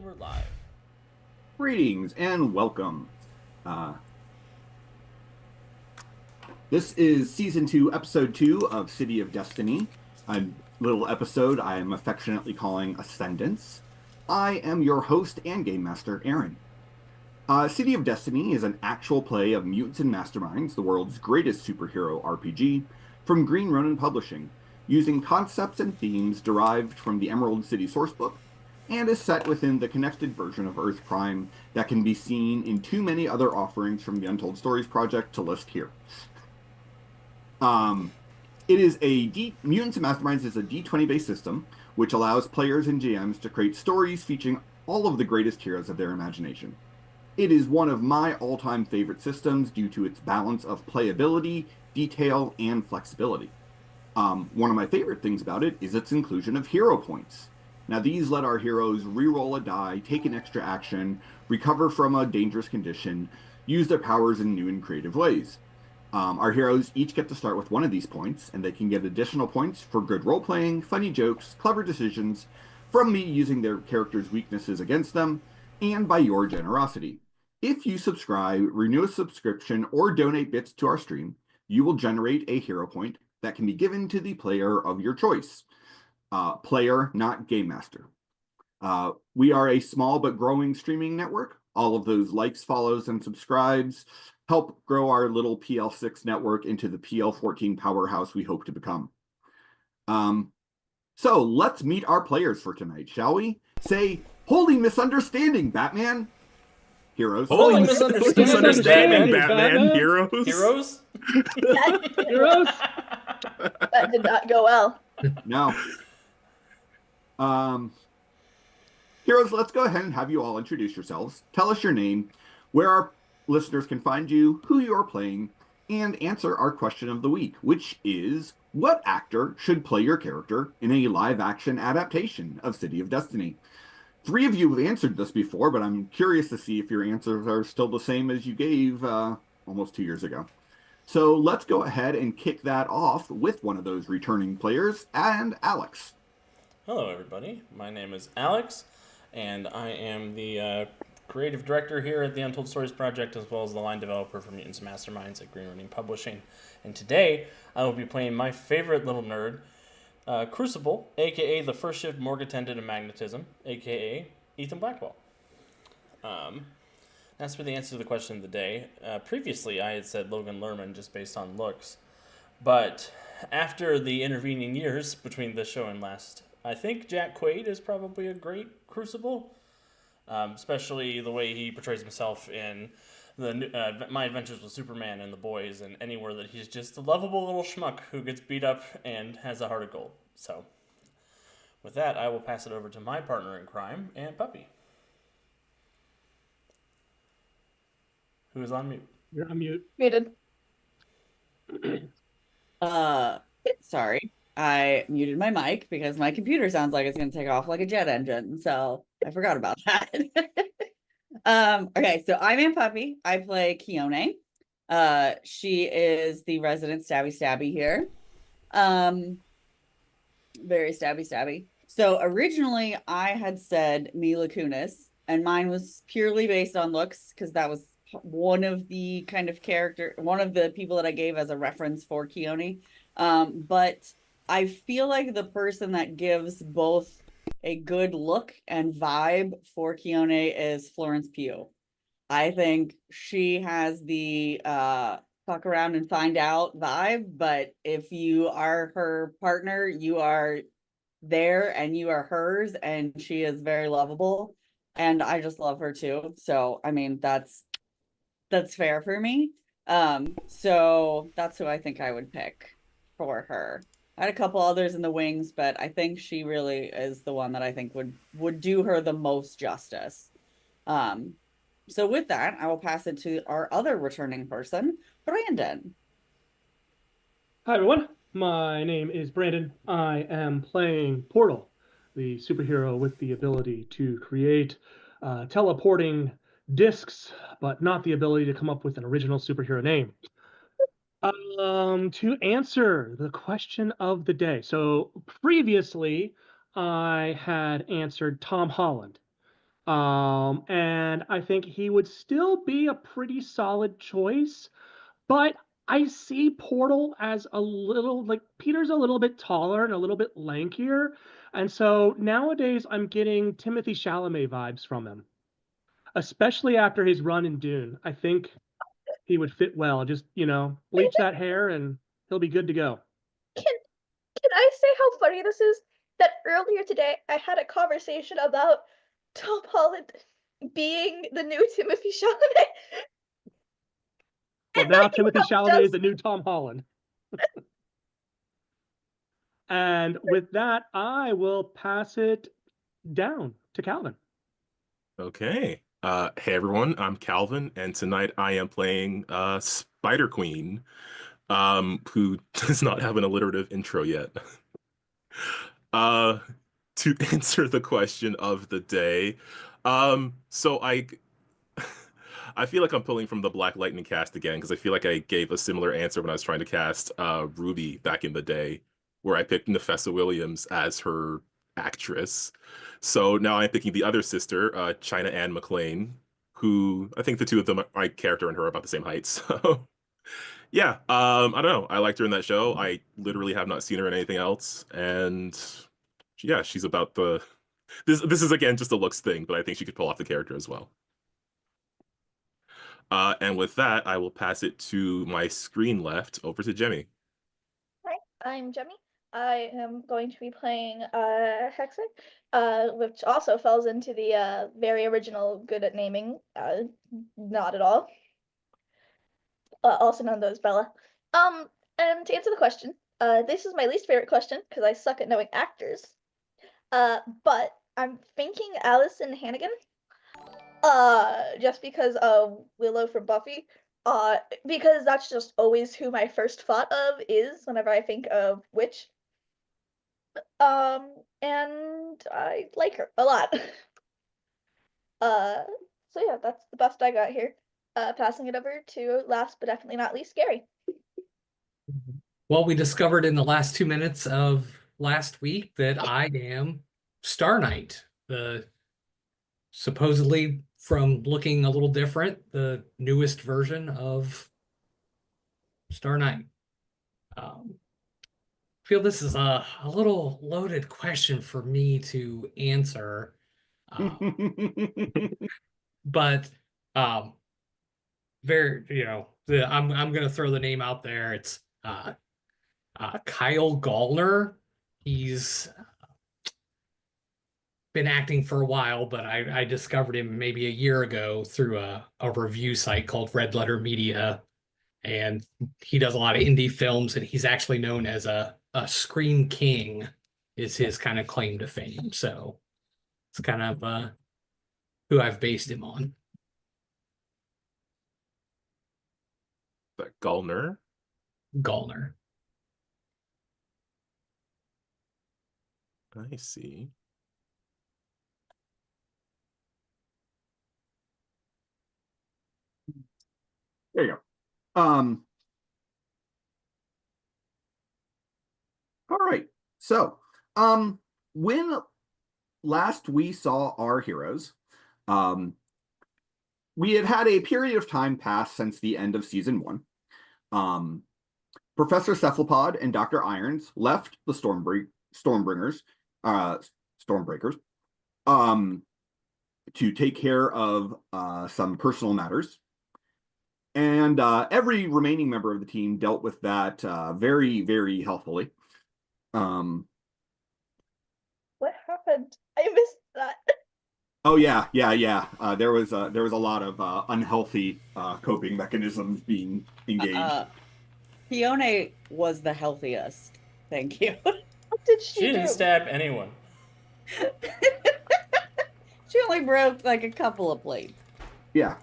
And we're live. Greetings and welcome. This is Season 2, Episode 2 of City of Destiny, a little episode I am affectionately calling Ascendance. I am your host and Game Master, Aaron. City of Destiny is an actual play of Mutants and Masterminds, the world's greatest superhero RPG, from Green Ronin Publishing, using concepts and themes derived from the Emerald City sourcebook, and is set within the connected version of Earth Prime that can be seen in too many other offerings from the Untold Stories project to list here. It is Mutants and Masterminds is a D20 based system, which allows players and GMs to create stories featuring all of the greatest heroes of their imagination. It is one of my all-time favorite systems due to its balance of playability, detail, and flexibility. One of my favorite things about it is its inclusion of hero points. Now, these let our heroes re-roll a die, take an extra action, recover from a dangerous condition, use their powers in new and creative ways. Our heroes each get to start with one of these points, and they can get additional points for good role-playing, funny jokes, clever decisions, from me using their characters' weaknesses against them, and by your generosity. If you subscribe, renew a subscription, or donate bits to our stream, you will generate a hero point that can be given to the player of your choice. Player, not game master. We are a small but growing streaming network. All of those likes, follows, and subscribes help grow our little PL6 network into the PL14 powerhouse we hope to become. So let's meet our players for tonight, shall we? Say, holy misunderstanding, Batman! Heroes. Holy misunderstanding, Batman. Heroes. Heroes? Heroes. That did not go well. No. Heroes, let's go ahead and have you all introduce yourselves. Tell us your name, where our listeners can find you, who you are playing, and answer our question of the week, which is, what actor should play your character in a live-action adaptation of City of Destiny? 3 of you have answered this before, but I'm curious to see if your answers are still the same as you gave almost 2 years ago. So let's go ahead and kick that off with one of those returning players, and Alex. Hello, everybody. My name is Alex, and I am the creative director here at the Untold Stories project, as well as the line developer for Mutants and Masterminds at Green Ronin Publishing. And today, I will be playing my favorite little nerd, Crucible, aka the first shift morgue attendant of magnetism, aka Ethan Blackwell. As for the answer to the question of the day, previously I had said Logan Lerman just based on looks, but after the intervening years between this show and last, I think Jack Quaid is probably a great Crucible, especially the way he portrays himself in the My Adventures with Superman and The Boys, and anywhere that he's just a lovable little schmuck who gets beat up and has a heart of gold. So, with that, I will pass it over to my partner in crime, Aunt Puppy, who is on mute. You're on mute. Muted. Sorry. I muted my mic because my computer sounds like it's going to take off like a jet engine. So I forgot about that. Okay, so I'm Aunt Puppy. I play Keone. She is the resident stabby here. Very stabby. So originally I had said Mila Kunis, and mine was purely based on looks because that was one of the people that I gave as a reference for Keone. But I feel like the person that gives both a good look and vibe for Keone is Florence Pugh. I think she has the fuck around and find out vibe, but if you are her partner, you are there and you are hers, and she is very lovable, and I just love her too. So I mean, that's fair for me. So that's who I think I would pick for her. I had a couple others in the wings, but I think she really is the one that I think would do her the most justice. So with that, I will pass it to our other returning person, Brandon. Hi, everyone. My name is Brandon. I am playing Portal, the superhero with the ability to create teleporting discs, but not the ability to come up with an original superhero name. To answer the question of the day. So previously, I had answered Tom Holland. And I think he would still be a pretty solid choice, but I see Portal as a little like Peter's a little bit taller and a little bit lankier. And so nowadays I'm getting Timothy Chalamet vibes from him, especially after his run in Dune. I think he would fit well. Just, bleach that hair and he'll be good to go. Can can I say how funny this is? That earlier today I had a conversation about Tom Holland being the new Timothy Chalamet. Well, And now he Timothy really Chalamet is does. the new Tom Holland. And with that, I will pass it down to Calvin. Okay. Hey everyone, I'm Calvin, and tonight I am playing Spider Queen, who does not have an alliterative intro yet. Uh, to answer the question of the day, so I feel like I'm pulling from the Black Lightning cast again because I feel like I gave a similar answer when I was trying to cast Ruby back in the day, where I picked Nefessa Williams as her actress. So now I'm picking the other sister, China Anne McClain, who I think the two of them, my character and her, are about the same height. So yeah, I don't know. I liked her in that show. I literally have not seen her in anything else, and yeah, she's about the this is again just a looks thing, but I think she could pull off the character as well. And with that, I will pass it to my screen left over to Jemmy. Hi, I'm Jemmy. I am going to be playing Hexer, which also falls into the very original good at naming, not at all. Also known as Bella. And to answer the question, this is my least favorite question because I suck at knowing actors. But I'm thinking Allison Hannigan. Just because of Willow from Buffy. Because that's just always who my first thought of is whenever I think of witch. And I like her a lot. Uh, so yeah, that's the best I got here. Passing it over to last but definitely not least, Gary. Well, we discovered in the last 2 minutes of last week that I am Star Knight, the supposedly from looking a little different, the newest version of Star Knight. Feel this is a little loaded question for me to answer, but very, I'm gonna throw the name out there. It's Kyle Gallner. He's been acting for a while, but I discovered him maybe a year ago through a review site called Red Letter Media. And he does a lot of indie films, and he's actually known as a screen king is his kind of claim to fame. So it's kind of who I've based him on. But Gallner. Gallner. I see. There you go. All right. So, when last we saw our heroes, we had had a period of time pass since the end of season 1. Professor Cephalopod and Dr. Irons left the Stormbringers, Stormbreakers, to take care of some personal matters. And every remaining member of the team dealt with that very, very healthfully. What happened? I missed that. Oh yeah. There was a lot of unhealthy coping mechanisms being engaged. Fiona was the healthiest. Thank you. What did She she didn't do? stab anyone. She only broke like a couple of plates. Yeah.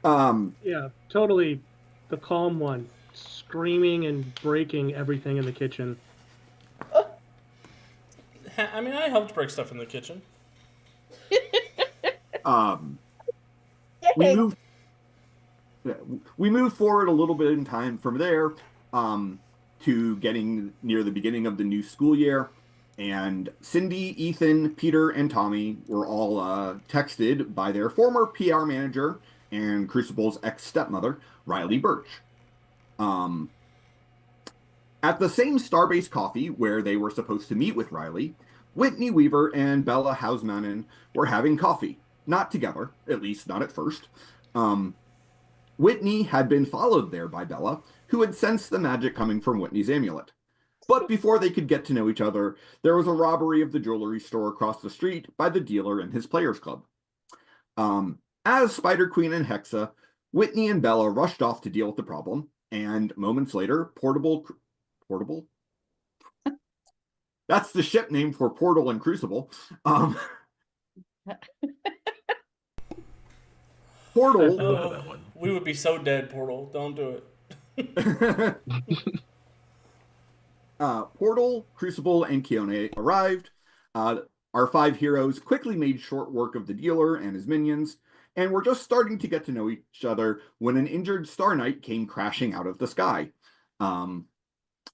Yeah, totally the calm one, screaming and breaking everything in the kitchen. I mean, I helped break stuff in the kitchen. We moved. We moved forward a little bit in time from there to getting near the beginning of the new school year. And Cindy, Ethan, Peter, and Tommy were all texted by their former PR manager and Crucible's ex-stepmother, Riley Birch. At the same Starbase Coffee where they were supposed to meet with Riley, Whitney Weaver and Bella Hausmannen were having coffee. Not together, at least not at first. Whitney had been followed there by Bella, who had sensed the magic coming from Whitney's amulet. But before they could get to know each other, there was a robbery of the jewelry store across the street by the dealer and his players club. As Spider Queen and Hexa, Whitney and Bella rushed off to deal with the problem, and moments later, Portable? That's the ship name for Portal and Crucible. Portal. know that one. We would be so dead, Portal. Don't do it. Portal, Crucible, and Keone arrived. Our 5 heroes quickly made short work of the dealer and his minions, and were just starting to get to know each other when an injured Star Knight came crashing out of the sky.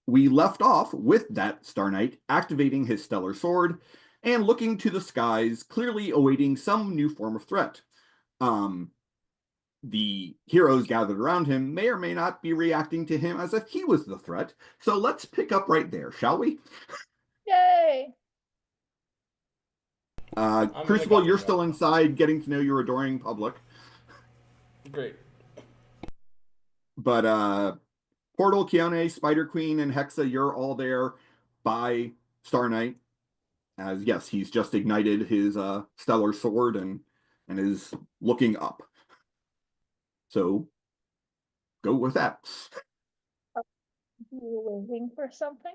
We left off with that Star Knight activating his stellar sword and looking to the skies, clearly awaiting some new form of threat. The heroes gathered around him may or may not be reacting to him as if he was the threat, so let's pick up right there, shall we? Yay! Crucible, you're still inside getting to know your adoring public. Great. But Portal, Keone, Spider Queen, and Hexa, you're all there by Star Knight. As yes, he's just ignited his stellar sword and is looking up. So go with that. You were waiting for something?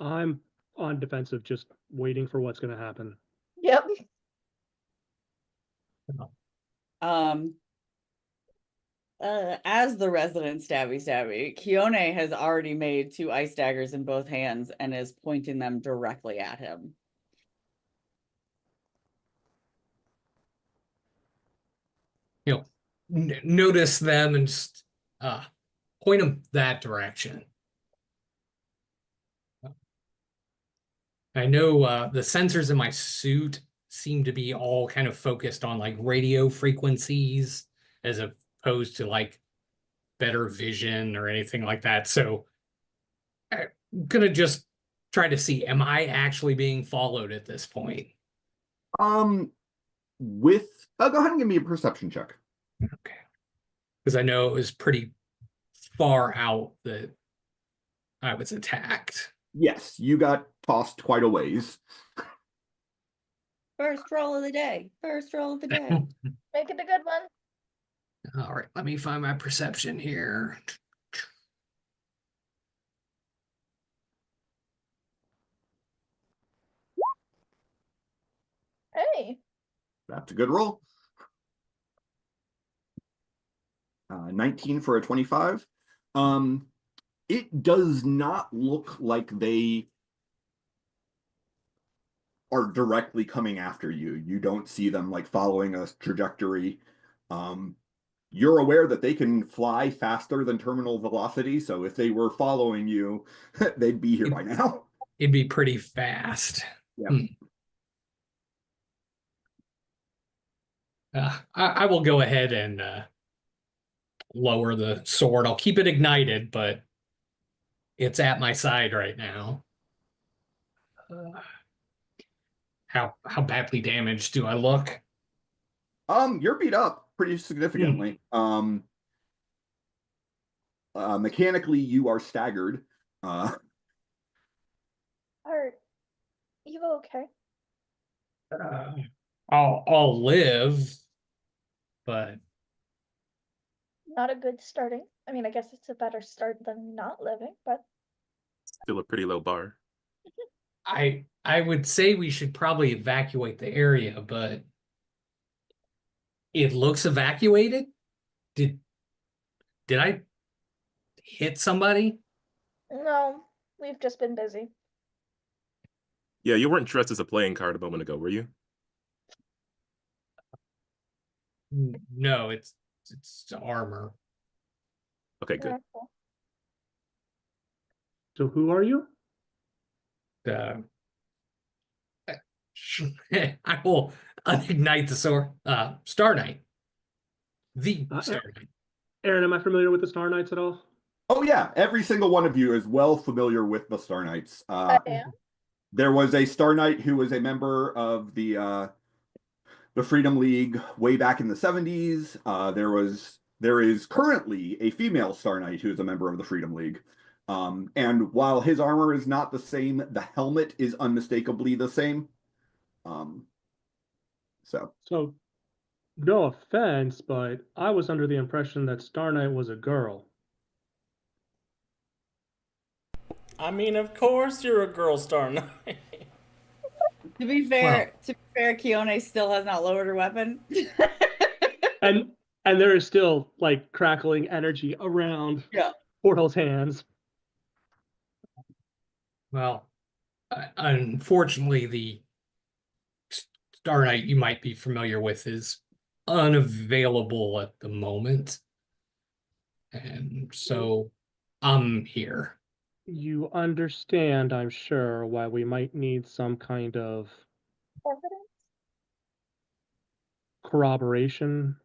I'm on defensive, just waiting for what's going to happen. Yep. As the resident stabby, Keone has already made 2 ice daggers in both hands and is pointing them directly at him. Notice them and just point them that direction. I know the sensors in my suit seem to be all kind of focused on like radio frequencies as opposed to like better vision or anything like that. So I'm gonna just try to see, am I actually being followed at this point? Go ahead and give me a perception check. Okay. Because I know it was pretty far out that I was attacked. Yes, you got tossed quite a ways. First roll of the day. First roll of the day. Make it a good one. All right, let me find my perception here. Hey. That's a good roll. 19 for a 25. It does not look like they are directly coming after you. You don't see them like following a trajectory. You're aware that they can fly faster than terminal velocity, so if they were following you, they'd be here by now. It'd be pretty fast. Yeah. I will go ahead and lower the sword. I'll keep it ignited, but it's at my side right now. How badly damaged do I look? You're beat up pretty significantly. Mechanically, you are staggered. Are you okay? I'll live, but Not a good starting. I mean, I guess it's a better start than not living, but Still a pretty low bar. I would say we should probably evacuate the area, but it looks evacuated. Did I hit somebody? no, we've just been busy. Yeah, you weren't dressed as a playing card a moment ago, were you? No, it's armor. Okay, good. Yeah, cool. So who are you? uh, I will unignite the sword. Star Knight. The Star Knight. Aaron, am I familiar with the Star Knights at all? Oh yeah, every single one of you is well familiar with the Star Knights. I am. There was a Star Knight who was a member of the Freedom League way back in the 70s. There is currently a female Star Knight who is a member of the Freedom League. And while his armor is not the same, the helmet is unmistakably the same. So, no offense, but I was under the impression that Star Knight was a girl. I mean, of course you're a girl Star Knight. To be fair, Keone still has not lowered her weapon. and there is still like crackling energy around Portal's hands. Well, unfortunately, the Star Knight you might be familiar with is unavailable at the moment. And so I'm here. You understand, I'm sure, why we might need some kind of Evidence? corroboration.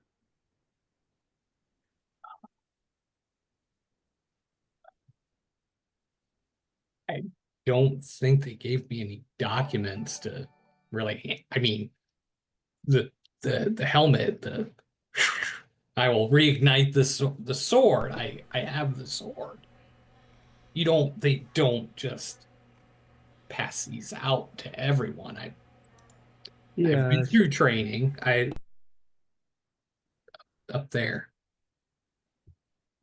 I don't think they gave me any documents to really. I mean, the helmet. I will reignite the sword. I have the sword. They don't just pass these out to everyone. I've been through training. Up there.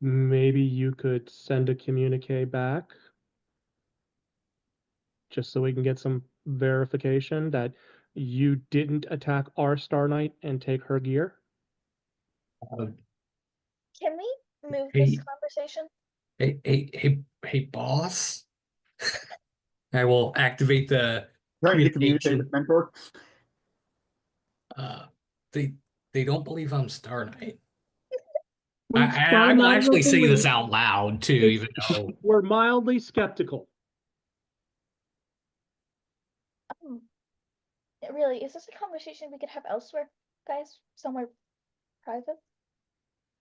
Maybe you could send a communique back just so we can get some verification that you didn't attack our Star Knight and take her gear. Can we move this conversation? Hey, boss. I will activate the trying to communicate with Mentor. They don't believe I'm Star Knight. I will actually say this out loud too, even though we're mildly skeptical. Really, is this a conversation we could have elsewhere, guys? Somewhere private?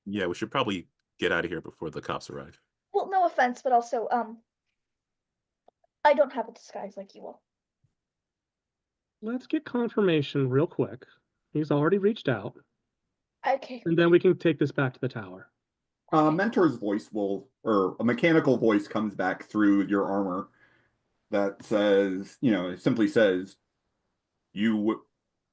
Yeah, we should probably get out of here before the cops arrive. Well, no offense, but also, I don't have a disguise like you all. Let's get confirmation real quick. He's already reached out. Okay. And then we can take this back to the tower. Mentor's voice or a mechanical voice comes back through your armor that says, it simply says, you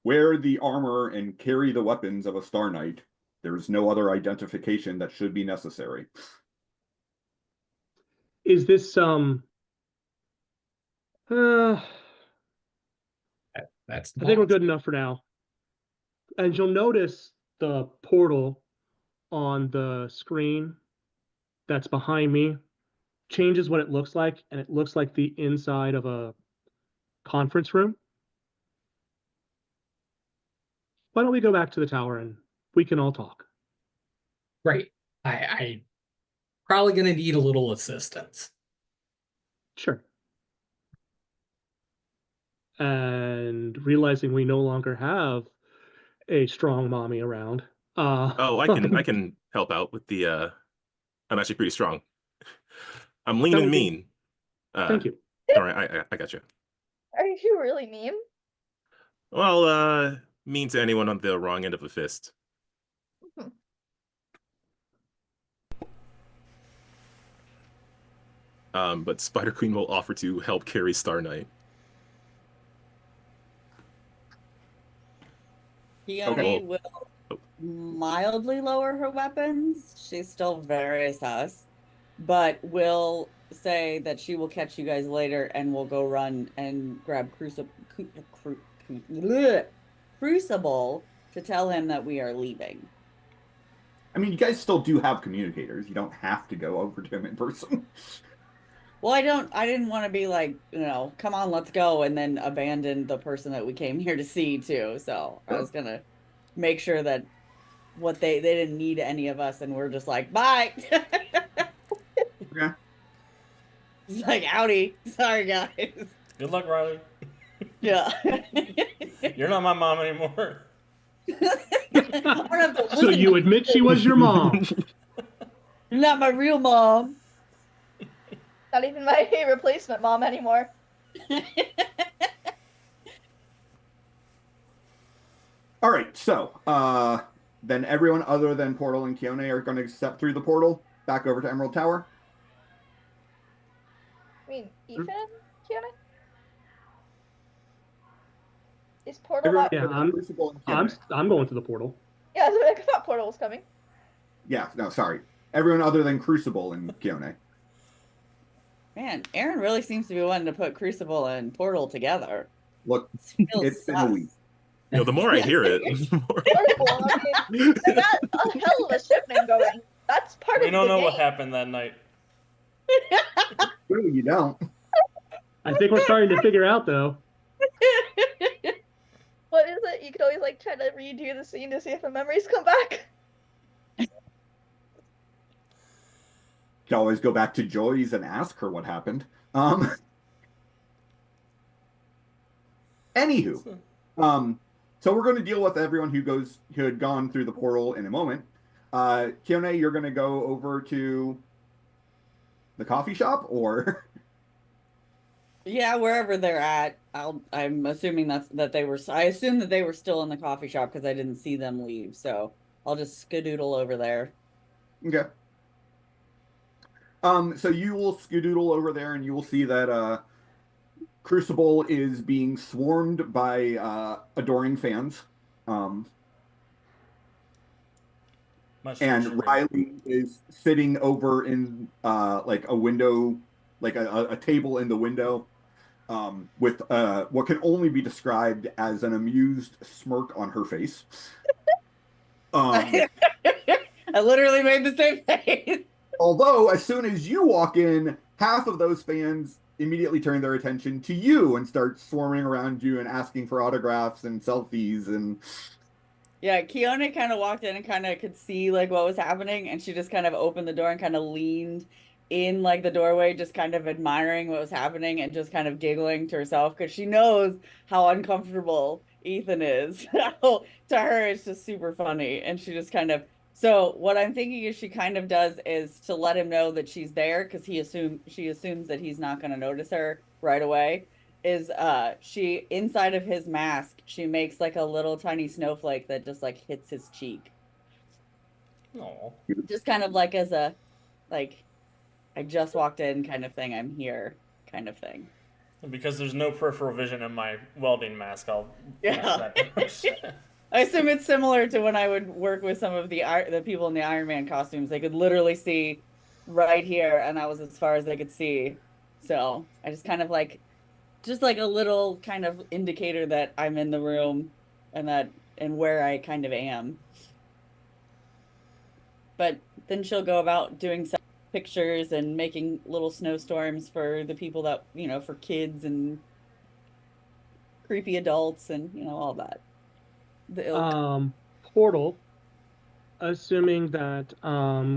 wear the armor and carry the weapons of a Star Knight. There's no other identification that should be necessary. Is this that's I think we're good enough for now. And you'll notice the portal on the screen that's behind me changes what it looks like, and it looks like the inside of a conference room. Why don't we go back to the tower and we can all talk? Right. I probably gonna need a little assistance. Sure. And realizing we no longer have a strong mommy around. I can help out with the I'm actually pretty strong. I'm lean and mean. Thank you. All right, I got you. Are you really mean? Well, mean to anyone on the wrong end of a fist. But Spider Queen will offer to help carry Star Knight. Keone will mildly lower her weapons. She's still very sus, but will say that she will catch you guys later and we'll go run and grab Crucible to tell him that we are leaving. I mean, you guys still do have communicators. You don't have to go over to him in person. Well, I didn't want to be like, come on, let's go, and then abandon the person that we came here to see too. So I was gonna make sure that they didn't need any of us, and we're just like, bye. Okay. It's like, outie. Sorry, guys. Good luck, Riley. Yeah. You're not my mom anymore. I don't have to So listen you to admit she was your mom. You're not my real mom. Not even my replacement mom anymore. All right, so then everyone other than Portal and Keone are going to step through the portal back over to Emerald Tower. I mean, Ethan and Kiana? Is Portal Everyone not? Yeah, other than Crucible and Keone. I'm going to the portal. Yeah, I thought Portal was coming. Yeah, no, sorry. Everyone other than Crucible and Keone. Man, Aaron really seems to be wanting to put Crucible and Portal together. Look, Feels it's been a week. You know, the more I hear it, the more... Portal, I mean, they got a hell of a shipment going. That's part We of don't the know game. what happened that night. Clearly, you don't. I think we're starting to figure out though. What is it? You could always like try to redo the scene to see if the memories come back. You can always go back to Joy's and ask her what happened. Anywho, so we're going to deal with everyone who had gone through the portal in a moment. Keone, you're going to go over to the coffee shop, or Yeah, wherever they're at. I'm assuming that they were. I assume that they were still in the coffee shop because I didn't see them leave. So I'll just skadoodle over there. okay. So you will skedoodle over there, and you will see that Crucible is being swarmed by adoring fans. Much And appreciated. Riley is sitting over in like a window, like a table in the window, with what can only be described as an amused smirk on her face. I literally made the same face. Although, as soon as you walk in, half of those fans immediately turn their attention to you and start swarming around you and asking for autographs and selfies. And Yeah, Keone kind of walked in and kind of could see like what was happening, and she just kind of opened the door and kind of leaned in like the doorway, just kind of admiring what was happening and just kind of giggling to herself because she knows how uncomfortable Ethan is. So to her, it's just super funny, and she just kind of. So what I'm thinking is she kind of does is to let him know that she's there because she assumes that he's not going to notice her right away. Is she inside of his mask, she makes like a little tiny snowflake that just like hits his cheek. Aw. Just kind of like as a like I just walked in kind of thing, I'm here kind of thing. And because there's no peripheral vision in my welding mask, I'll finish Yeah. that. I assume it's similar to when I would work with some of the people in the Iron Man costumes. They could literally see right here, and that was as far as they could see. So I just kind of like, just like a little kind of indicator that I'm in the room and where I kind of am. But then she'll go about doing some pictures and making little snowstorms for the people that, for kids and creepy adults and, all that. The ilk. Portal, assuming that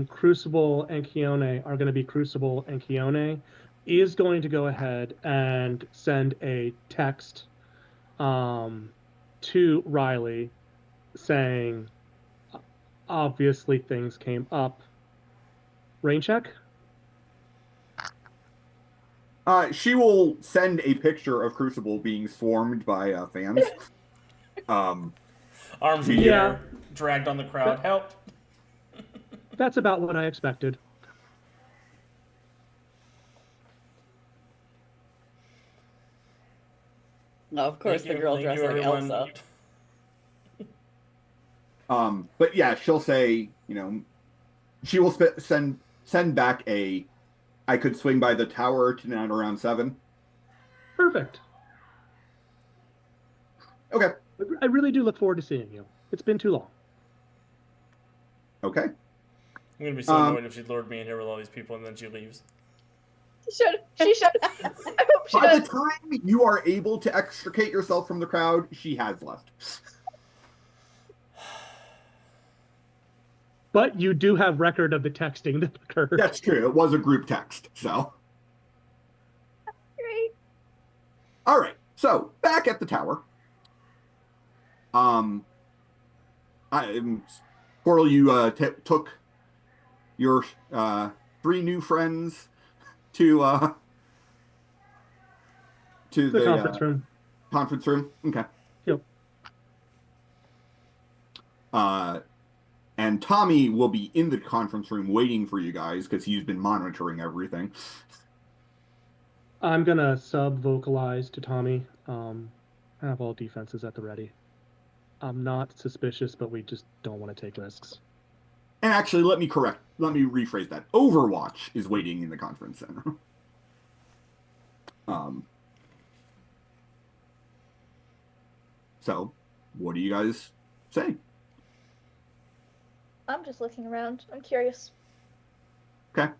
Crucible and Keone are going to be Crucible and Keone, is going to go ahead and send a text to Riley saying, obviously things came up. Rain check? she will send a picture of Crucible being swarmed by fans. Arms in the Yeah. air, dragged on the crowd. Help! That's about what I expected. Well, of course, Thank the you- girl thank dressed you, like everyone. Elsa. But yeah, she'll say, she will send back I could swing by the tower tonight around 7. Perfect. Okay. I really do look forward to seeing you. It's been too long. Okay. I'm gonna be so annoyed if she lured me in here with all these people and then she leaves. She should. I hope she By the does. time you are able to extricate yourself from the crowd, she has left. But you do have record of the texting that occurred. That's true. It was a group text, so. Great. All right. So back at the tower. I Portal, you took your 3 new friends to The the conference room. conference room. Okay. Yep. And Tommy will be in the conference room waiting for you guys because he's been monitoring everything. I'm gonna sub-vocalize to Tommy. Have all defenses at the ready. I'm not suspicious, but we just don't want to take risks. And actually, let me rephrase that. Overwatch is waiting in the conference center. So, what do you guys say? I'm just looking around. I'm curious. Okay.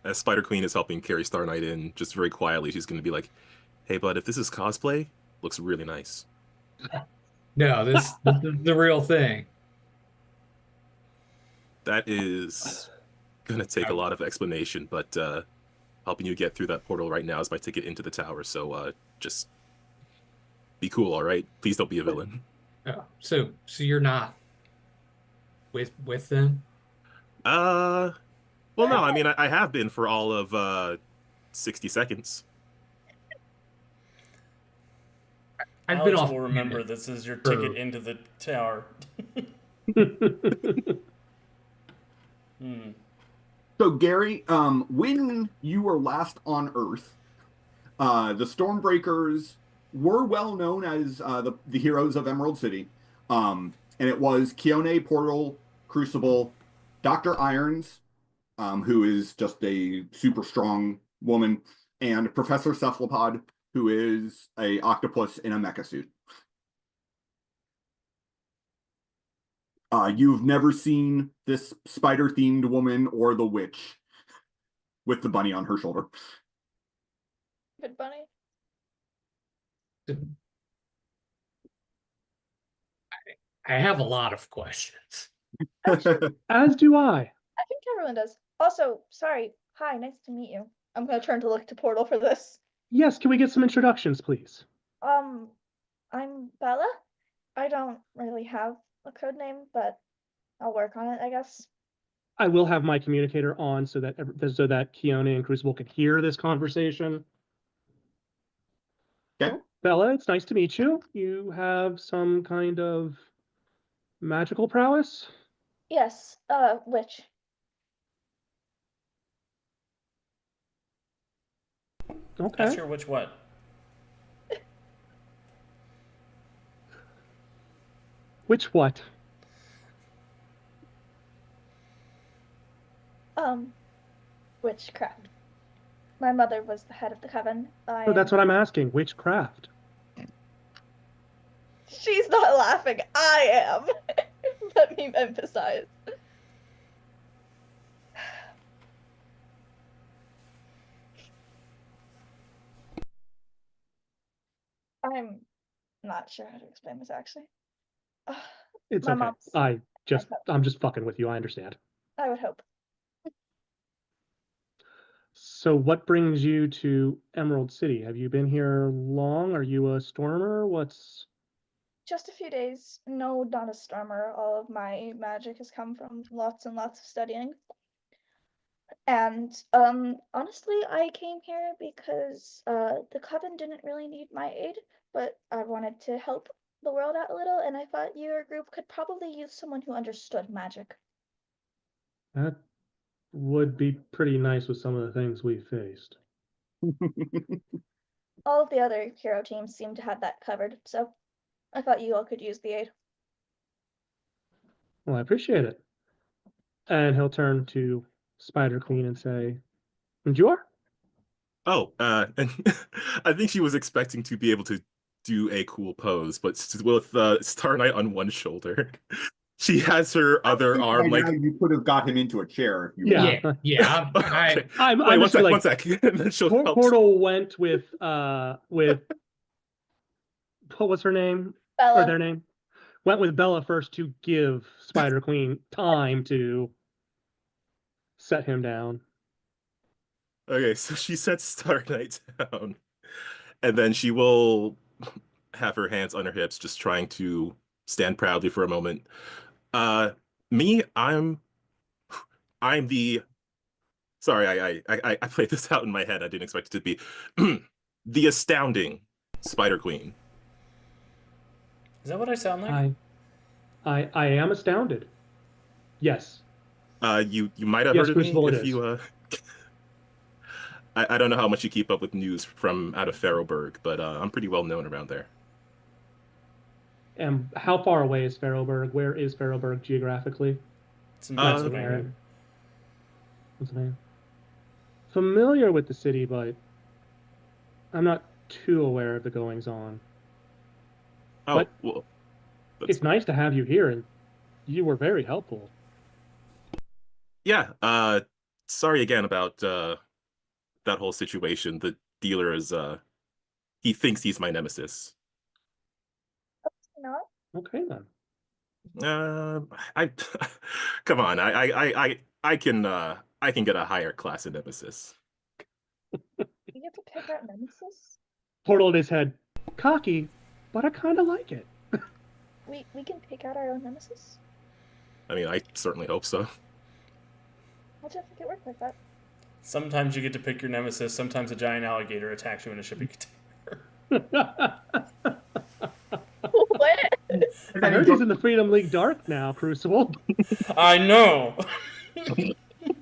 As Spider Queen is helping carry Star Knight in, just very quietly, she's going to be like, "Hey, bud, if this is cosplay, looks really nice." No, this is the real thing. That is going to take a lot of explanation, but helping you get through that portal right now is my ticket into the tower. So just be cool, all right? Please don't be a villain. Oh, so you're not with them? Well, no, I mean, I have been for all of 60 seconds. I've been Alex off. will remember this is your ticket into the tower. So, Gary, when you were last on Earth, the Stormbreakers were well known as the heroes of Emerald City. And it was Keone, Portal, Crucible, Dr. Irons, who is just a super strong woman, and Professor Cephalopod, who is a octopus in a mecha suit. You've never seen this spider-themed woman or the witch with the bunny on her shoulder. Good bunny. I have a lot of questions. As do I. I think everyone does. Also, sorry. Hi, nice to meet you. I'm gonna turn to look to Portal for this. Yes, can we get some introductions, please? I'm Bella. I don't really have a code name, but I'll work on it, I guess. I will have my communicator on so that Keone and Crucible can hear this conversation. Okay. Well, Bella, it's nice to meet you. You have some kind of magical prowess? Yes, witch. Okay. Not sure which what. Which what? Witchcraft. My mother was the head of the coven. Oh, that's what I'm asking. Which craft? She's not laughing. I am. Let me emphasize. I'm not sure how to explain this actually. It's My okay. mom's- I'm just fucking with you. I understand. I would hope. So what brings you to Emerald City? Have you been here long? Are you a stormer? What's Just a few days. No, not a stormer. All of my magic has come from lots and lots of studying. And honestly, I came here because the coven didn't really need my aid, but I wanted to help the world out a little, and I thought your group could probably use someone who understood magic. that would be pretty nice with some of the things we faced. All of the other hero teams seem to have that covered, so I thought you all could use the aid. Well, I appreciate it. And he'll turn to Spider Queen and say, "And you are?" Oh, and I think she was expecting to be able to do a cool pose, but with Star Knight on one shoulder, she has her other arm By like. now you could have got him into a chair if you Yeah. Yeah. Okay. I'm Wait, just like, one sec. And then she'll help. Portal went with what was her name? Or Bella, their name? Went with Bella first to give Spider Queen time to set him down. Okay, so she sets Star Knight down, And then she will have her hands on her hips, just trying to stand proudly for a moment. Uh, me, I'm the sorry, I played this out in my head. I didn't expect it to be the astounding Spider Queen. Is that what I sound like? I am astounded. Yes. You might have Yes, heard of me Crucible, it if is. you I don't know how much you keep up with news from out of Farrowburg, but I'm pretty well known around there. And how far away is Farrowburg? Where is Farrowburg geographically? It's in Uh, Pennsylvania. Aaron. Pennsylvania. Familiar with the city, but I'm not too aware of the goings on. Oh, But well, it's nice to have you here, and you were very helpful. yeah. Sorry again about that whole situation. The dealer is he thinks he's my nemesis. Not. Okay then. I come on. I can get a higher class of nemesis. You get to pick out nemesis. Portal in his head, cocky, but I kind of like it. We can pick out our own nemesis. I mean, I certainly hope so. How'd you think it worked like that? Sometimes you get to pick your nemesis. Sometimes a giant alligator attacks you in a shipping container. What? I heard he's in the Freedom League Dark now, Crucible. I know.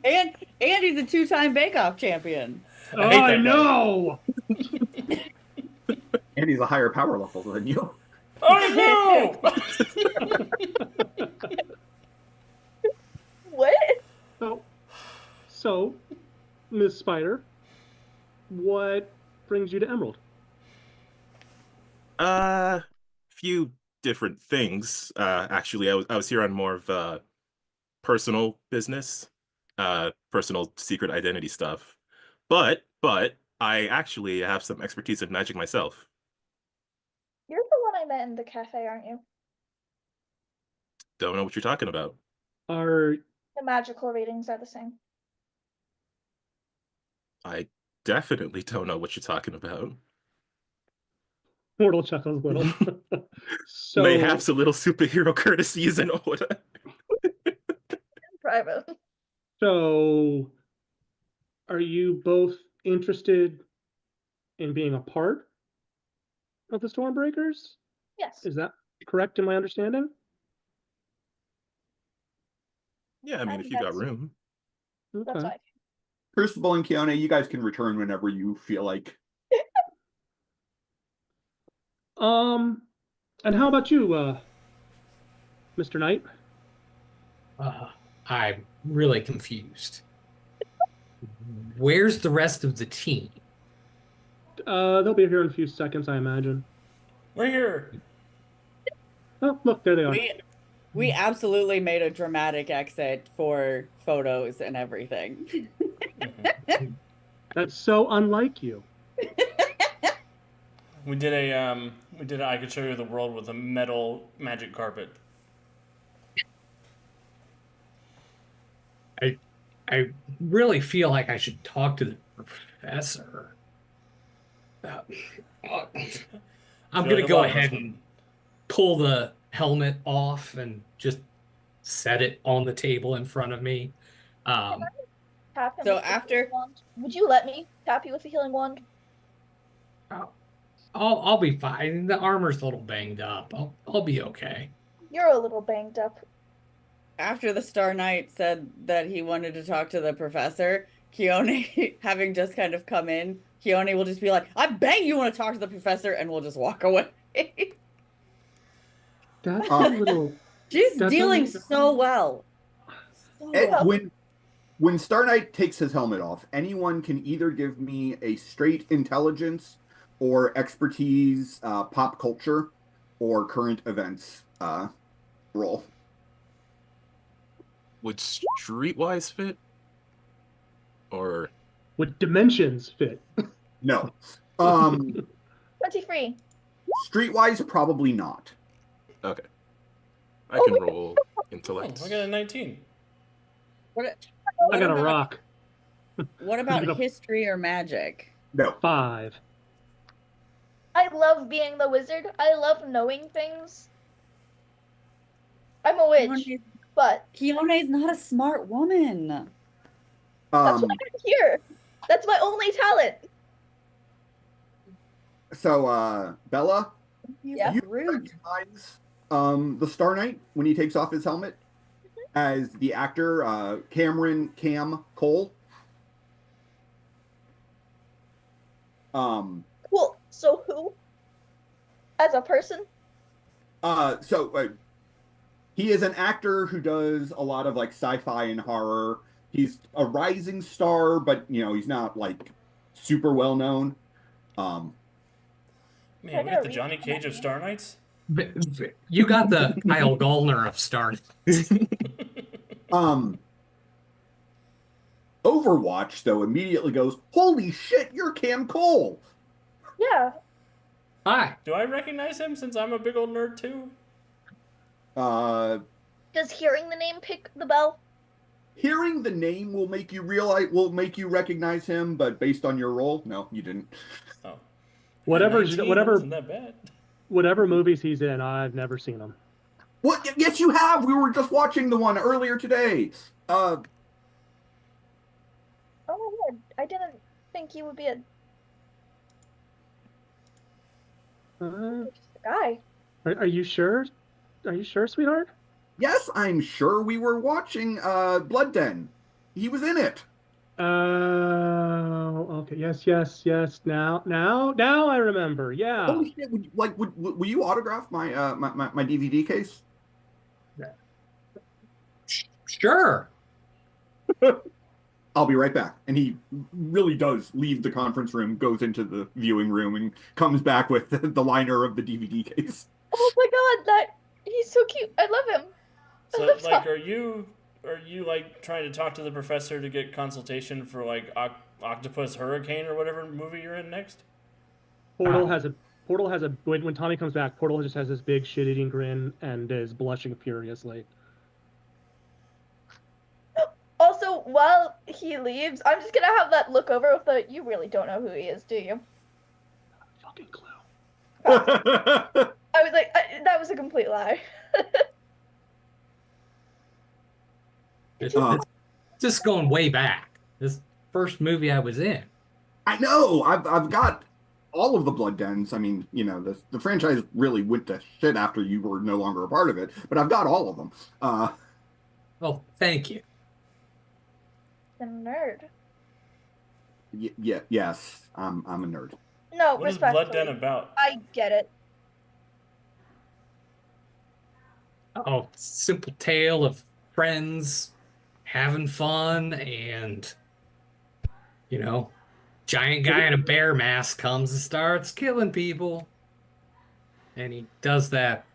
And he's a 2-time Bake Off champion. Oh, I hate that I guy. know. And he's a higher power level than you. Oh no! What? So, Miss Spider, what brings you to Emerald? Few different things. Actually, I was here on more of personal business, personal secret identity stuff. But I actually have some expertise in magic myself. You're the one I met in the cafe, aren't you? Don't know what you're talking about. Are The magical readings are the same. I definitely don't know what you're talking about. Portal chuckles a little. So, Mayhaps a little superhero courtesy is in order. Private. so, are you both interested in being a part of the Stormbreakers? Yes. Is that correct in my understanding? Yeah, I mean, if you got room. That's Okay. fine. Crucible and Keone, you guys can return whenever you feel like. And how about you, Mr. Knight? I'm really confused. Where's the rest of the team? They'll be here in a few seconds, I imagine. Right here. Oh, look, there they are. We absolutely made a dramatic exit for photos and everything. That's so unlike you. We did I could show you the world with a metal magic carpet. I really feel like I should talk to the professor. I'm Feel gonna like a go lot of us ahead would. and pull the helmet off and just set it on the table in front of me. Tap him So with the after- healing wand. Would you let me tap you with the healing wand? I'll be fine. The armor's a little banged up. I'll be okay. You're a little banged up. After the Star Knight said that he wanted to talk to the professor, Keone, having just kind of come in, Keone will just be like, I bet you want to talk to the professor, and we'll just walk away. That's a little. She's That's dealing a- so well. So Ed, well. when Star Knight takes his helmet off, anyone can either give me a straight intelligence or expertise, pop culture, or current events roll. Would Streetwise fit? Or Would dimensions fit? No. 23. Streetwise, probably not. okay. I Oh can my roll Oh, intellect. I got a 19. I What got a about- rock. What about You go- history or magic? No. 5. I love being the wizard. I love knowing things. I'm a witch, but Keone is not a smart woman. that's why Um, I'm here. That's my only talent. so, Bella, Yeah. you Rude. recognize the Star Knight when he takes off his helmet as the actor Cam Cole. Cool. So who? As a person? So he is an actor who does a lot of like sci-fi and horror. He's a rising star, but he's not like super well known. Man, we gotta got the read Johnny that Cage of name. Star Knights. You got the Kyle Gallner of Star. Overwatch though immediately goes, "Holy shit, you're Cam Cole!" Yeah. Hi. Do I recognize him since I'm a big old nerd too? Does hearing the name pick the bell? Hearing the name will make you recognize him, but based on your role, no, you didn't. Oh. Whatever, 19, that whatever, wasn't that bad. whatever movies he's in, I've never seen him. What? Yes, you have. We were just watching the one earlier today. Oh my god, I didn't think he would be a guy. Are you sure? Are you sure, sweetheart? Yes, I'm sure we were watching Blood Den. He was in it. Okay. Yes. Now I remember. Yeah. Holy shit! Will you autograph my my DVD case? Sure. I'll be right back. And he really does leave the conference room, goes into the viewing room, and comes back with the liner of the DVD case. Oh my god, he's so cute. I love him. So, love like, Tom. are you like trying to talk to the professor to get consultation for like Octopus Hurricane or whatever movie you're in next? Portal has a when Tommy comes back, Portal just has this big shit-eating grin and is blushing furiously. Also, while he leaves, I'm just gonna have that look over with the, you really don't know who he is, do you? Fucking clue. I was like, that was a complete lie. It's just going way back. This first movie I was in. I know. I've got all of the Blood Dens. I mean, the franchise really went to shit after you were no longer a part of it, but I've got all of them. Oh, thank you. The nerd. Yes, I'm a nerd. No, What is respectfully. Blood Den about? I get it. Oh, simple tale of friends having fun and giant guy in a bear mask comes and starts killing people. And he does that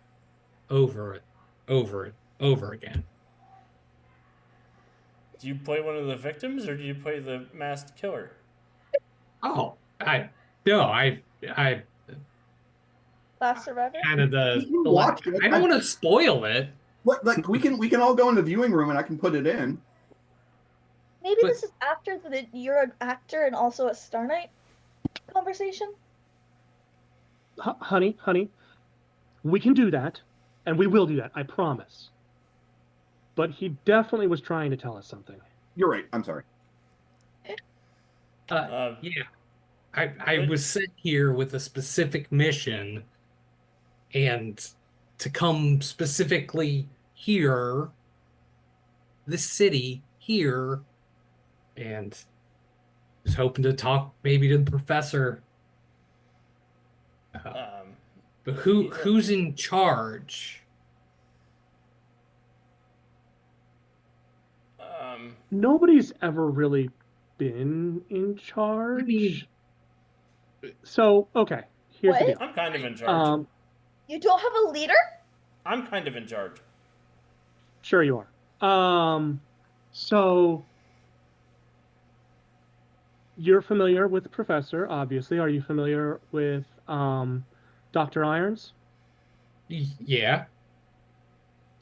over and over again. Do you play one of the victims or do you play the masked killer? Oh, I Last Survivor? kind of the You can watch it. I don't want to spoil it. Like we can all go in the viewing room and I can put it in. Maybe But- this is after you're an actor and also a Star Knight conversation? Honey, we can do that, and we will do that. I promise. But he definitely was trying to tell us something. You're right. I'm sorry. Yeah. I was sent here with a specific mission and to come specifically here, this city here, and was hoping to talk maybe to the professor. But who's in charge? Nobody's ever really been in charge. I mean- So, okay, here's the What? deal. I'm kind of in charge. You don't have a leader? I'm kind of in charge. Sure you are. So you're familiar with the professor, obviously. Are you familiar with Dr. Irons? Yeah.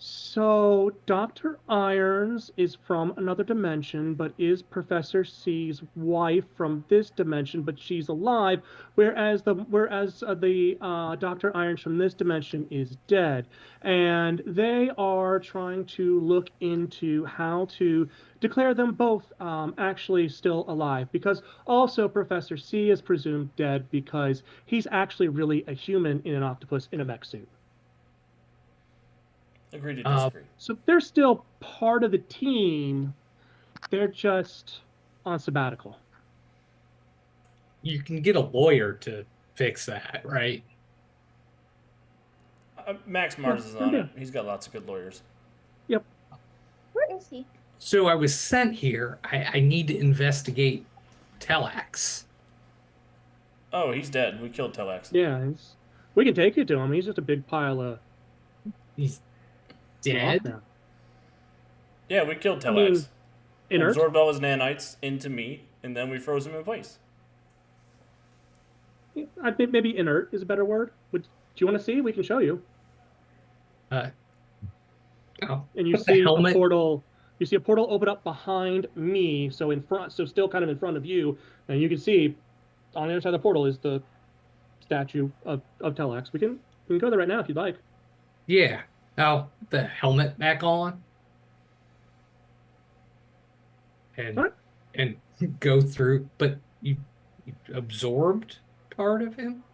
So Dr. Irons is from another dimension, but is Professor C's wife from this dimension, but she's alive. Whereas the Dr. Irons from this dimension is dead, and they are trying to look into how to declare them both actually still alive. Because also Professor C is presumed dead because he's actually really a human in an octopus in a mech suit. Agree to disagree. So they're still part of the team. They're just on sabbatical. You can get a lawyer to fix that, right? Max Mars is on yeah. it. He's got lots of good lawyers. Yep. Where is he? So I was sent here. I need to investigate Telex. Oh, he's dead. We killed Telex. Yeah, we can take you to him. He's just a big pile of He's rock dead? now. Yeah, we killed I mean, Telex. inert. Absorbed all his nanites into me, and then we froze him in place. I think maybe inert is a better word. Do you want to see? We can show you. Oh, And you put the see a helmet- portal. You see a portal open up behind me, so in front, so still kind of in front of you, and you can see on the other side of the portal is the statue of Telex. We can go there right now if you'd like. Yeah. Oh, the helmet back on. And All right. and go through, but you absorbed part of him?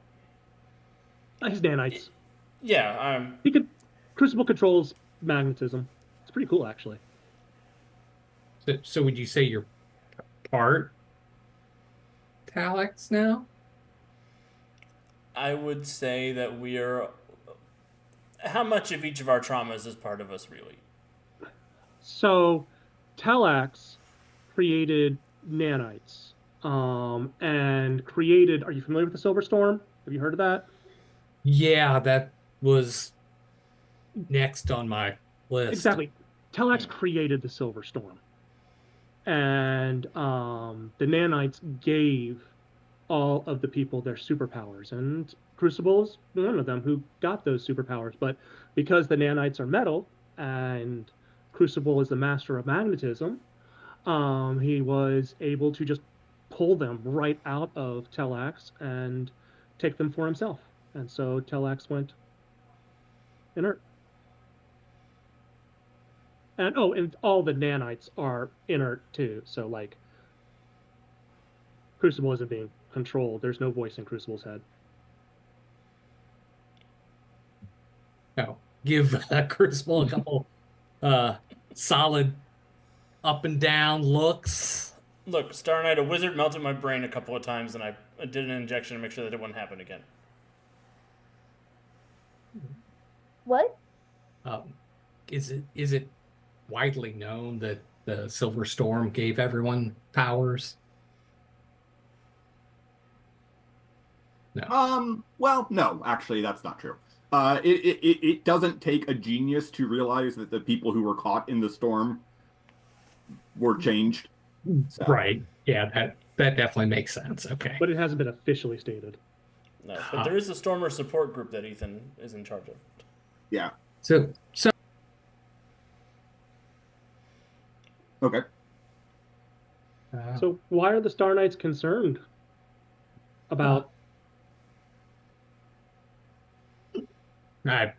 His nanites. Yeah, Crucible controls magnetism. It's pretty cool, actually. So would you say you're part Telex now? I would say that we are. How much of each of our traumas is part of us, really? So, Telex created nanites, and created. Are you familiar with the Silver Storm? Have you heard of that? Yeah, that was next on my list. Exactly. Telex created the Silver Storm, and the nanites gave all of the people their superpowers, and Crucible is one of them who got those superpowers. But because the nanites are metal and Crucible is the master of magnetism, he was able to just pull them right out of Telex and take them for himself. And so Telex went inert. And all the nanites are inert too. So like Crucible isn't being controlled. There's no voice in Crucible's head. No, give Crucible a couple solid up and down looks. Look, Star Knight, a wizard melted my brain a couple of times, and I did an injection to make sure that it wouldn't happen again. What? Is it widely known that the Silver Storm gave everyone powers? No. Well, no, actually, that's not true. It doesn't take a genius to realize that the people who were caught in the storm were changed. So. Right. Yeah, that definitely makes sense. Okay. But it hasn't been officially stated. No, but there is a Stormer support group that Ethan is in charge of. Yeah. So Okay. So why are the Star Knights concerned about? I'm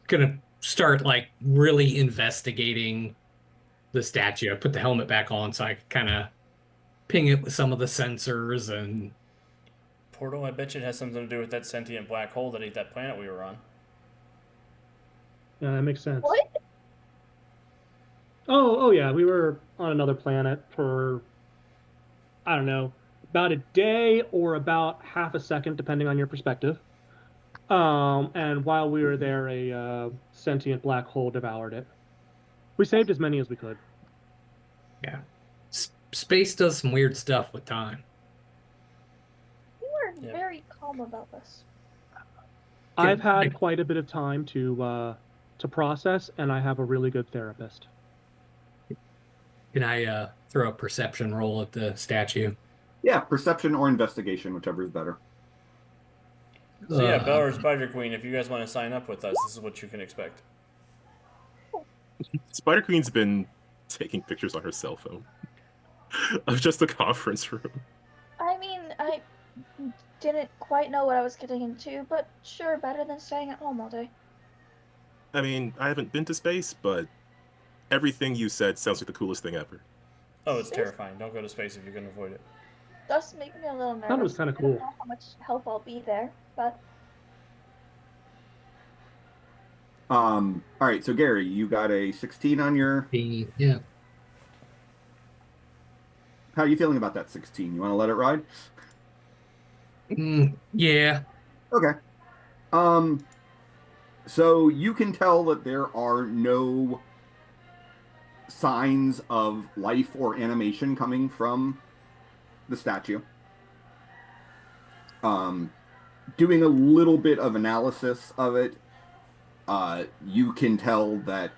gonna start like really investigating the statue. I put the helmet back on so I could kind of ping it with some of the sensors and. Portal, I bet you it has something to do with that sentient black hole that ate that planet we were on. Yeah, that makes sense. What? Oh yeah, we were on another planet for, I don't know, about a day or about half a second, depending on your perspective. And while we were there, a sentient black hole devoured it. We saved as many as we could. Yeah. Space does some weird stuff with time. You are very calm about this. I've had quite a bit of time to process, and I have a really good therapist. Can I throw a perception roll at the statue? Yeah, perception or investigation, whichever is better. So yeah, Bella or Spider Queen, if you guys want to sign up with us, this is what you can expect. Spider Queen's been taking pictures on her cell phone of just the conference room. I mean, I didn't quite know what I was getting into, but sure, better than staying at home all day. I mean, I haven't been to space, but everything you said sounds like the coolest thing ever. Oh, it's Seriously, terrifying. Don't go to space if you can avoid it. does make me a little Thought it was nervous. kind of I don't cool. know how much help I'll be there, but All right, so Gary, you got a 16 on your. Yeah. How are you feeling about that 16? You want to let it ride? Yeah. Okay. Um, so you can tell that there are no signs of life or animation coming from the statue. Um, Doing a little bit of analysis of it, you can tell that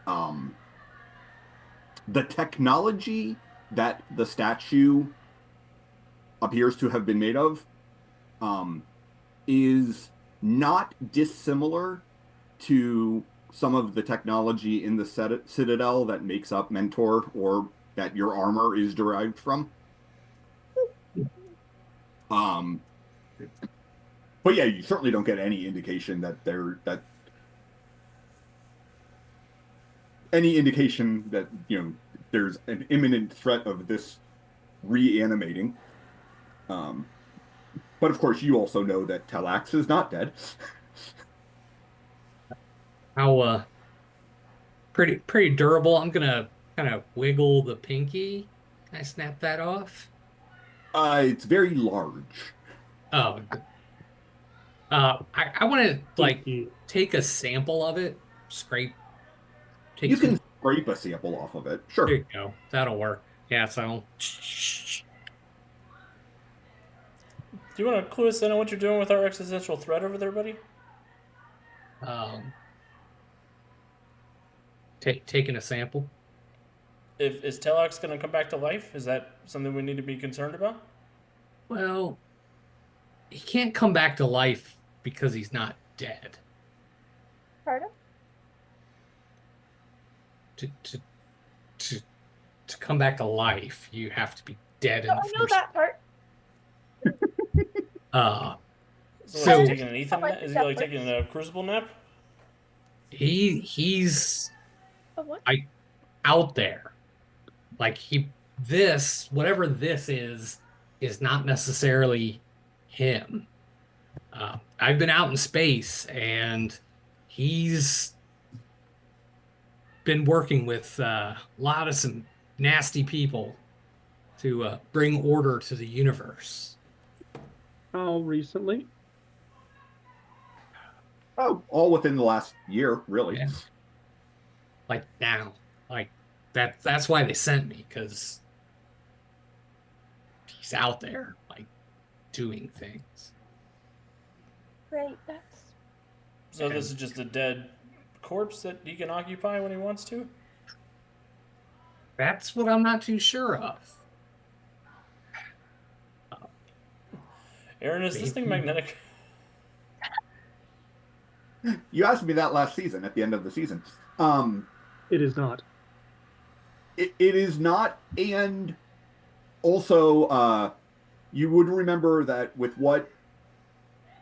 um, the technology that the statue appears to have been made of um, is not dissimilar to some of the technology in the Citadel that makes up Mentor or that your armor is derived from. Um, but yeah, you certainly don't get any indication that there's an imminent threat of this reanimating. But of course, you also know that Talax is not dead. How pretty durable. I'm gonna kind of wiggle the pinky. Can I snap that off? It's very large. Oh, I want to like Pinky. take a sample of it, take You some. can scrape a sample off of it, There sure. you go. That'll work. Yeah, so Do you want to clue us in on what you're doing with our existential threat over there, buddy? um taking a sample. If is Telex going to come back to life? Is that something we need to be concerned about? Well, he can't come back to life because he's not dead. pardon? To to to to come back to life, you have to be dead No, in the I know first. that part. Uh, So, is So- he taking an Ethan? How I Is think he like that taking a crucible nap? he's Oh, what? out there. Like whatever this is not necessarily him. I've been out in space and he's been working with a lot of some nasty people to bring order to the universe. How recently? Oh, all within the last year, really. Yeah. Like now, like that's why they sent me, because he's out there like doing things. Great, that's So this is just a dead corpse that he can occupy when he wants to? That's what I'm not too sure of. Aaron, is this thing magnetic? You asked me that last season, at the end of the season. It is not. It is not, and also, you would remember that with what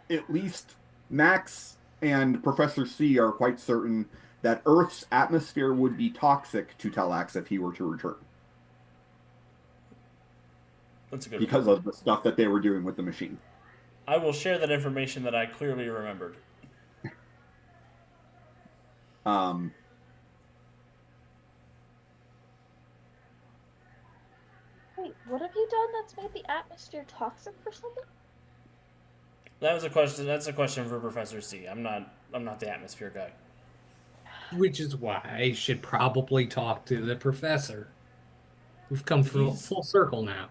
at least Max and Professor C are quite certain that Earth's atmosphere would be toxic to Talax if he were to return. That's a good Because point. of the stuff that they were doing with the machine. I will share that information that I clearly remembered. Um, Wait, what have you done that's made the atmosphere toxic or something? That was a question. That's a question for Professor C. I'm not the atmosphere guy. Which is why I should probably talk to the professor. We've come full circle now.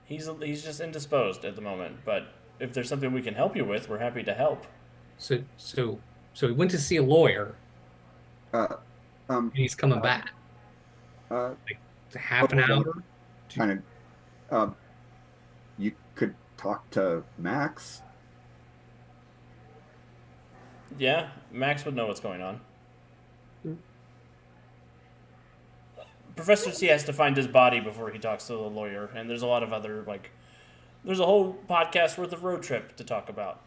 He's just indisposed at the moment, but if there's something we can help you with, we're happy to help. So he went to see a lawyer uh, and he's coming back. uh, Half an hour. kind of, you could talk to Max. Yeah, Max would know what's going on. Professor C has to find his body before he talks to the lawyer, and there's a lot of other there's a whole podcast worth of road trip to talk about.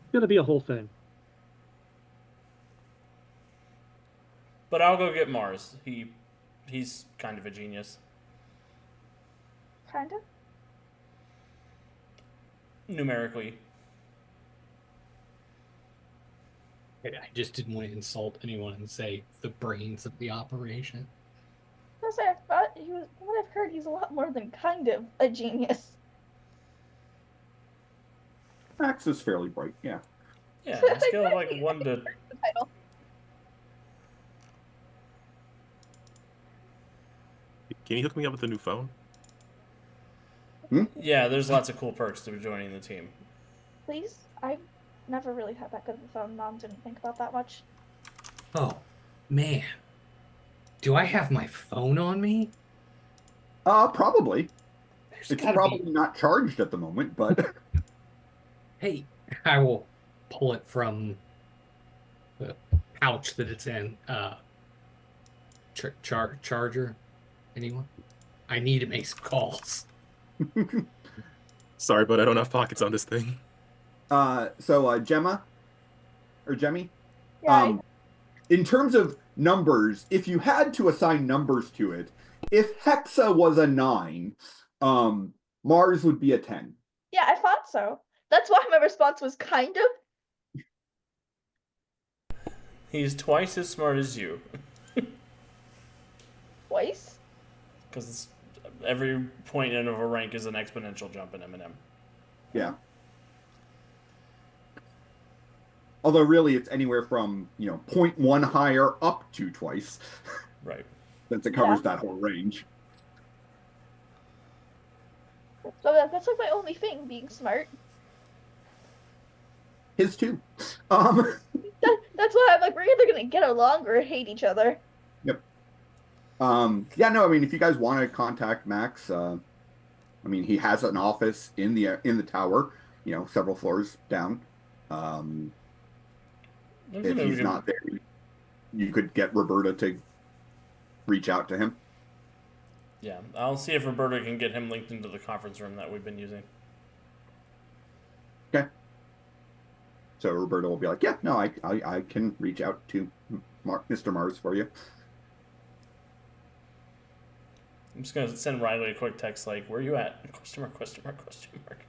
It's gonna be a whole thing. But I'll go get Mars. He's kind of a genius. Kind of. Numerically. I just didn't want to insult anyone and say the brains of the operation. Plus, I thought he was. What I've heard, he's a lot more than kind of a genius. Max is fairly bright, yeah. Yeah, on a scale of 1 to... The title. Can you hook me up with a new phone? Yeah, there's lots of cool perks to joining the team. Please, I've never really had that good of a phone. Mom didn't think about that much. Oh, man. Do I have my phone on me? Probably. There's It's gotta probably be. not charged at the moment, but Hey, I will pull it from the pouch that it's in. Charger? Anyone? I need to make some calls. Sorry, but I don't have pockets on this thing. Gemma or Jemmy, Yeah, in terms of numbers, if you had to assign numbers to it, if Hexa was a 9, Mars would be a 10. yeah, I thought so. That's why my response was kind of. He's twice as smart as you. Twice. Because every point in of a rank is an exponential jump in M&M. Yeah. Although really it's anywhere from, 0.1 higher up to twice, Right. since it covers that whole range. So that's like my only thing, being smart. His too. That's why I'm like, we're either gonna get along or hate each other. Yep. Yeah, no, I mean, if you guys want to contact Max, he has an office in the tower, several floors down. If he's not there, you could get Roberta to reach out to him. Yeah, I'll see if Roberta can get him linked into the conference room that we've been using. Okay. So Roberta will be like, yeah, no, I can reach out to Mr. Mars for you. I'm just gonna send Riley a quick text like, "Where are you at?" Question mark, question mark, question mark.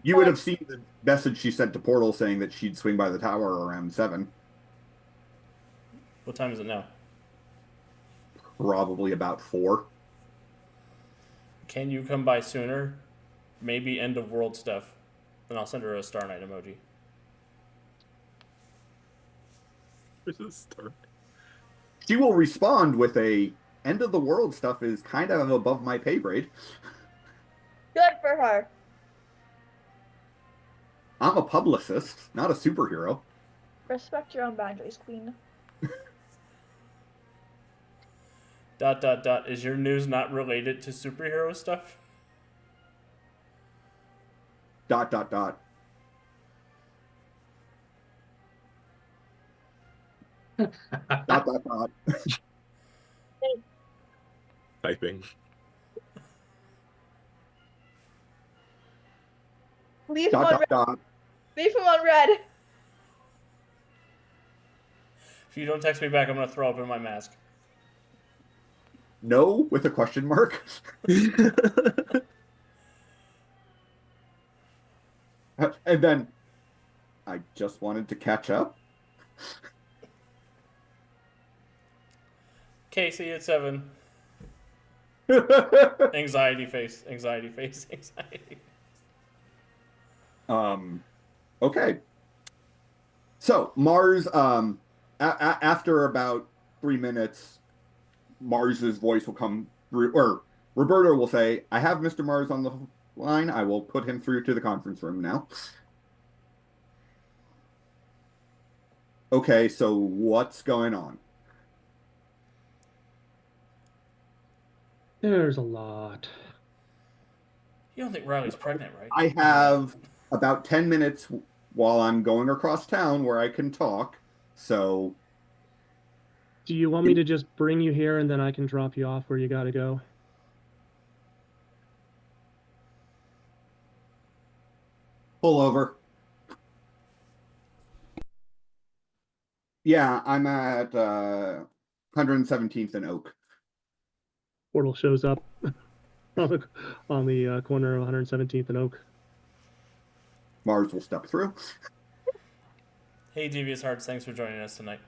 You would have seen the message she sent to Portal saying that she'd swing by the tower around 7. What time is it now? Probably about 4. Can you come by sooner? Maybe end of world stuff. And I'll send her a Star Knight emoji. Where's the start? She will respond with a end of the world stuff is kind of above my pay grade. Good for her. I'm a publicist, not a superhero. Respect your own boundaries, Queen. ... Is your news not related to superhero stuff? ... Typing. Leave him on red. Leave him on red. If you don't text me back, I'm gonna throw up in my mask. No, with a question mark. And then, I just wanted to catch up. Casey at 7. Anxiety face, anxiety face, anxiety. Okay. So Mars, after about 3 minutes, Mars's voice will come through, or Roberta will say, "I have Mr. Mars on the line. I will put him through to the conference room now." Okay, so what's going on? There's a lot. You don't think Riley's pregnant, right? I have about 10 minutes while I'm going across town where I can talk. So, Do you want me to just bring you here and then I can drop you off where you gotta go? pull over. Yeah, I'm at 117th and Oak. Portal shows up on the corner of 117th and Oak. Mars will step through. Hey, Devious Hearts, thanks for joining us tonight.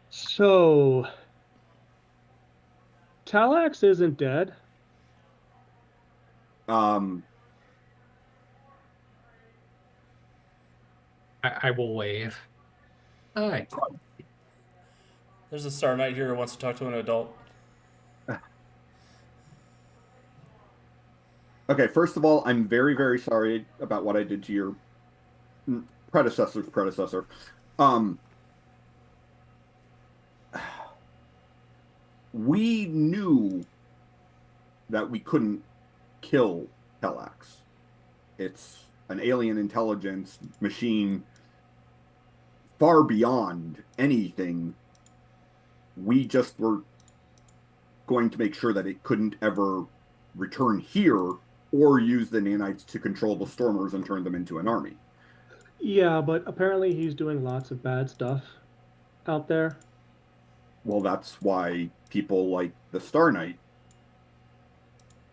So, Talax isn't dead. I will wave. Hi. There's a Star Knight here who wants to talk to an adult. Okay, first of all, I'm very, very sorry about what I did to your predecessor's predecessor. We knew that we couldn't kill Telax. It's an alien intelligence machine far beyond anything. We just were going to make sure that it couldn't ever return here or use the nanites to control the Stormers and turn them into an army. Yeah, but apparently he's doing lots of bad stuff out there. Well, that's why people like the Star Knight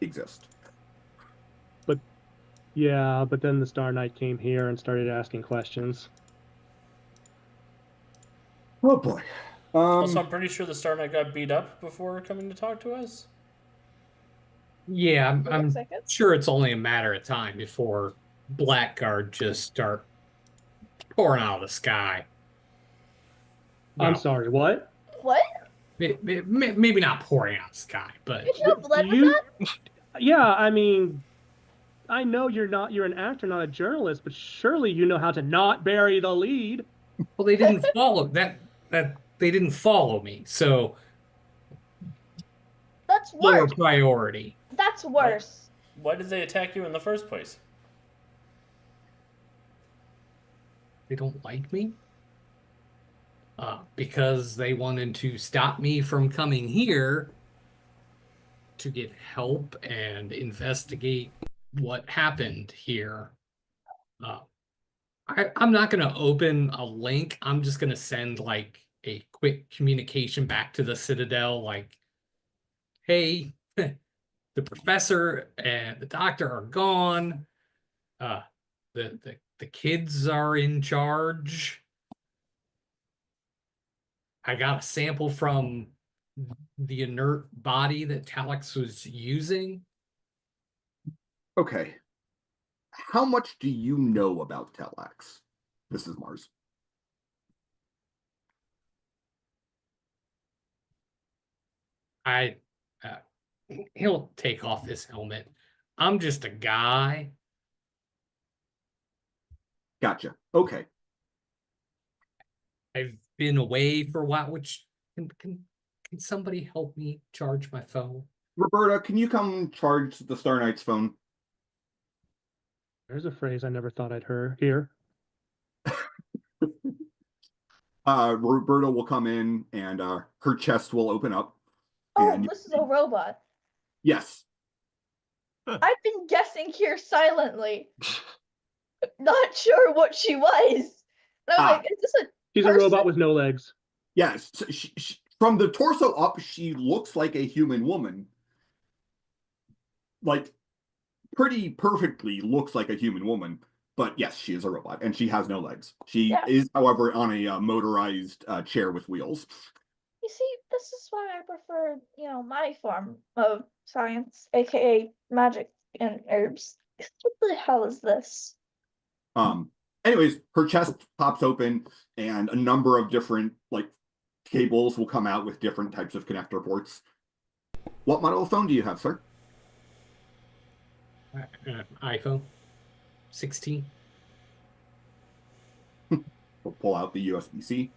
exist. Yeah, but then the Star Knight came here and started asking questions. Oh boy. Also, I'm pretty sure the Star Knight got beat up before coming to talk to us. Yeah, I'm Looks like it. sure it's only a matter of time before Blackguard just start pouring out of the sky. I'm Well, sorry, what? What? maybe not pouring out of the sky, but Did you have blood with You- that? Yeah, I mean, I know you're an actor, not a journalist, but surely you know how to not bury the lead. well, they didn't follow that they didn't follow me, so That's lower worse. priority. That's worse. Why did they attack you in the first place? They don't like me. Because they wanted to stop me from coming here to get help and investigate what happened here. I'm not going to open a link. I'm just going to send like a quick communication back to the Citadel, like, hey, the professor and the doctor are gone. The kids are in charge. I got a sample from the inert body that Talix was using. Okay. How much do you know about Telax? This is Mars. I he'll take off his helmet. I'm just a guy. Gotcha. Okay. I've been away for a while, which can somebody help me charge my phone? Roberta, can you come charge the Star Knight's phone? There's a phrase I never thought I'd hear. Roberta will come in and her chest will open up. Oh, And this is a robot. yes. I've been guessing here silently. Not sure what she was. And I was like, is this a She's a person? robot with no legs. Yes. So from the torso up, she looks like a human woman. Like, pretty perfectly looks like a human woman. But yes, she is a robot, and she has no legs. She is, however, on a motorized chair with wheels. You see, this is why I prefer, my form of science, aka magic and herbs. What the hell is this? Anyways, her chest pops open, and a number of different cables will come out with different types of connector ports. What model of phone do you have, sir? iPhone 16. We'll pull out the USB-C.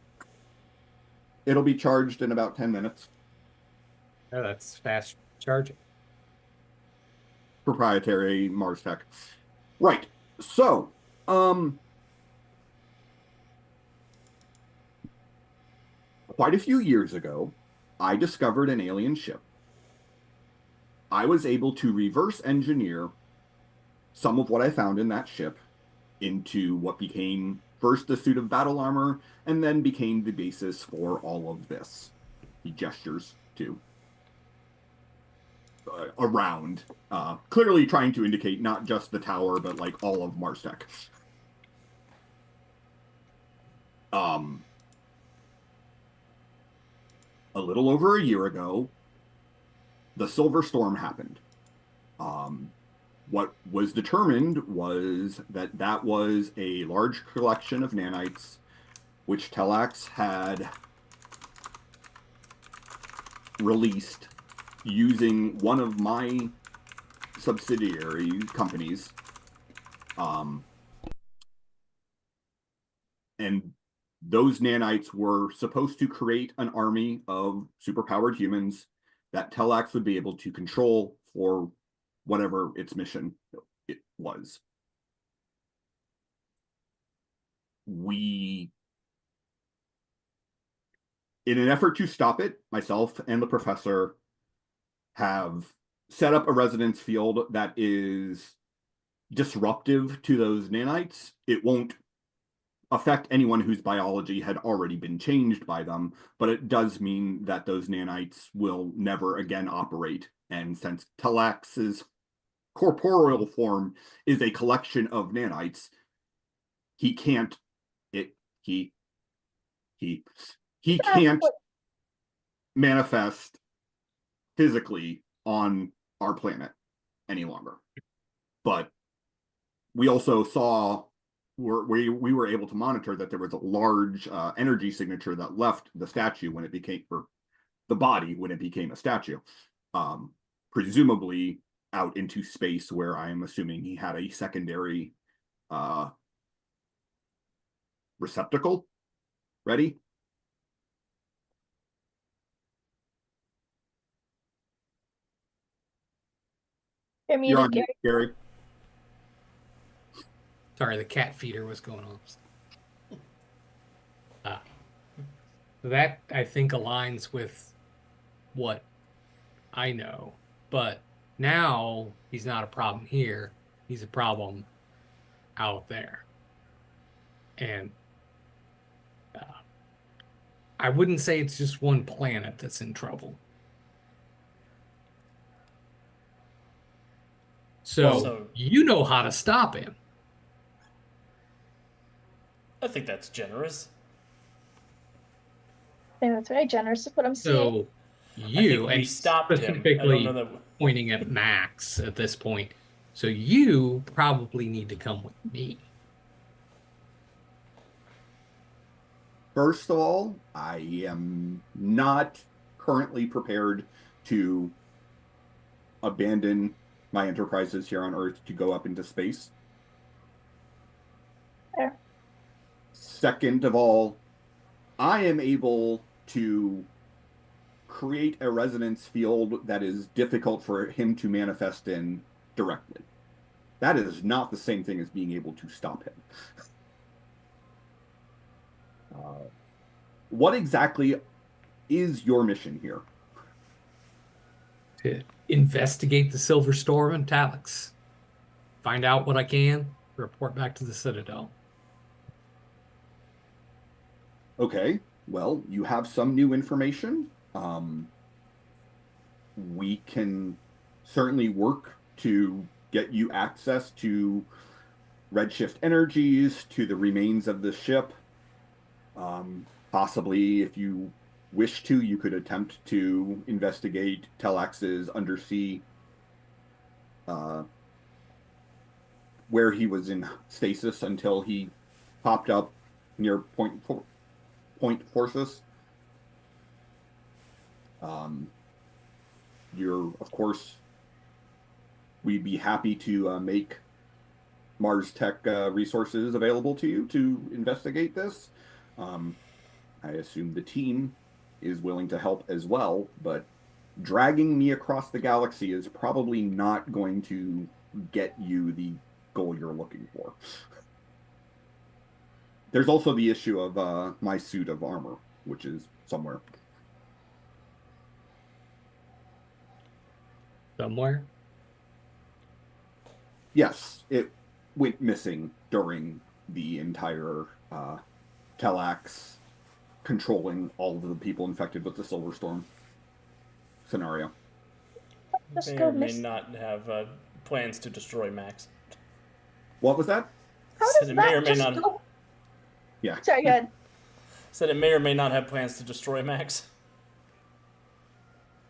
It'll be charged in about 10 minutes. Oh, that's fast charging. Proprietary Mars tech. Right. So, quite a few years ago, I discovered an alien ship. I was able to reverse engineer some of what I found in that ship into what became first a suit of battle armor and then became the basis for all of this. He gestures to around, clearly trying to indicate not just the tower, but like all of Marstech. A little over a year ago, the Silver Storm happened. What was determined was that that was a large collection of nanites, which Telax had released using one of my subsidiary companies. And those nanites were supposed to create an army of superpowered humans that Telax would be able to control for whatever its mission it was. We, in an effort to stop it, myself and the professor have set up a resonance field that is disruptive to those nanites. It won't affect anyone whose biology had already been changed by them, but it does mean that those nanites will never again operate. And since Telax's corporeal form is a collection of nanites, he can't he can't manifest physically on our planet any longer. But we also saw we were able to monitor that there was a large energy signature that left the statue when it became, or the body when it became a statue, presumably out into space, where I'm assuming he had a secondary receptacle ready. You're You're muted, on mute, Gary. Gary. Sorry, the cat feeder was going on. That, I think, aligns with what I know. But now he's not a problem here. He's a problem out there. And I wouldn't say it's just one planet that's in trouble. So you know how to stop him. I think that's generous. I think that's very generous of what I'm seeing. So you, and stopped specifically him. I don't know that... pointing at Max at this point. So you probably need to come with me. First of all, I am not currently prepared to abandon my enterprises here on Earth to go up into space. Fair. Second of all, I am able to create a resonance field that is difficult for him to manifest in directly. That is not the same thing as being able to stop him. What exactly is your mission here? To investigate the Silver Storm and Talix. Find out what I can, report back to the Citadel. Okay, well, you have some new information. We can certainly work to get you access to redshift energies, to the remains of the ship. Possibly, if you wish to, you could attempt to investigate Telax's undersea, where he was in stasis until he popped up near Point Forces. Of course, we'd be happy to make Mars Tech resources available to you to investigate this. I assume the team is willing to help as well, but dragging me across the galaxy is probably not going to get you the goal you're looking for. There's also the issue of my suit of armor. which is somewhere. Somewhere. Yes, it went missing during the entire Telex controlling all of the people infected with the Silver Storm scenario. Just May go or may miss. not have plans to destroy Max. What was that? How Said does it may or that may just not. go? Yeah. Sorry, go ahead. Said it may or may not have plans to destroy Max.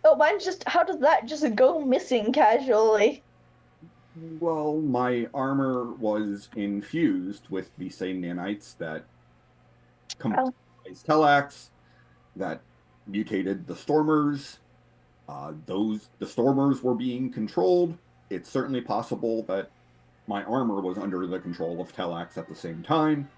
Oh, mine's just, how does that just go missing casually? Well, my armor was infused with the same nanites that Oh. comprised Telex, that mutated the Stormers. The Stormers were being controlled. It's certainly possible that my armor was under the control of Telex at the same time.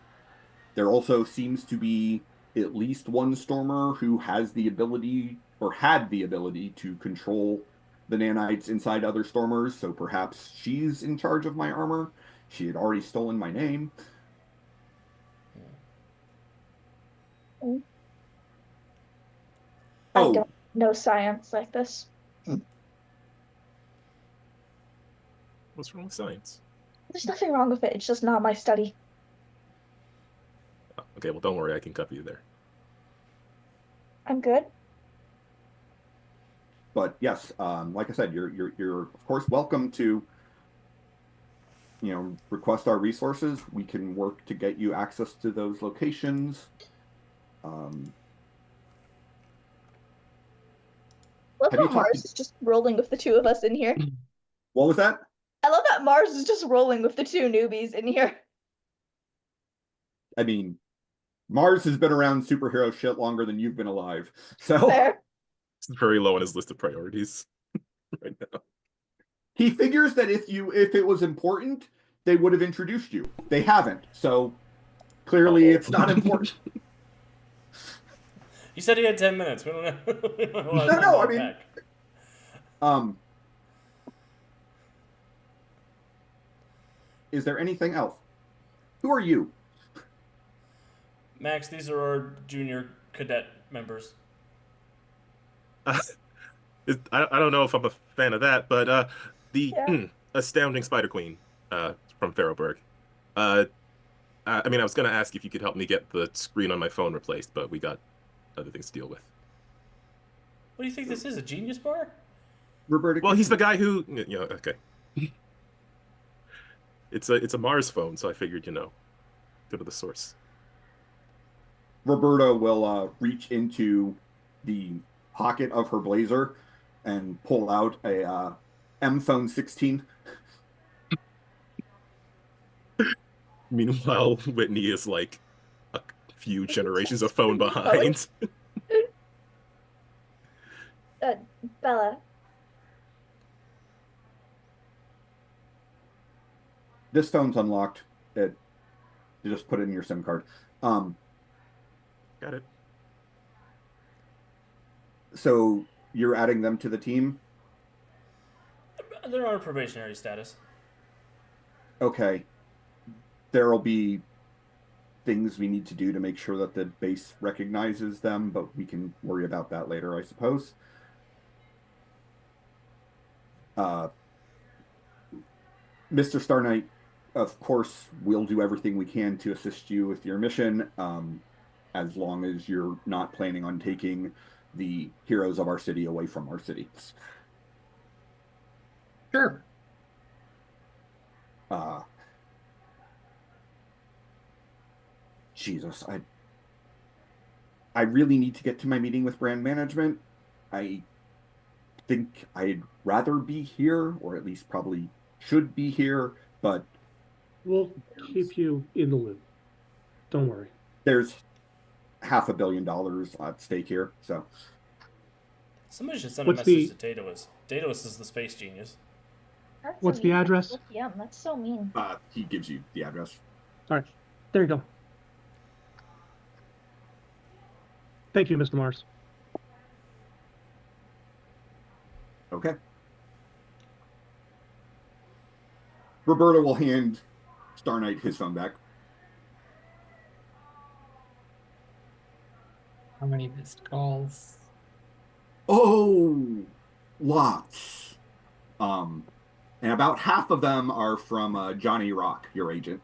There also seems to be at least one Stormer who has the ability, or had the ability, to control the nanites inside other Stormers, so perhaps she's in charge of my armor. She had already stolen my name. I Oh, don't know science like this. What's wrong with science? There's nothing wrong with it. It's just not my study. Oh, okay, well, don't worry, I can cover you there. I'm good. but yes, like I said, you're of course welcome to, request our resources. We can work to get you access to those locations. Love Have you how talked Mars is just rolling with the two of us in here. What was that? I love that Mars is just rolling with the two newbies in here. I mean, Mars has been around superhero shit longer than you've been alive. So Fair. It's very low on his list of priorities right now. he figures that if it was important, they would have introduced you. They haven't. So clearly it's not important. You said he had 10 minutes. We don't know. We don't have a lot of time No, to I mean, unpack. Is there anything else? Who are you? Max, these are our junior cadet members. I don't know if I'm a fan of that, but the Yeah. astounding Spider Queen from Farrowburg. I mean, I was going to ask if you could help me get the screen on my phone replaced, but we got other things to deal with. What do you think this is? A genius bar? Roberta. Well, he's the guy who, okay. It's a Mars phone, so I figured, go to the source. Roberta will reach into the pocket of her blazer and pull out a M phone 16. Meanwhile, Whitney is like a few generations of phone behind. Bella. This phone's unlocked. You just put it in your SIM card. Got it. So you're adding them to the team? They're on a probationary status. Okay. There'll be things we need to do to make sure that the base recognizes them, but we can worry about that later, I suppose. Mr. Star Knight, of course, we'll do everything we can to assist you with your mission, as long as you're not planning on taking the heroes of our city away from our city. Sure. Jesus, I really need to get to my meeting with brand management. I think I'd rather be here, or at least probably should be here, but We'll keep you in the loop. Don't worry. there's $500 million at stake here, so Somebody should send What's a message the- to Daedalus. Daedalus is the space genius. That's What's the mean. address? Yeah, that's so mean. he gives you the address. All right. There you go. Thank you, Mr. Mars. Okay. Roberta will hand Star Knight his phone back. How many missed calls? Oh, lots. And about half of them are from Johnny Rock, your agent.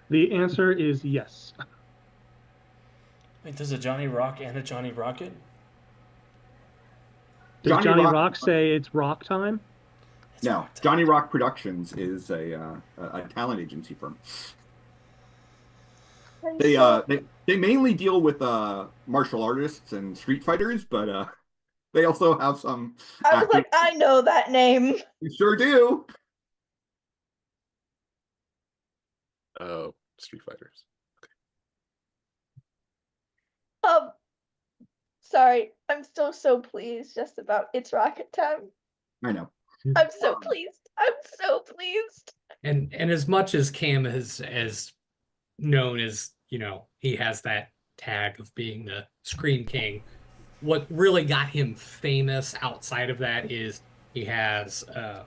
The answer is yes. Wait, there's a Johnny Rock and a Johnny Rocket? Does Johnny Rock say it's rock time? It's No, rock time. Johnny Rock Productions is a talent agency firm. And They so, they mainly deal with martial artists and street fighters, but they also have some I was actors. like, I know that name. You sure do. Oh, Street Fighters. Um, sorry, I'm still so pleased just about It's Rocket Time. I know. I'm so pleased. I'm so pleased. And as much as Cam is as known as, you know, he has that tag of being the Screen King, what really got him famous outside of that is he has a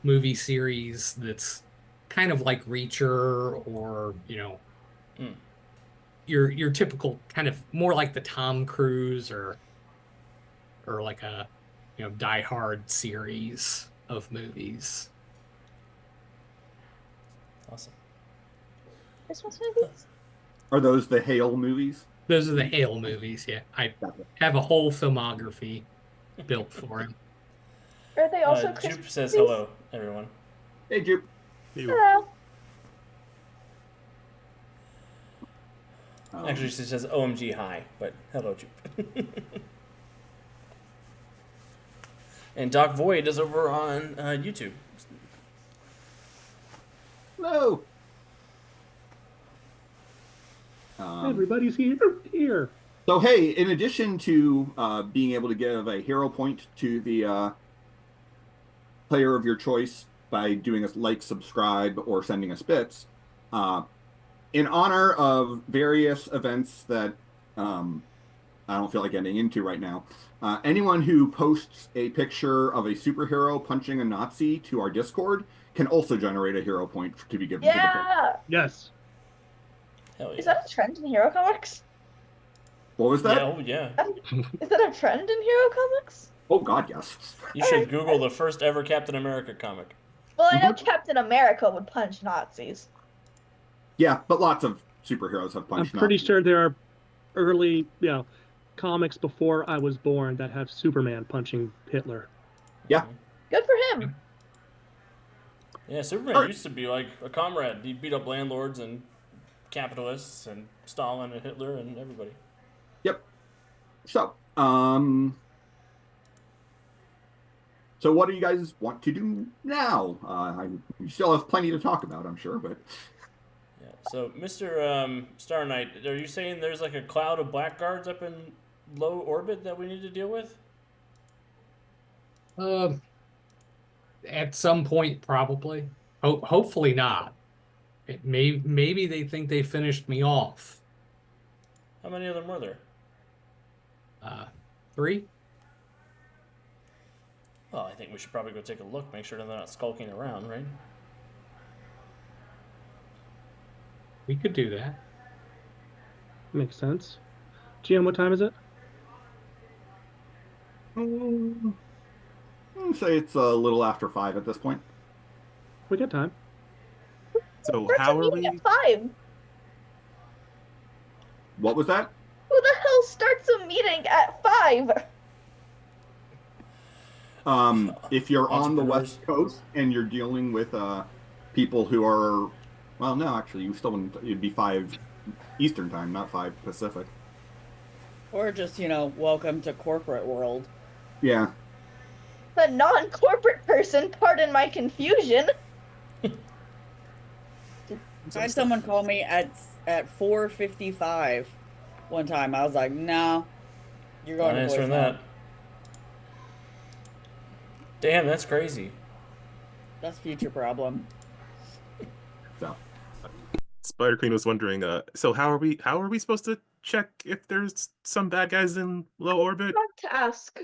movie series that's kind of like Reacher, or, you know, Mm. your typical kind of more like the Tom Cruise or like a, you know, Die Hard series of movies. Awesome. Christmas movies? Are those the Hale movies? Those are the Hale movies. Yeah, I Gotcha. have a whole filmography built for him. Are they also Christmas Jupe says movies? hello, everyone. Hey, Jupe. Hello. Actually, she says OMG hi, but hello, Jupe. And Doc Void is over on YouTube. Hello. Everybody's here. So hey, in addition to being able to give a hero point to the player of your choice by doing a like, subscribe, or sending us bits, in honor of various events that I don't feel like getting into right now, anyone who posts a picture of a superhero punching a Nazi to our Discord can also generate a hero point to be given to the player. Yeah. Yes. Hell yeah. Is that a trend in hero comics? What was that? Yeah, oh yeah. Is that a trend in hero comics? Oh God, yes. You should Google the first ever Captain America comic. Well, I know Captain America would punch Nazis. Yeah, but lots of superheroes have I'm punched pretty Nazis. sure there are early, comics before I was born that have Superman punching Hitler. Yeah. Good for him. Yeah, Superman Alright. used to be like a comrade. He'd beat up landlords and capitalists and Stalin and Hitler and everybody. Yep. So, so what do you guys want to do now? We still have plenty to talk about, I'm sure, but Yeah. So, Mr. Star Knight, are you saying there's like a cloud of blackguards up in low orbit that we need to deal with? At some point, probably. Hopefully not. Maybe they think they finished me off. How many of them were there? 3. Well, I think we should probably go take a look, make sure they're not skulking around, right? We could do that. Makes sense. GM, what time is it? I'd say it's a little after 5 at this point. We got time. So Where's how the are meeting we? at 5? What was that? Who the hell starts a meeting at 5? If you're on the Entrepreneurs. West Coast and you're dealing with people who are, well, no, actually, you still wouldn't. It'd be 5 Eastern time, not 5 Pacific. Or just, welcome to corporate world. Yeah. The non-corporate person, pardon my confusion. I had someone call me at 4:55 one time. I was like, no, you're going Not to answering voicemail. that. Damn, that's crazy. That's future problem. So, Spider Queen was wondering. So how are we supposed to check if there's some bad guys in low orbit? Not to ask.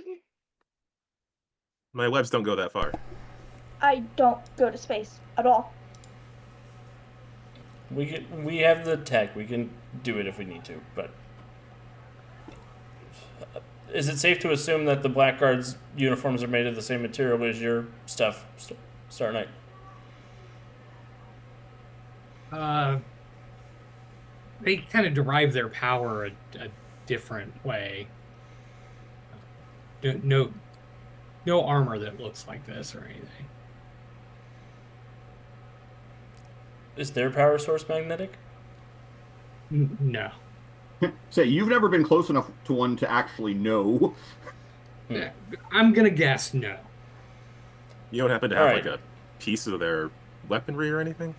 My webs don't go that far. I don't go to space at all. We have the tech. We can do it if we need to, but is it safe to assume that the Blackguards' uniforms are made of the same material as your stuff, Star Knight? They kind of derive their power a different way. No, no armor that looks like this or anything. Is their power source magnetic? No. Say, you've never been close enough to one to actually know. I'm gonna guess no. You don't happen to All have right. like a piece of their weaponry or anything?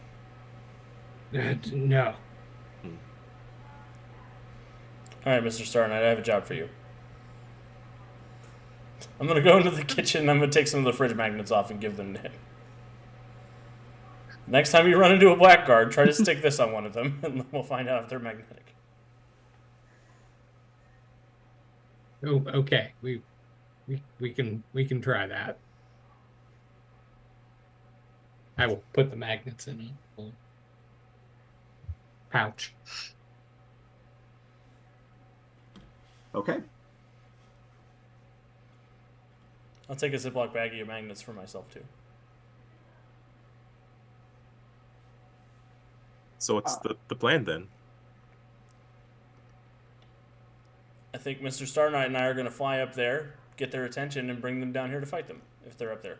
No. All right, Mr. Star Knight, I have a job for you. I'm gonna go into the kitchen and I'm gonna take some of the fridge magnets off and give them to him. Next time you run into a blackguard, try to stick this on one of them, and we'll find out if they're magnetic. Oh, okay. We can try that. I will put the magnets in a little pouch. Okay. I'll take a Ziploc baggie of magnets for myself too. So what's the plan then? I think Mr. Star Knight and I are gonna fly up there, get their attention, and bring them down here to fight them if they're up there.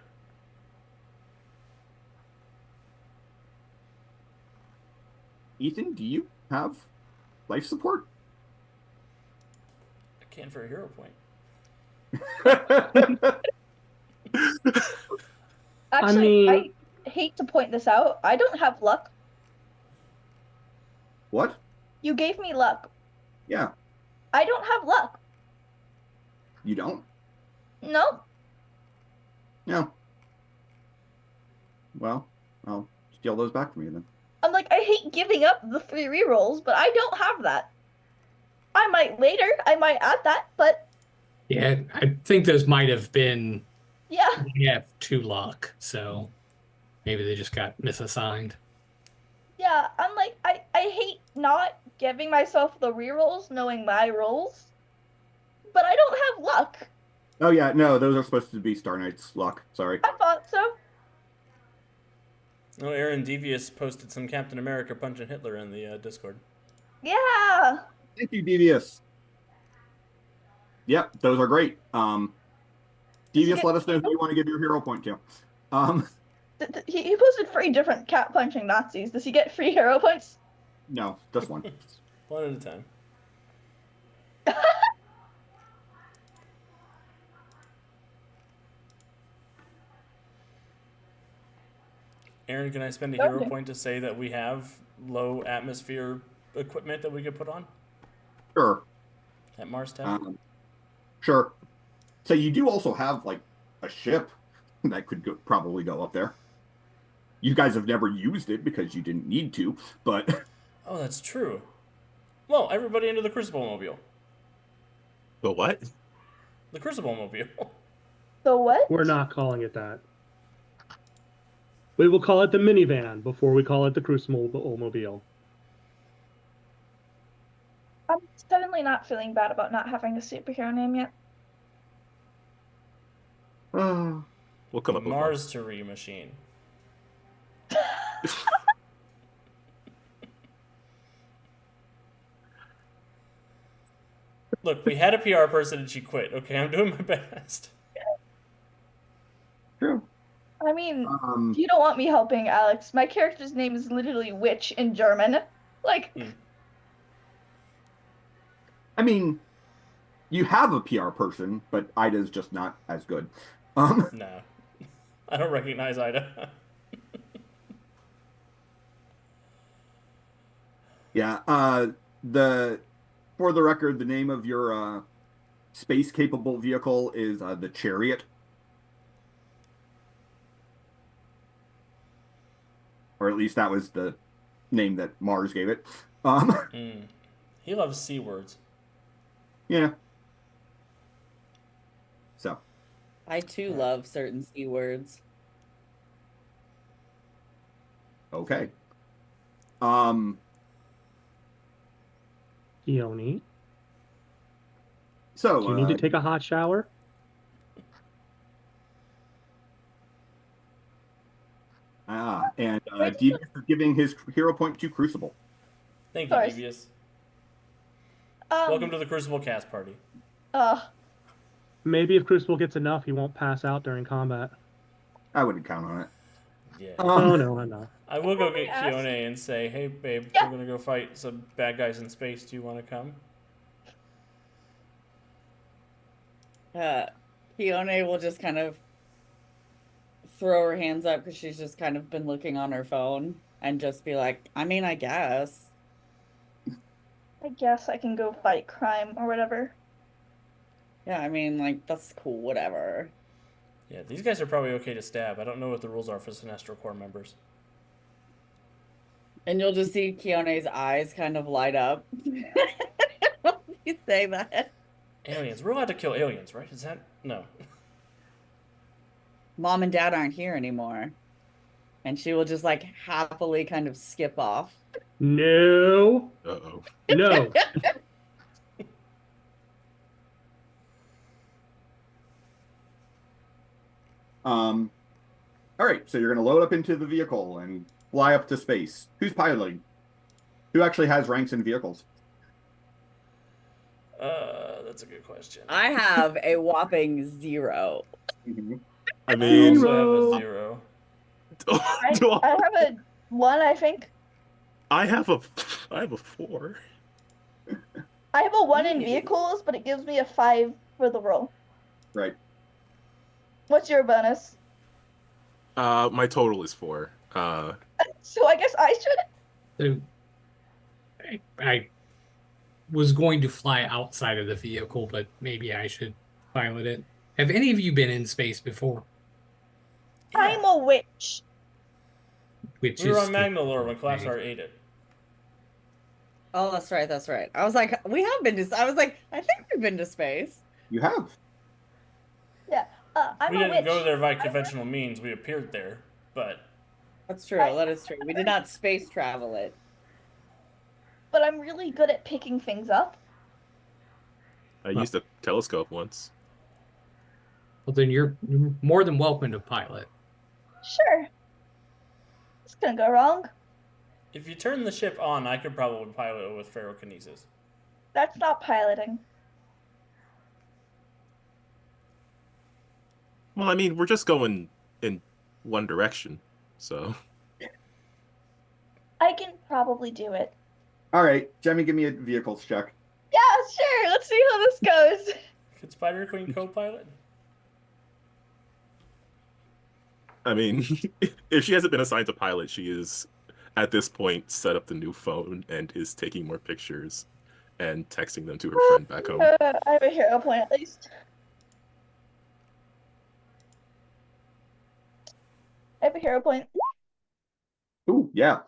Ethan, do you have life support? I can for a hero point. Actually, mean- I hate to point this out. I don't have luck. What? You gave me luck. Yeah, I don't have luck. you don't? No. No. Well, I'll steal those back from you then. I'm like, I hate giving up the 3 rerolls, but I don't have that. I might later. I might add that, but Yeah, I think those might have been yeah, 2 luck, so maybe they just got misassigned. yeah. I'm like, I hate not giving myself the rerolls, knowing my rolls, but I don't have luck. Oh yeah, no, those are supposed to be Star Knight's luck. Sorry. I thought so. Oh, Aaron Devious posted some Captain America punching Hitler in the Discord. Yeah. Thank you, Devious. Yep, those are great. Devious, let us know who you want to give your hero point to. He posted 3 different cat punching Nazis. Does he get free hero points? No, just one. One at a time. Aaron, can I spend a hero Okay. point to say that we have low atmosphere equipment that we could put on Sure. at Mars Town? Sure. So you do also have like a ship that could probably go up there. You guys have never used it because you didn't need to, but Oh, that's true. Well, everybody into the Crucible Mobile. The what? The Crucible Mobile. So what? We're not calling it that. We will call it the minivan before we call it the Crucible Mobile. I'm suddenly not feeling bad about not having a superhero name yet. We'll come up with one. Mars Turi machine. Look, we had a PR person and she quit. Okay, I'm doing my best. true. I mean, you don't want me helping, Alex. My character's name is literally witch in German. Like, I mean, you have a PR person, but Ida's just not as good. No. I don't recognize Ida. Yeah. For the record, the name of your space capable vehicle is the Chariot. Or at least that was the name that Mars gave it. He loves C words. Yeah. So. I too love certain C words. Okay. Ioni. So, Do you need to take a hot shower? and Devious is giving his hero point to Crucible. Thank you, Of course. Devious. Um, Welcome to the Crucible cast party. Maybe if Crucible gets enough, he won't pass out during combat. I wouldn't count on it. Yeah. Oh, no, I know. I will go Can get I ask- Kione and say, hey, babe, Yeah. we're going to go fight some bad guys in space. Do you want to come? Kione will just kind of throw her hands up because she's just kind of been looking on her phone and just be like, I mean, I guess. I guess I can go fight crime or whatever. Yeah, I mean, like, that's cool, whatever. Yeah, these guys are probably okay to stab. I don't know what the rules are for Sinestro Corps members. And you'll just see Keone's eyes kind of light up. You say that. Aliens. We're allowed to kill aliens, right? Is that... No. Mom and Dad aren't here anymore. And she will just, like, happily kind of skip off. No. Uh-oh. No. All right, so you're going to load up into the vehicle and fly up to space. Who's piloting? Who actually has ranks in vehicles? That's a good question. I have a whopping 0. Mhm. I I mean, also have a 0. I have a 1, I think. I have a 4. I have a 1 in vehicles, but it gives me a 5 for the roll. Right. What's your bonus? My total is 4. So I guess I should. So I was going to fly outside of the vehicle, but maybe I should pilot it. Have any of you been in space before? I'm a witch. Which We were is on Magnalore when Collapsar ate it. Oh, that's right, that's right. I was like, we have been to, I was like, I think we've been to space. You have. I'm We a didn't witch. go there by conventional means. We appeared there, but... That's true, that is true. We did not space travel it. But I'm really good at picking things up. I used a telescope once. Well, then you're more than welcome to pilot. Sure. It's gonna go wrong. If you turn the ship on, I could probably pilot it with ferrokinesis. That's not piloting. Well, I mean, we're just going in one direction, so... I can probably do it. All right, Jemmy, give me a vehicles check. Yeah, sure. Let's see how this goes. Could Spider Queen co-pilot? I mean, if she hasn't been assigned to pilot, she is, at this point, set up the new phone and is taking more pictures and texting them to her friend back home. I have a hero point at least. I have a hero point. Ooh, yeah.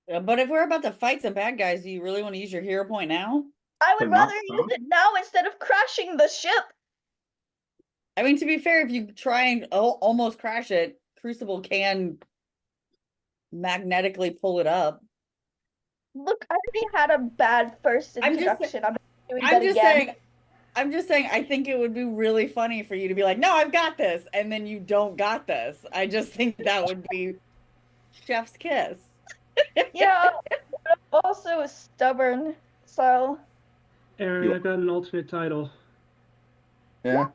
But if we're about to fight some bad guys, do you really want to use your hero point now? I would But not rather use now? it now instead of crashing the ship. I mean, to be fair, if you try and almost crash it, Crucible can magnetically pull it up. Look, I already had a bad first I'm just- introduction. I'm doing I'm that just again. saying, I think it would be really funny for you to be like, no, I've got this, and then you don't got this. I just think that would be chef's kiss. Yeah, but I'm also stubborn, so Aaron, I got an alternate title. Yeah.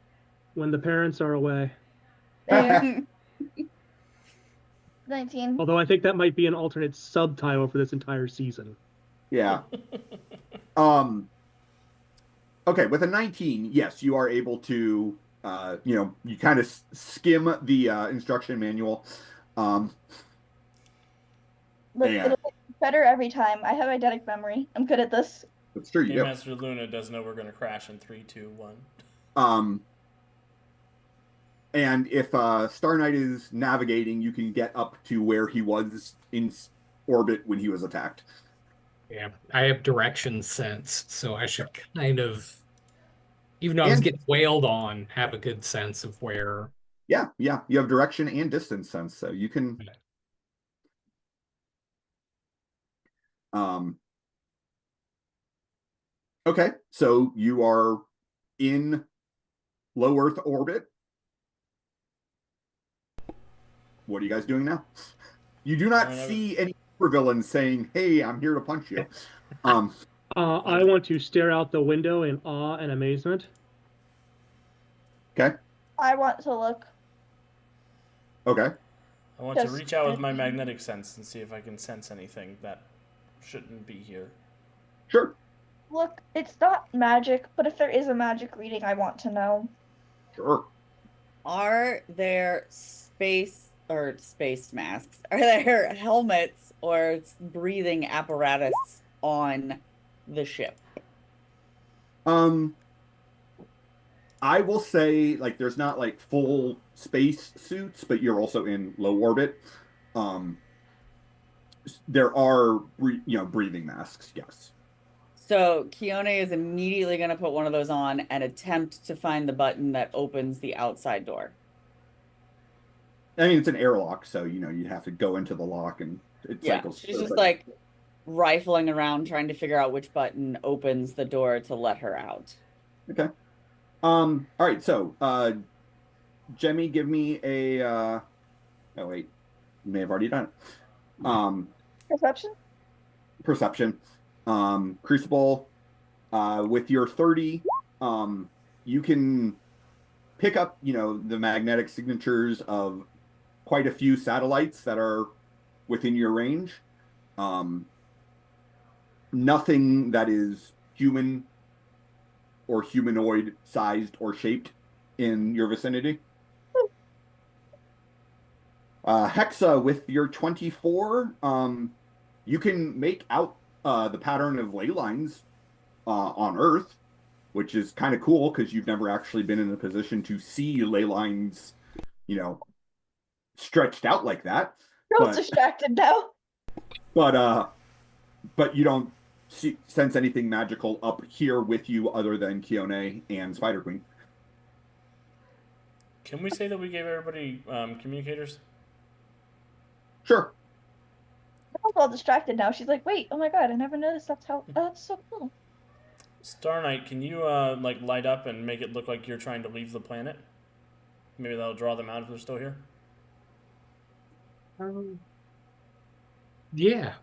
When the parents are away. 19. Although I think that might be an alternate subtitle for this entire season. Yeah. Okay, with a 19, yes, you are able to, you kind of skim the instruction manual. Look, Yeah. it'll get better every time. I have eidetic memory. I'm good at this. That's true, you Game do. Master Luna does know we're going to crash in 3, 2, 1. And if Star Knight is navigating, you can get up to where he was in orbit when he was attacked. Yeah, I have direction sense, so I should kind of, even though I was And- getting wailed on, have a good sense of where. Yeah, you have direction and distance sense, so you can. Okay, so you are in low Earth orbit. What are you guys doing now? You do not see any supervillains saying, "Hey, I'm here to punch you." I want to stare out the window in awe and amazement. Okay. I want to look. Okay. I want to Just reach out with my anything. magnetic sense and see if I can sense anything that shouldn't be here. Sure. Look, it's not magic, but if there is a magic reading, I want to know. Sure. Are there space masks? Are there helmets or breathing apparatus on the ship? I will say, like, there's not like full space suits, but you're also in low orbit. Um, there are, breathing masks. Yes. So Keone is immediately going to put one of those on and attempt to find the button that opens the outside door. I mean, it's an airlock, so you have to go into the lock and it cycles. She's just like rifling around trying to figure out which button opens the door to let her out. Okay. All right. So, Jemmy, give me a. Oh wait, you may have already done it. Perception? Perception. Crucible. With your 30, you can pick up, the magnetic signatures of quite a few satellites that are within your range. Nothing that is human or humanoid sized or shaped in your vicinity. Hexa, with your 24, you can make out the pattern of ley lines on Earth, which is kind of cool because you've never actually been in a position to see ley lines, stretched out like that. Girl's distracted now. But you don't sense anything magical up here with you other than Keone and Spider Queen. Can we say that we gave everybody communicators? Sure. Girl's all distracted now. She's like, wait, oh my god, I never noticed that's so cool. Star Knight, can you light up and make it look like you're trying to leave the planet? Maybe that'll draw them out if they're still here. Yeah.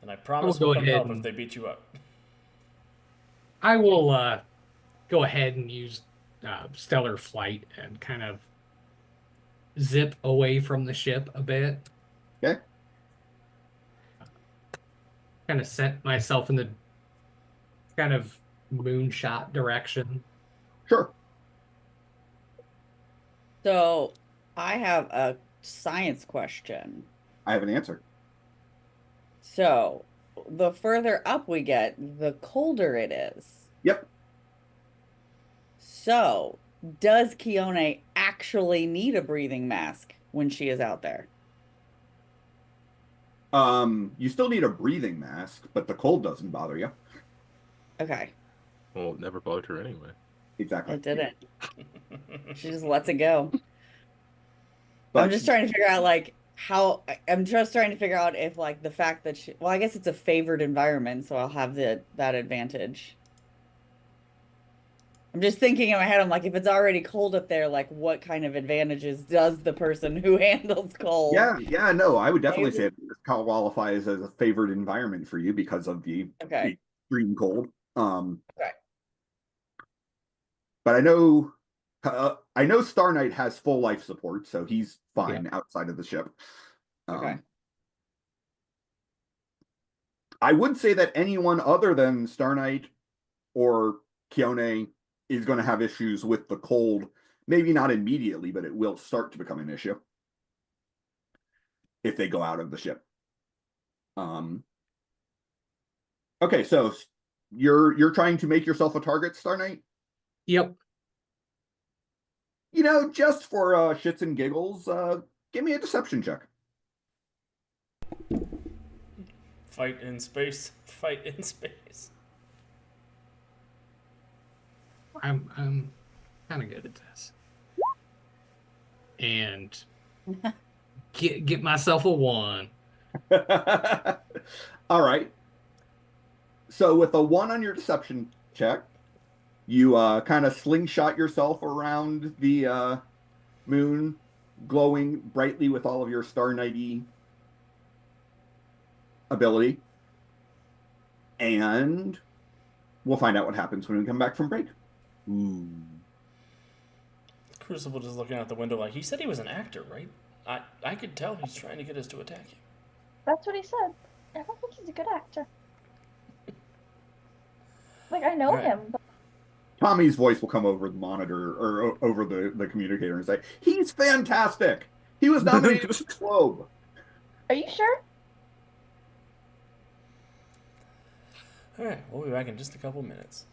And I promise I'll we'll go come ahead help and- if they beat you up. I will go ahead and use stellar flight and kind of zip away from the ship a bit. Okay. Kind of set myself in the kind of moonshot direction. Sure. So I have a science question. I have an answer. So the further up we get, the colder it is. Yep. So does Keone actually need a breathing mask when she is out there? You still need a breathing mask, but the cold doesn't bother you. Okay. Well, it never bothered her anyway. Exactly. It didn't. She just lets it go. But I'm just trying to figure out I'm just trying to figure out if the fact that well, I guess it's a favored environment, so I'll have that advantage. I'm just thinking in my head, I'm like, if it's already cold up there, what kind of advantages does the person who handles cold? Yeah, no, I would definitely say this qualifies as a favored environment for you because of the extreme cold. Okay. But I know Star Knight has full life support, so he's fine outside of the ship. Okay. I would say that anyone other than Star Knight or Keone is going to have issues with the cold. Maybe not immediately, but it will start to become an issue if they go out of the ship. Okay, so you're trying to make yourself a target, Star Knight? Yep. Just for shits and giggles, give me a deception check. Fight in space. Fight in space. I'm kind of good at this. And get myself a 1. All right. So with a 1 on your deception check, you kind of slingshot yourself around the moon, glowing brightly with all of your Star Knighty ability. And we'll find out what happens when we come back from break. Ooh. Crucible just looking out the window like, he said he was an actor, right? I could tell he's trying to get us to attack him. That's what he said. I don't think he's a good actor. Like, I know All right. him, but Tommy's voice will come over the monitor or over the communicator and say, "He's fantastic. He was nominated for the Globe." are you sure? All right, we'll be back in just a couple minutes.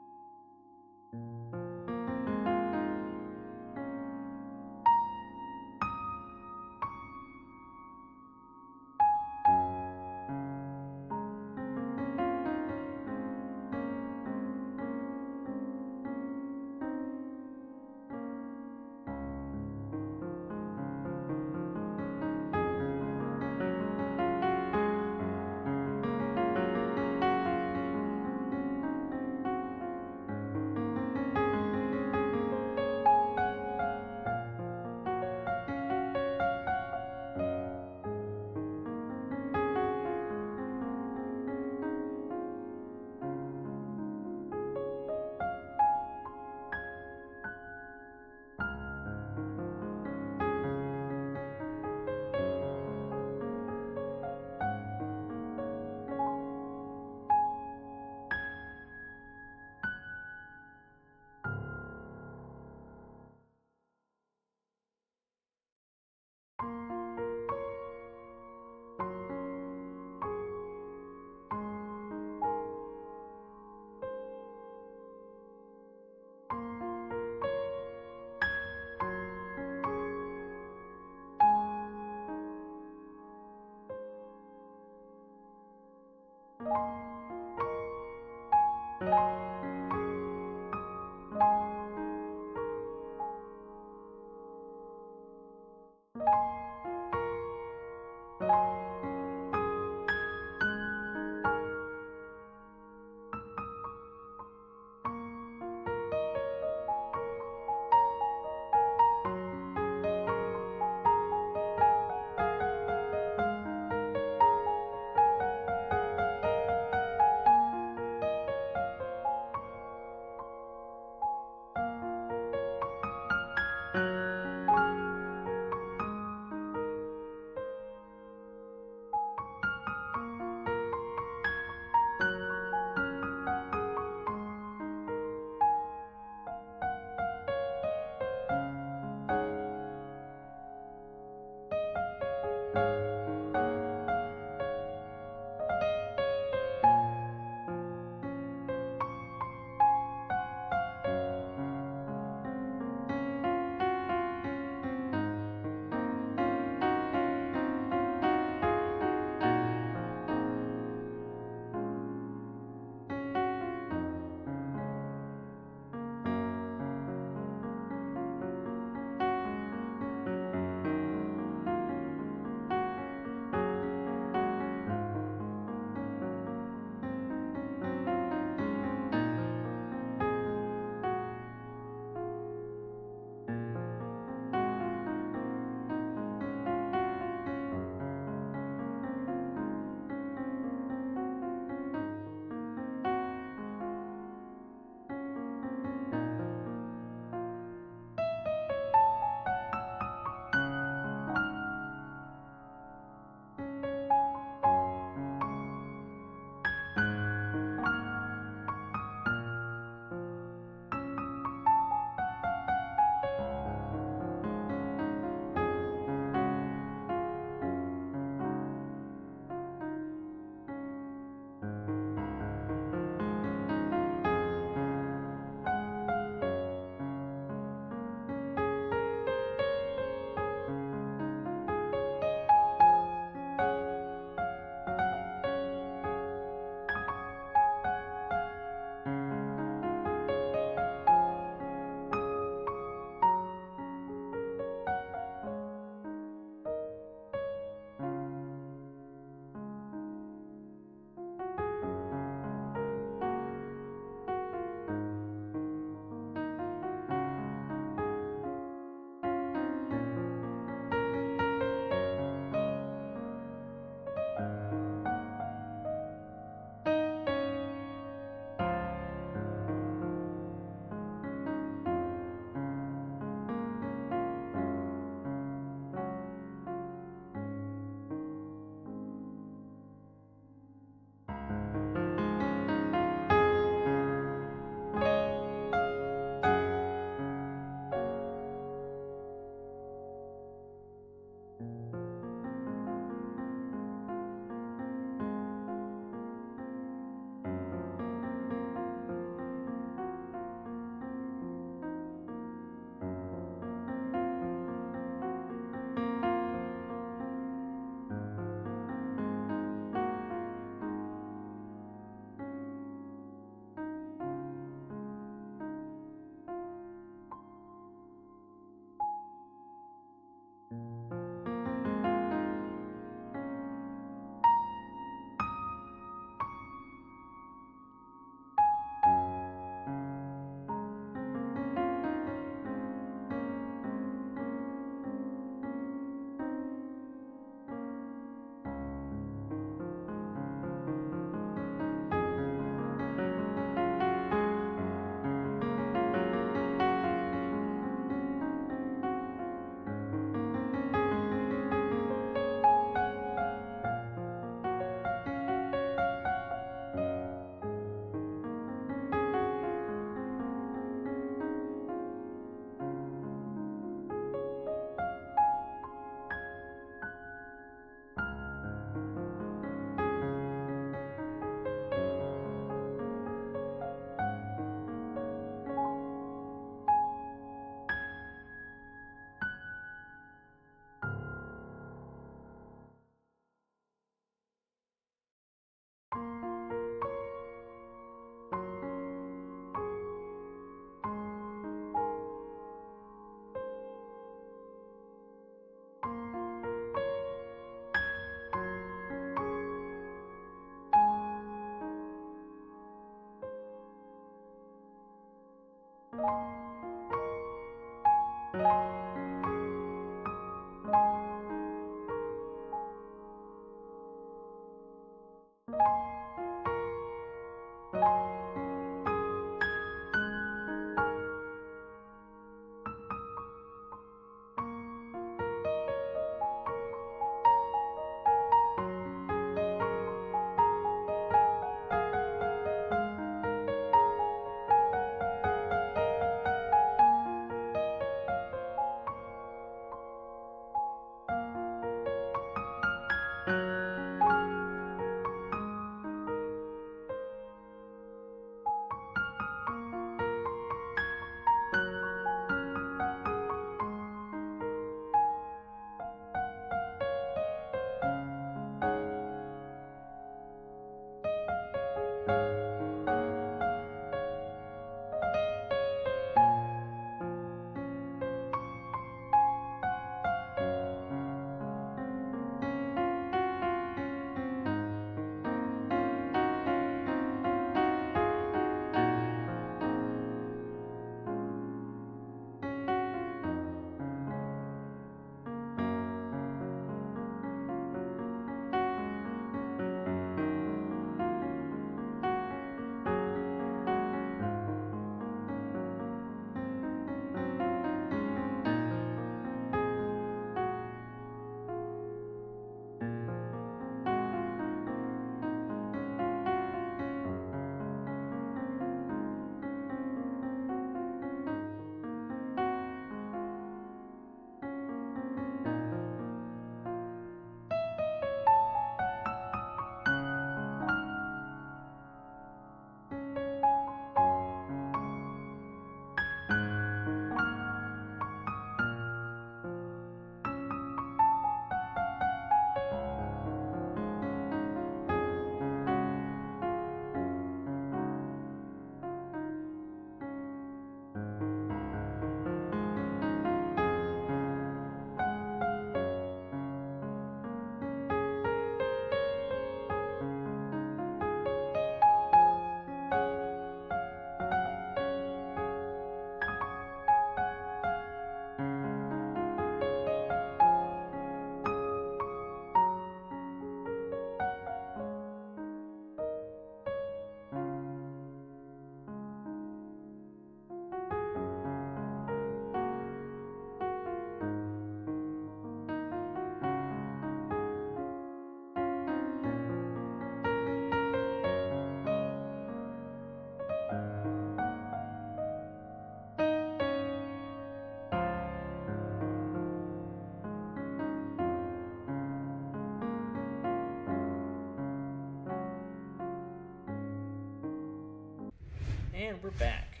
And we're back.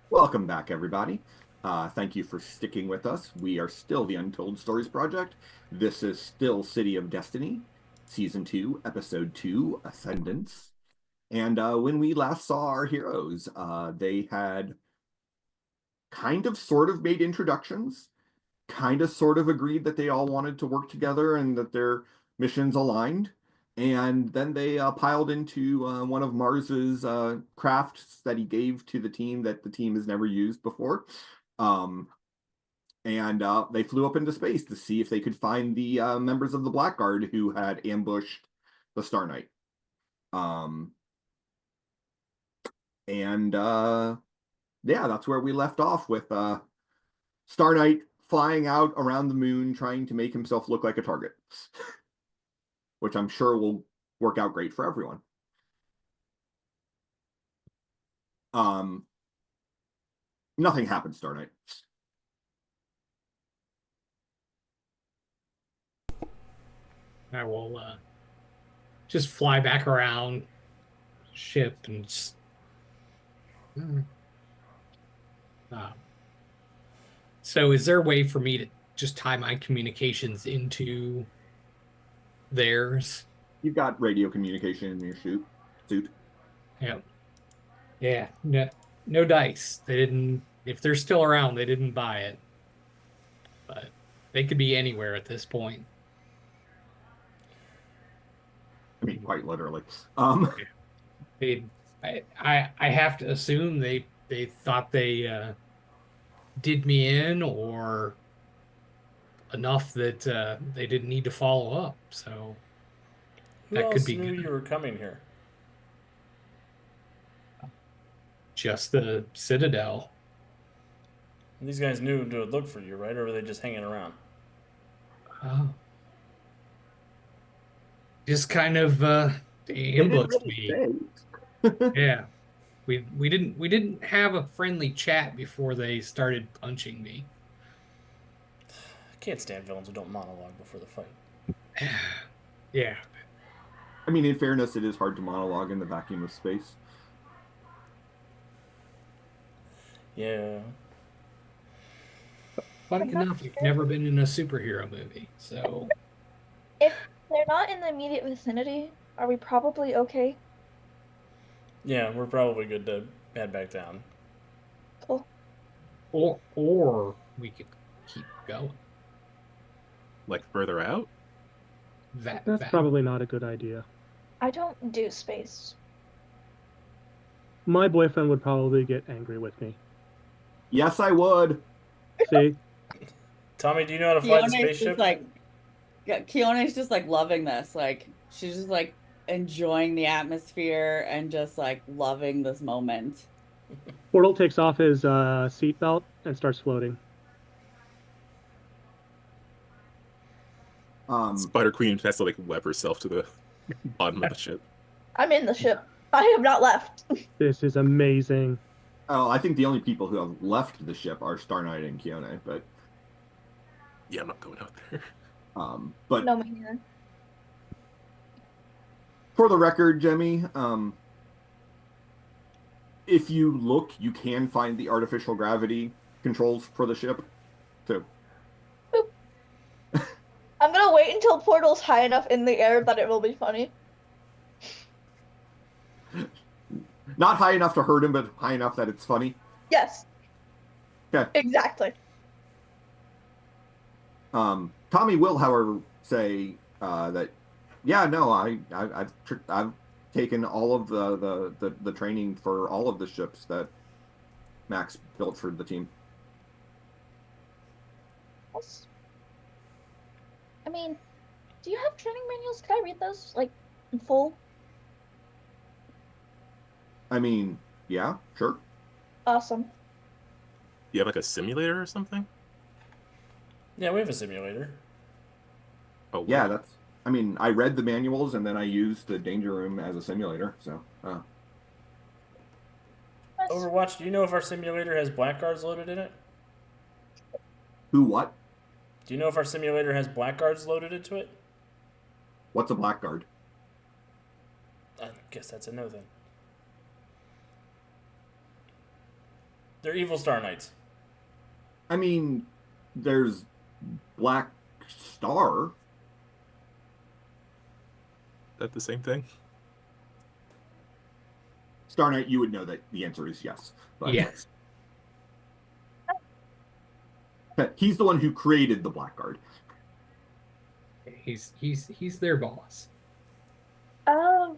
Welcome back, everybody. Thank you for sticking with us. We are still the Untold Stories Project. This is still City of Destiny, Season 2, Episode 2, Ascendance. And when we last saw our heroes, they had kind of sort of made introductions, kind of sort of agreed that they all wanted to work together and that their missions aligned. And then they piled into one of Mars's crafts that he gave to the team that the team has never used before. And they flew up into space to see if they could find the members of the Blackguard who had ambushed the Star Knight. Yeah, that's where we left off with Star Knight flying out around the moon trying to make himself look like a target. Which I'm sure will work out great for everyone. Nothing happened, Star Knight. I will just fly back around ship and just, so is there a way for me to just tie my communications into theirs? You've got radio communication in your suit. Yeah. Yeah. No dice. They didn't, if they're still around, they didn't buy it. But they could be anywhere at this point. I mean, quite literally. I have to assume they thought they did me in, or enough that they didn't need to follow up. So Who that could else be knew good. you were coming here? Just the Citadel. These guys knew to look for you, right? Or were they just hanging around? Oh. Just kind of They didn't ambushed really me. say. Yeah. We didn't have a friendly chat before they started punching me. I can't stand villains who don't monologue before the fight. Yeah. I mean, in fairness, it is hard to monologue in the vacuum of space. Yeah. Funny I'm not enough, I've sure. never been in a superhero movie, so If they're not in the immediate vicinity, are we probably okay? Yeah, we're probably good to head back down. Cool. or we could keep going. Like further out? That's probably not a good idea. I don't do space. My boyfriend would probably get angry with me. Yes, I would. See? Tommy, do you know how to fly the Keone's spaceship? just like, yeah, Keone's just like loving this. Like she's just like enjoying the atmosphere and just like loving this moment. Portal takes off his seatbelt and starts floating. Spider Queen has to like web herself to the bottom of the ship. I'm in the ship. I have not left. This is amazing. Oh, I think the only people who have left the ship are Star Knight and Keone, but Yeah, I'm not going out there. but No, me neither. for the record, Jemmy, if you look, you can find the artificial gravity controls for the ship. So I'm gonna wait until Portal's high enough in the air that it will be funny. not high enough to hurt him, but high enough that it's funny. Yes. Okay. Exactly. Tommy will, however, say that, yeah, no, I've taken all of the training for all of the ships that Max built for the team. Yes. I mean, do you have training manuals? Can I read those, like, in full? I mean, yeah, sure. Awesome. You have like a simulator or something? Yeah, we have a simulator. Oh Yeah, wow. that's. I mean, I read the manuals and then I used the danger room as a simulator. So, Nice. Overwatch, do you know if our simulator has blackguards loaded in it? who, what? Do you know if our simulator has blackguards loaded into it? What's a blackguard? I guess that's a no then. They're evil Star Knights. I mean, there's Black Star. That the same thing? Star Knight, you would know that the answer is yes. But Yes. he's the one who created the Blackguard. He's their boss. Oh,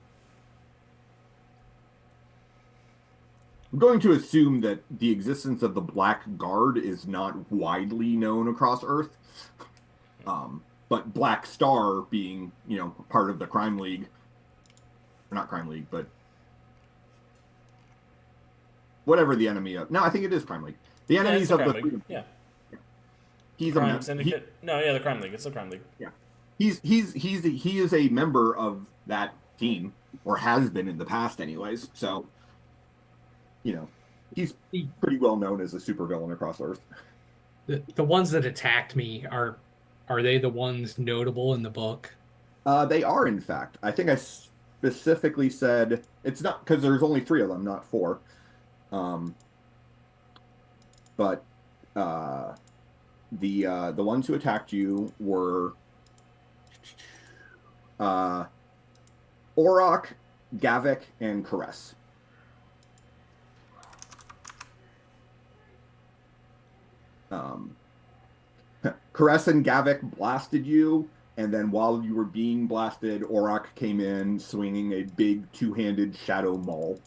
I'm going to assume that the existence of the Black Guard is not widely known across Earth. But Black Star being, part of the Crime League, or not Crime League, but whatever the enemy of. No, I think it is Crime League. The Yeah, it's enemies the of Crime the. League. Yeah. He's Crime a Syndicate. No, yeah, the Crime League. It's the Crime League. he is a member of that team, or has been in the past, anyways. So, he's pretty well known as a supervillain across Earth. The ones that attacked me are they the ones notable in the book? They are, in fact. I think I specifically said it's not because there's only 3 of them, not 4. But the ones who attacked you were Orok, Gavik, and Caress. Caress and Gavik blasted you, and then while you were being blasted, Orok came in swinging a big 2-handed shadow maul.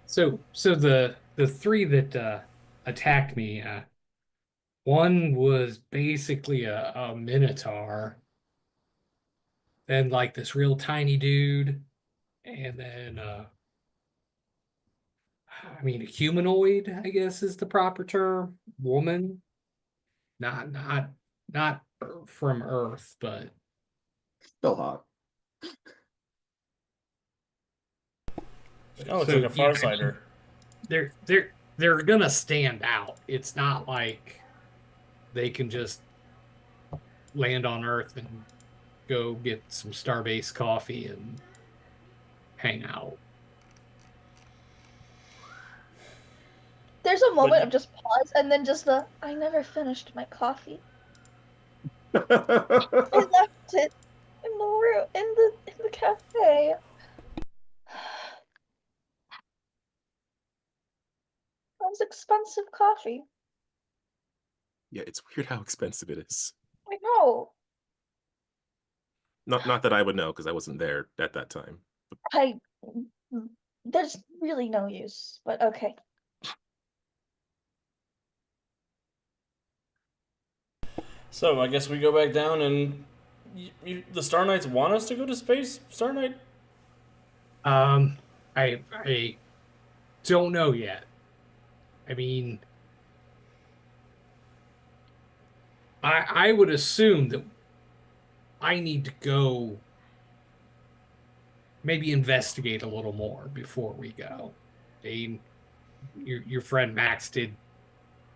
So the the three that attacked me, one was basically a minotaur, then like this real tiny dude, and then I mean a humanoid, I guess is the proper term, woman, not from Earth, but Still hot. Oh, looks like so a yeah, I Farsighter. mean, they're gonna stand out. It's not like they can just land on Earth and go get some Starbase coffee and hang out. There's a But moment of just pause and then just the I never finished my coffee. I left it in the room in the cafe. That was expensive coffee. Yeah, it's weird how expensive it is. I know. Not that I would know because I wasn't there at that time. I there's really no use, but okay. so I guess we go back down and the Star Knights want us to go to space. Star Knight. Um, I don't know yet. I mean, I would assume that I need to go maybe investigate a little more before we go. They, your friend Max did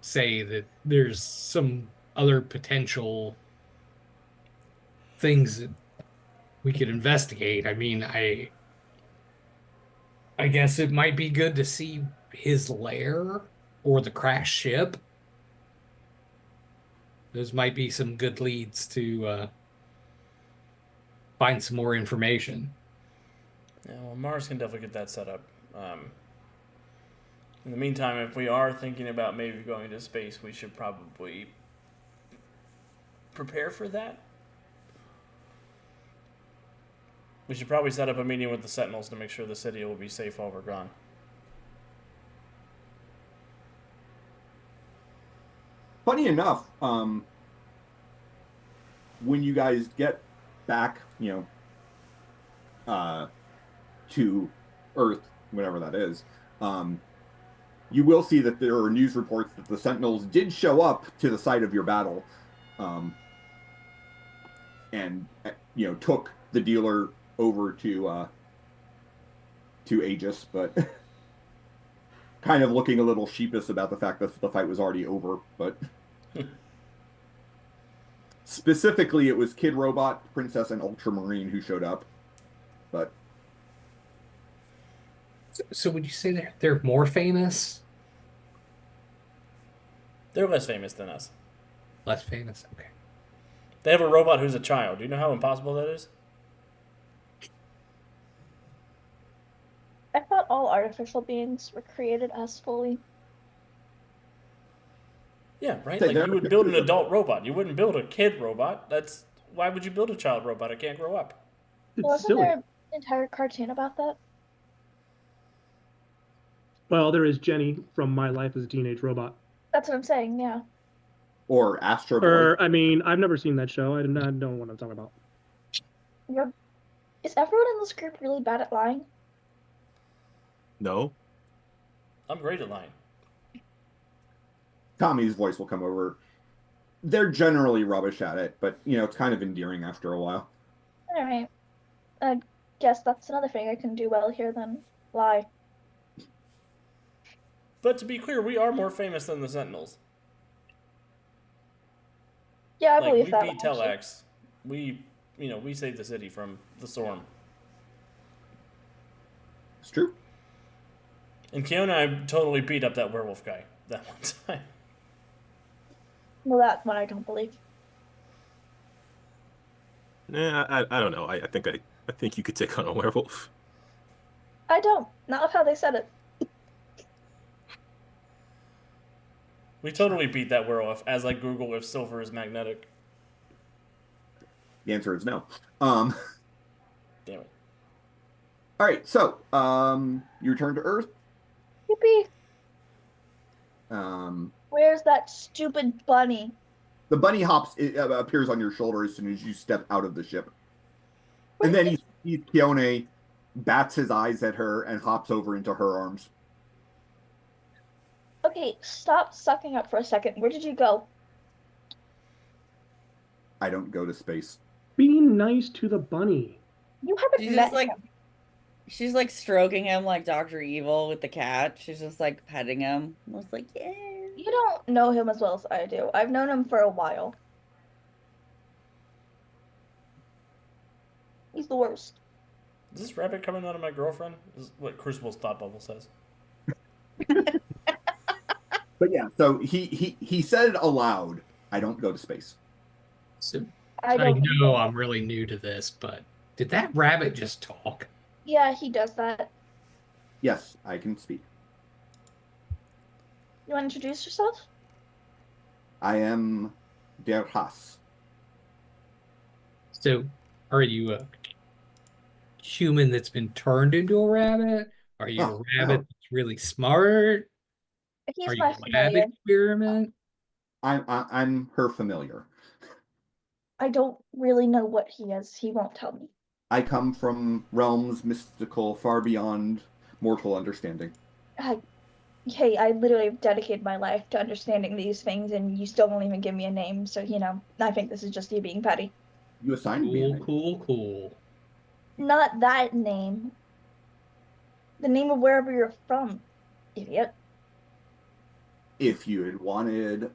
say that there's some other potential things that we could investigate. I mean, I guess it might be good to see his lair or the crash ship. Those might be some good leads to find some more information. Yeah, well, Mars can definitely get that set up. In the meantime, if we are thinking about maybe going to space, we should probably prepare for that. We should probably set up a meeting with the Sentinels to make sure the city will be safe while we're gone. Funny enough, when you guys get back, to Earth, whatever that is, you will see that there are news reports that the Sentinels did show up to the site of your battle, and took the dealer over to Aegis, but kind of looking a little sheepish about the fact that the fight was already over. But specifically, it was Kid Robot, Princess, and Ultramarine who showed up. But So would you say they're more famous? They're less famous than us. Less famous? Okay. They have a robot who's a child. Do you know how impossible that is? I thought all artificial beings were created as fully. Yeah, right? They Like, you never would build an confuse them. adult robot. You wouldn't build a kid robot. Why would you build a child robot? It can't grow up. It's Wasn't silly. there an entire cartoon about that? Well, there is Jenny from My Life as a Teenage Robot. That's what I'm saying, yeah. or Astro Boy. Or, I mean, I've never seen that show. I don't know what I'm talking about. Is everyone in this group really bad at lying? No, I'm great at lying. Tommy's voice will come over. They're generally rubbish at it, but it's kind of endearing after a while. Alright. I guess that's another thing I can do well here then. Lie. But to be clear, we are more famous than the Sentinels. Yeah, I Like, believe we that. beat Actually. Telex. We saved the city from the storm. It's true. And Kiona, I totally beat up that werewolf guy that one time. Well, that one I don't believe. I don't know. I think you could take on a werewolf. I don't. Not of how they said it. We totally beat that werewolf, as I Google if silver is magnetic. The answer is no. Damn it. All right, so you return to Earth. Yippee. Where's that stupid bunny? The bunny appears on your shoulder as soon as you step out of the ship. And then he sees Keone, bats his eyes at her, and hops over into her arms. Okay, stop sucking up for a second. Where did you go? I don't go to space. Be nice to the bunny. You haven't She's met just like him. she's like stroking him like Dr. Evil with the cat. She's just like petting him. I was like, yeah. You don't know him as well as I do. I've known him for a while. He's the worst. Is this rabbit coming out of my girlfriend? Is what Crucible's thought bubble says. But yeah, so he said it aloud. I don't go to space. So I I don't. know I'm really new to this, but did that rabbit just talk? Yeah, he does that. Yes, I can speak. You want to introduce yourself? I am Der Haas. So are you a human that's been turned into a rabbit? Are you Oh, a rabbit no. that's really smart? He's Are you my a lab familiar. experiment? I'm her familiar. I don't really know what he is. He won't tell me. I come from realms mystical, far beyond mortal understanding. Hey, I literally have dedicated my life to understanding these things, and you still won't even give me a name. So, I think this is just you being petty. You assigned me a Cool, name. cool, cool. Not that name. The name of wherever you're from, idiot. If you had wanted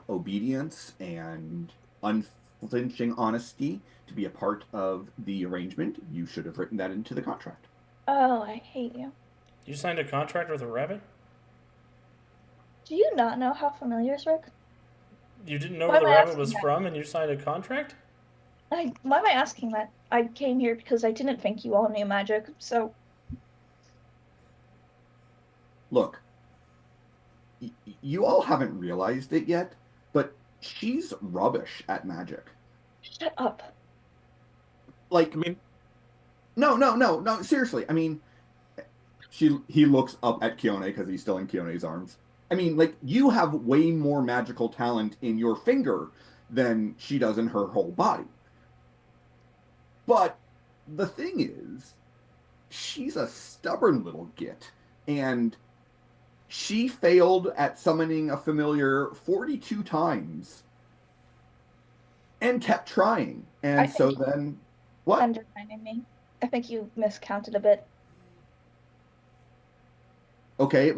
obedience and unflinching honesty to be a part of the arrangement, you should have written that into the contract. Oh, I hate you. You signed a contract with a rabbit? Do you not know how familiar is, Rick? You didn't know Why where the am I rabbit asking was that? from and you signed a contract? Why am I asking that? I came here because I didn't think you all knew magic, so Look, you all haven't realized it yet, but she's rubbish at magic. shut up. Like, I mean, no, seriously. I mean, he looks up at Keone because he's still in Keone's arms. I mean, like, you have way more magical talent in your finger than she does in her whole body. But the thing is, she's a stubborn little git, and she failed at summoning a familiar 42 times and kept trying. And I so think then, what? undermining me. I think you miscounted a bit. Okay,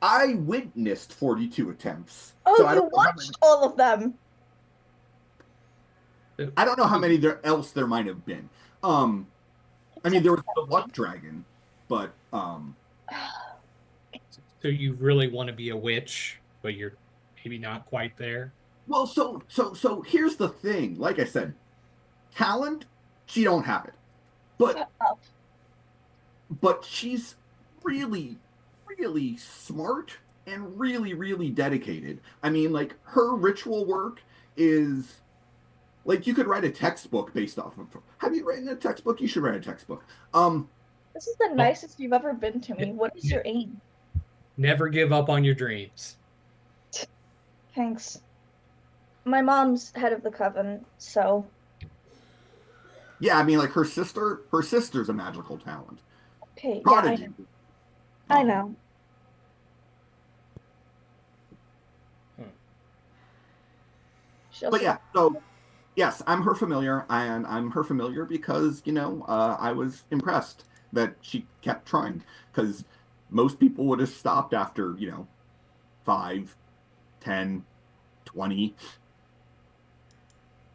I witnessed 42 attempts. Oh, so I you don't know how many, watched all of them. I don't know how many else there might have been. I mean, there was the luck dragon, but So you really want to be a witch, but you're maybe not quite there. well, so here's the thing. Like I said, talent, she don't have it, but Shut up. she's really, really smart and really, really dedicated. I mean, like, her ritual work is like, you could write a textbook based off of. Have you written a textbook? You should write a textbook. This is the nicest you've ever been to me. What is your aim? Never give up on your dreams. Thanks. My mom's head of the coven, so Yeah, I mean, like, her sister's a magical talent. okay, yeah, Prodigy. I know. She'll But say- yeah, so yes, I'm her familiar, and I'm her familiar because, I was impressed that she kept trying. Because most people would have stopped after, 5, 10, 20.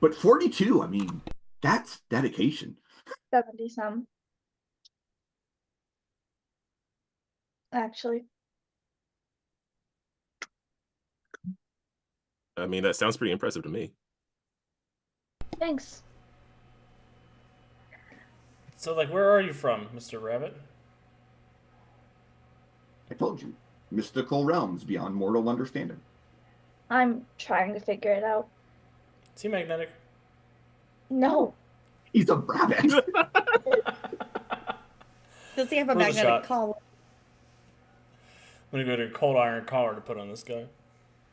But 42, I mean, that's dedication. 70 some. Actually, I mean, that sounds pretty impressive to me. thanks. So, like, where are you from, Mr. Rabbit? I told you, mystical realms beyond mortal understanding. I'm trying to figure it out. Is he magnetic? No, He's a rabbit. Does he have a Worth a magnetic shot. collar? I'm gonna go to a cold iron collar to put on this guy.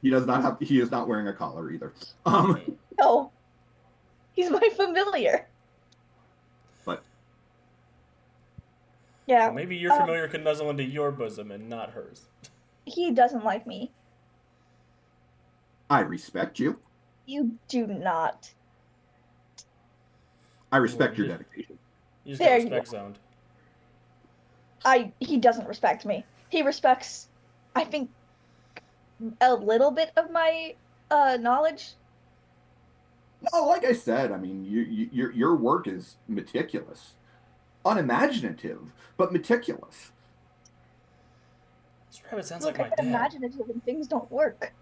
He does not have. He is not wearing a collar either. No, he's my familiar. But Yeah, Well, maybe your familiar can nuzzle into your bosom and not hers. he doesn't like me. I respect you. You do not. I respect Well, your dedication. You just There got you respect go. zoned. He doesn't respect me. He respects, I think, a little bit of my knowledge. No, like I said, I mean, your work is meticulous, unimaginative, but meticulous. This rabbit sounds Look, like I my get dad. imaginative and things don't work.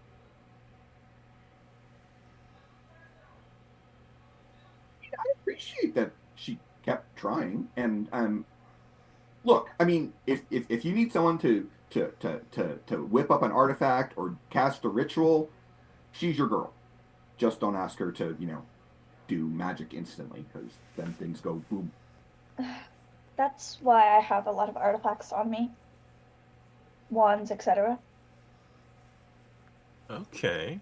I appreciate that she kept trying, and look, I mean, if you need someone to whip up an artifact or cast a ritual, she's your girl. Just don't ask her to, do magic instantly, because then things go boom. That's why I have a lot of artifacts on me. Wands, etc. Okay.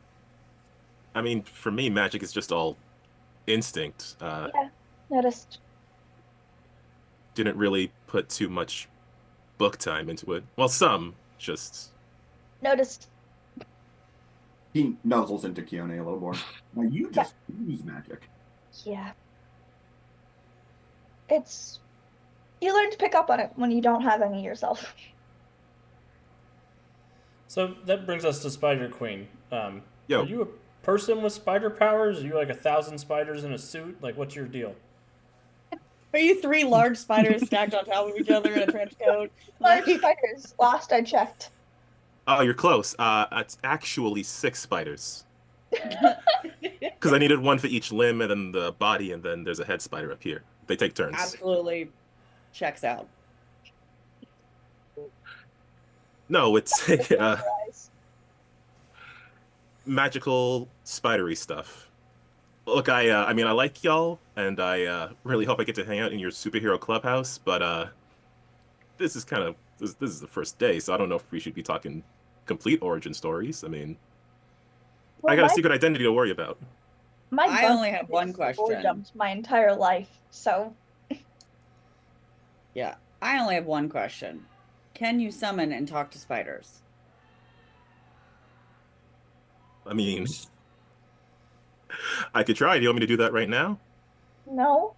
I mean, for me, magic is just all instinct. Yeah, noticed. Didn't really put too much book time into it. Well, some, just... Noticed. He nuzzles into Keone a little more. Now you just use magic. Yeah. You learn to pick up on it when you don't have any yourself. So that brings us to Spider Queen. Yo. Are you a person with spider powers? Are you like 1,000 spiders in a suit? Like, what's your deal? Are you three large spiders stacked on top of each other in a trench coat? Large spiders, last I checked. Oh, you're close. It's actually 6 spiders. Because I needed one for each limb, and then the body, and then there's a head spider up here. They take turns. Absolutely checks out. No, it's magical spidery stuff. Look, I mean, I like y'all, and I really hope I get to hang out in your superhero clubhouse, but this is kind of this is the first day, so I don't know if we should be talking complete origin stories. I mean, Well, I got a secret identity to worry about. I only have one question. Jumped my entire life, so Yeah, I only have one question. Can you summon and talk to spiders? I mean, I could try. Do you want me to do that right now? no.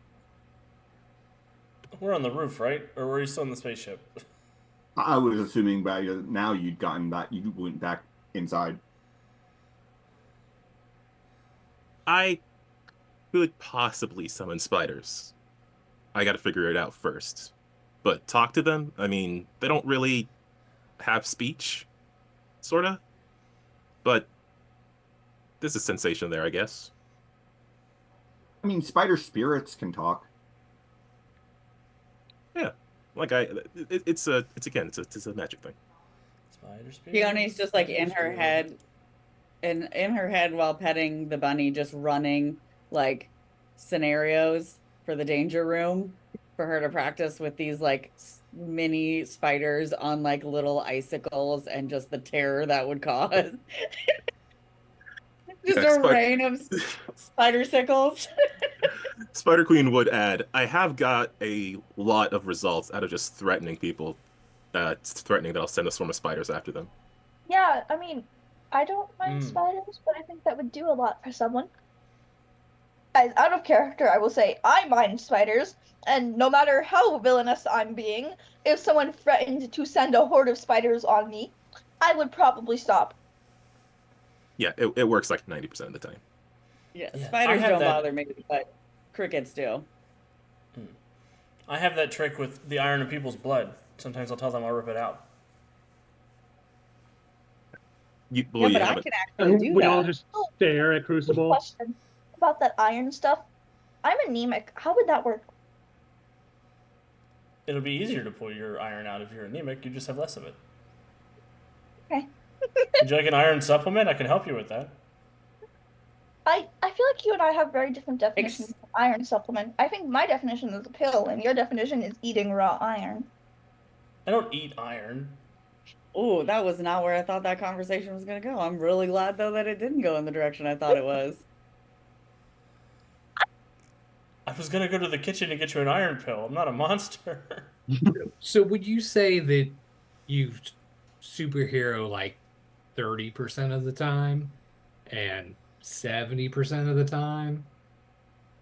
We're on the roof, right? Or were you still in the spaceship? I was assuming by now you'd gotten that you went back inside. I could possibly summon spiders. I got to figure it out first. But talk to them? I mean, they don't really have speech, sorta. But there's a sensation there, I guess. I mean, spider spirits can talk. Yeah, like it's a magic thing. Spider spirit. Keone's just like in her spirit. head, and in her head while petting the bunny, just running like scenarios for the danger room for her to practice with these like mini spiders on like little icicles and just the terror that would cause. Just Yeah, a rain of spider sickles. Spider Queen would add, I have got a lot of results out of just threatening people. Threatening that I'll send a swarm of spiders after them. Yeah, I mean, I don't mind Mm. spiders, but I think that would do a lot for someone. As out of character, I will say I mind spiders, and no matter how villainous I'm being, if someone threatened to send a horde of spiders on me, I would probably stop. Yeah, it works like 90% of the time. Yeah, Yeah, I spiders have don't that- bother me, but crickets do. I have that trick with the iron in people's blood. Sometimes I'll tell them I'll rip it out. You, Yeah, well, you but I haven't. can actually do We that. all just stare at Crucible. Question about that iron stuff. I'm anemic. How would that work? It'll be easier to pull your iron out if you're anemic. You just have less of it. Okay. Would you like an iron supplement? I can help you with that. I feel like you and I have very different definitions of iron supplement. I think my definition is a pill, and your definition is eating raw iron. I don't eat iron. Oh, that was not where I thought that conversation was going to go. I'm really glad, though, that it didn't go in the direction I thought it was. I was gonna go to the kitchen and get you an iron pill. I'm not a monster. So would you say that you superhero like 30% of the time and 70% of the time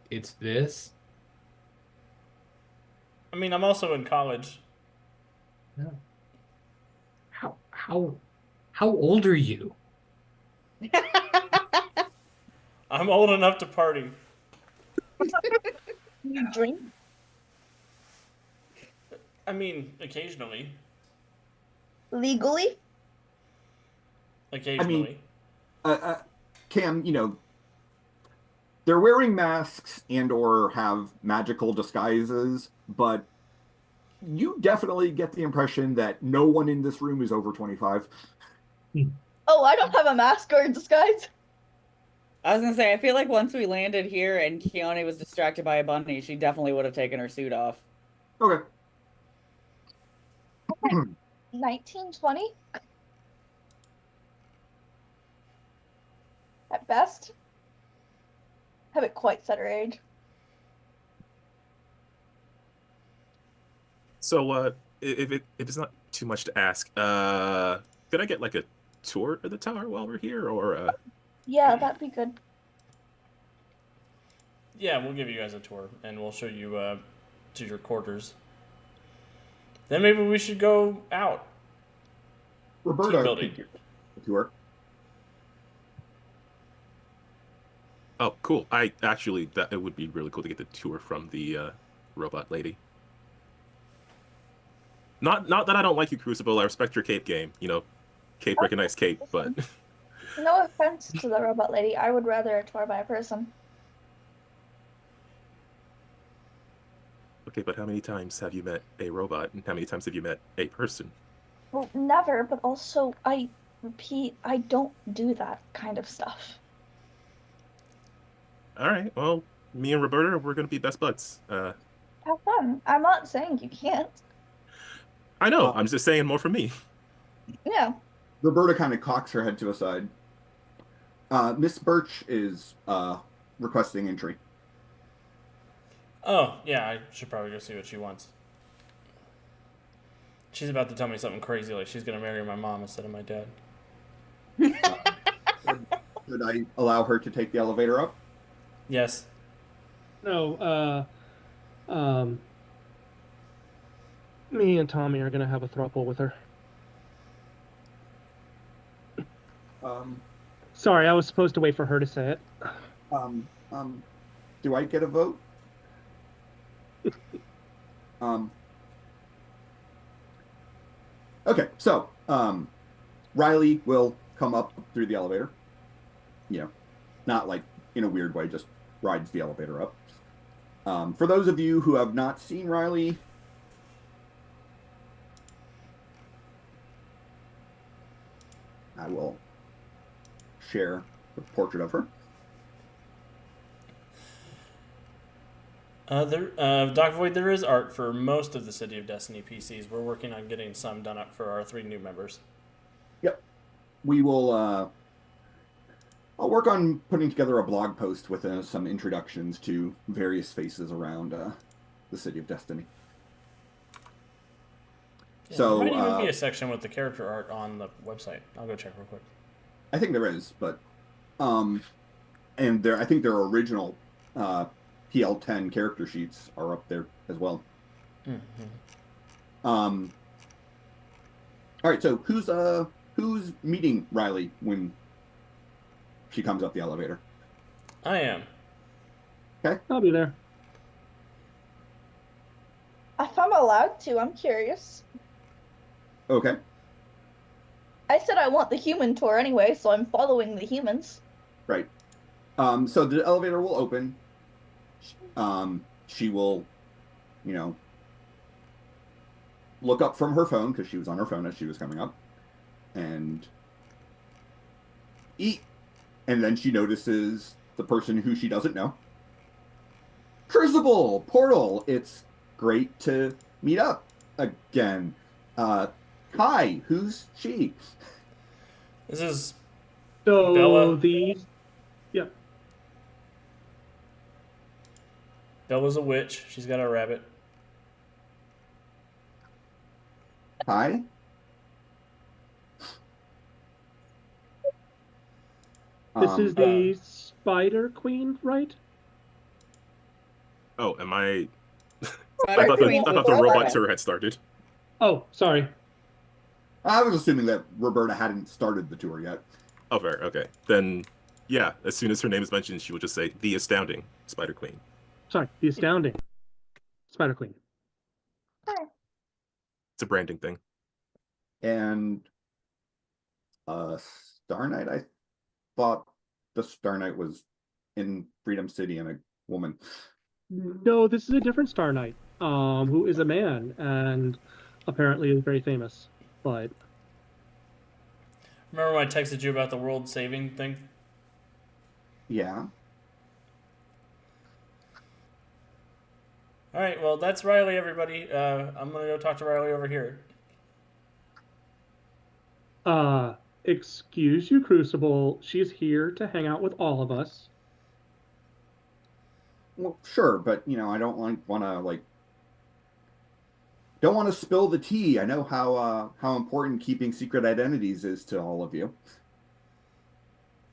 it's this? I mean, I'm also in college. No. How old are you? I'm old enough to party. You drink? I mean, occasionally. Legally? Occasionally. Cam, they're wearing masks and or have magical disguises, but you definitely get the impression that no one in this room is over 25. Oh, I don't have a mask or a disguise. I was gonna say, I feel like once we landed here and Keone was distracted by a bunny, she definitely would have taken her suit off. Okay. 1920? At best. Haven't quite set her age. So, if it's not too much to ask, could I get like a tour of the tower while we're here, or Yeah, that'd be good. Yeah, we'll give you guys a tour, and we'll show you to your quarters. Then maybe we should go out. Roberta, building. tour. Oh, cool. I actually, that it would be really cool to get the tour from the robot lady. Not that I don't like you, Crucible. I respect your cape game. Cape recognize cape, but No offense to the robot lady. I would rather a tour by a person. okay. But how many times have you met a robot, and how many times have you met a person? Well, never, but also, I repeat, I don't do that kind of stuff. All right. Well, me and Roberta, we're gonna be best buds. Have fun. I'm not saying you can't. I know. I'm just saying more from me. Yeah. Roberta kind of cocks her head to a side. Miss Birch is requesting entry. Oh, yeah, I should probably go see what she wants. She's about to tell me something crazy, like she's going to marry my mom instead of my dad. Should I allow her to take the elevator up? Yes. No, me and Tommy are gonna have a throuple with her. Sorry, I was supposed to wait for her to say it. Do I get a vote? Okay, so Riley will come up through the elevator. Not like in a weird way, just rides the elevator up. For those of you who have not seen Riley, I will share the portrait of her. Doc Void, there is art for most of the City of Destiny PCs. We're working on getting some done up for our 3 new members. Yep. We will, I'll work on putting together a blog post with some introductions to various faces around the City of Destiny. Yeah, So, there might even be a section with the character art on the website. I'll go check real quick. I think there is, but and I think their original PL10 character sheets are up there as well. Mm-hmm. All right, so who's meeting Riley when she comes up the elevator? I am. Okay. I'll be there. If I'm allowed to, I'm curious. Okay. I said I want the human tour anyway, so I'm following the humans. Right. So the elevator will open. She will, look up from her phone, because she was on her phone as she was coming up, and eat. And then she notices the person who she doesn't know. Crucible! Portal! It's great to meet up again. Hi, who's she? This is So Bella. these, yeah, Bella's a witch. She's got a rabbit. Hi. this is the Spider Queen, right? Oh, am I? Spider I thought the Queen's with robot Roberta. tour had started. Oh, sorry. I was assuming that Roberta hadn't started the tour yet. Oh, fair. Okay, then yeah. As soon as her name is mentioned, she will just say the astounding Spider Queen. Sorry, the astounding Spider Queen. Hi. It's a branding thing. And Star Knight, I thought the Star Knight was in Freedom City and a woman. No, this is a different Star Knight, who is a man and apparently is very famous. But Remember when I texted you about the world saving thing? Yeah. All right, well, that's Riley, everybody. I'm going to go talk to Riley over here. excuse you, Crucible. She's here to hang out with all of us. Well, sure, but I don't don't want to spill the tea. I know how important keeping secret identities is to all of you.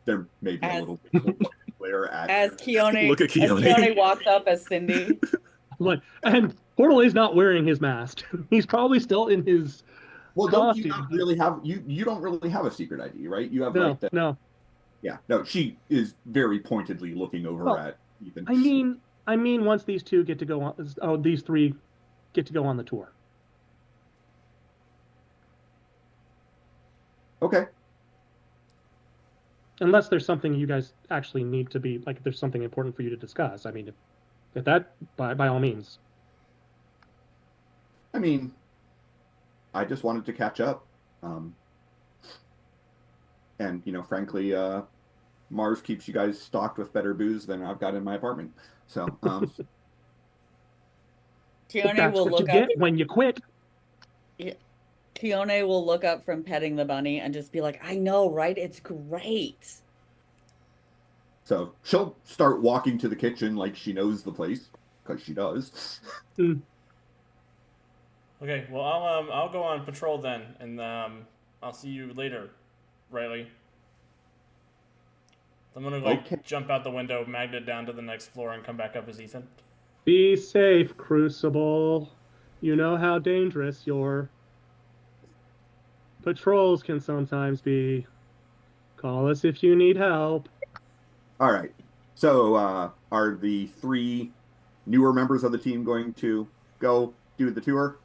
There may be a little glare at As Keone, Look at as Keone. Keone walks up as Cindy. Look, and Portal is not wearing his mask. He's probably still in his Well, don't you costume. not really have you don't really have a secret ID, right? You have No, no. Yeah, no, she is very pointedly looking over Well, at Ethan. I mean, once these two get to go on, these three get to go on the tour. Okay. Unless there's something you guys actually need to be like, if there's something important for you to discuss. I mean, if that, by all means. I mean, I just wanted to catch up. And frankly, Mars keeps you guys stocked with better booze than I've got in my apartment. So, Keone That's will what you look up. get when you quit. Keone will look up from petting the bunny and just be like, "I know, right? It's great." so she'll start walking to the kitchen like she knows the place, because she does. Okay, well, I'll go on patrol then, and I'll see you later, Riley. I'm gonna Okay. jump out the window, magnet down to the next floor, and come back up as Ethan. Be safe, Crucible. You know how dangerous your patrols can sometimes be. Call us if you need help. All right. So, are the three newer members of the team going to go do the tour?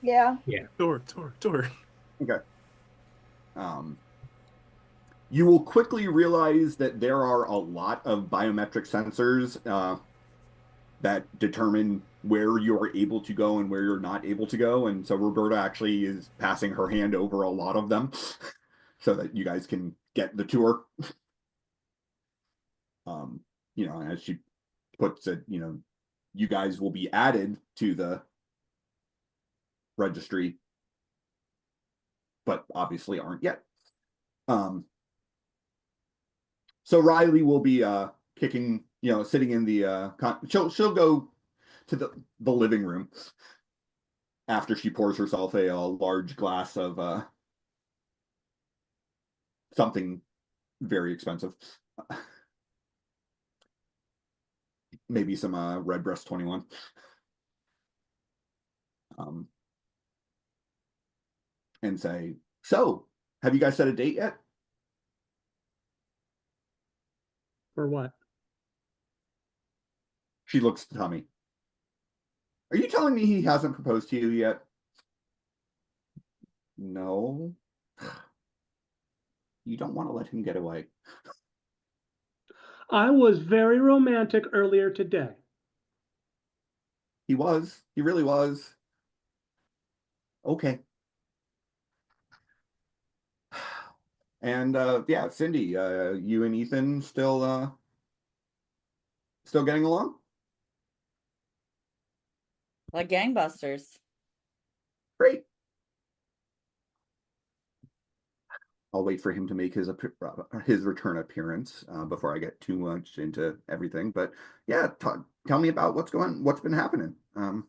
Yeah. Tour. Okay. You will quickly realize that there are a lot of biometric sensors that determine where you're able to go and where you're not able to go. And so Roberta actually is passing her hand over a lot of them so that you guys can get the tour. As she puts it, you guys will be added to the registry, but obviously aren't yet. So Riley will be kicking, sitting in the she'll go to the living room after she pours herself a large glass of something very expensive. Maybe some Redbreast 21. And say, "So, have you guys set a date yet?" For what? She looks to Tommy. "Are you telling me he hasn't proposed to you yet?" "No." "You don't want to let him get away." I was very romantic earlier today. "He was. He really was." "Okay." And yeah, Cindy, you and Ethan still getting along? Like gangbusters. Great. I'll wait for him to make his return appearance before I get too much into everything. But yeah, tell me about what's been happening. I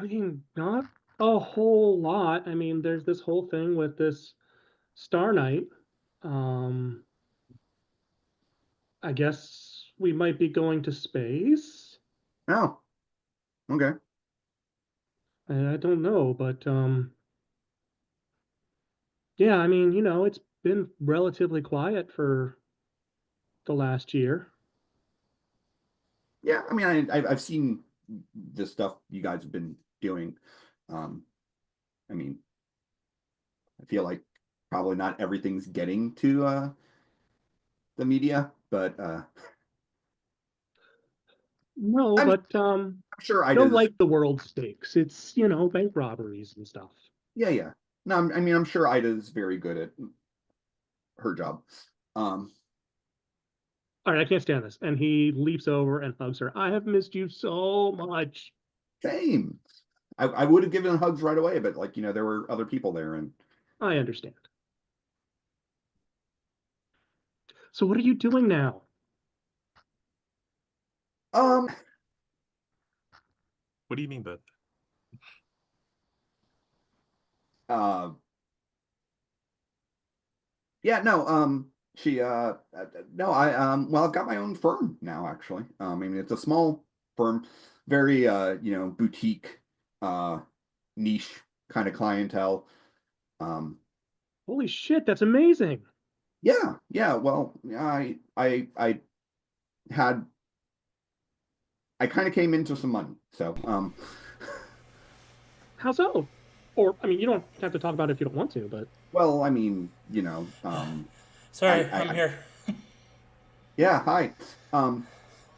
mean, not a whole lot. I mean, there's this whole thing with this Star Knight. Um, I guess we might be going to space. Oh, okay. I don't know, but yeah, I mean, it's been relatively quiet for the last year. Yeah, I mean, I've seen the stuff you guys have been doing. Um, I mean, I feel like probably not everything's getting to the media, but No, I'm but sure no, Ida's. like the world stakes. It's, bank robberies and stuff. Yeah, yeah. No, I mean, I'm sure Ida's very good at her job. Um, All right, I can't stand this. And he leaps over and hugs her. I have missed you so much. Same. I would have given hugs right away, but like, there were other people there, and I understand. So what are you doing now? um, What do you mean by that? uh, yeah, no, no, well, I've got my own firm now, actually. I mean, it's a small firm, very, boutique, uh, niche kind of clientele. Um, Holy shit, that's amazing. yeah, yeah. Well, had, I kind of came into some money, so, How so? Or, I mean, you don't have to talk about it if you don't want to, but well, I mean, Sorry, I, I'm here. yeah, hi,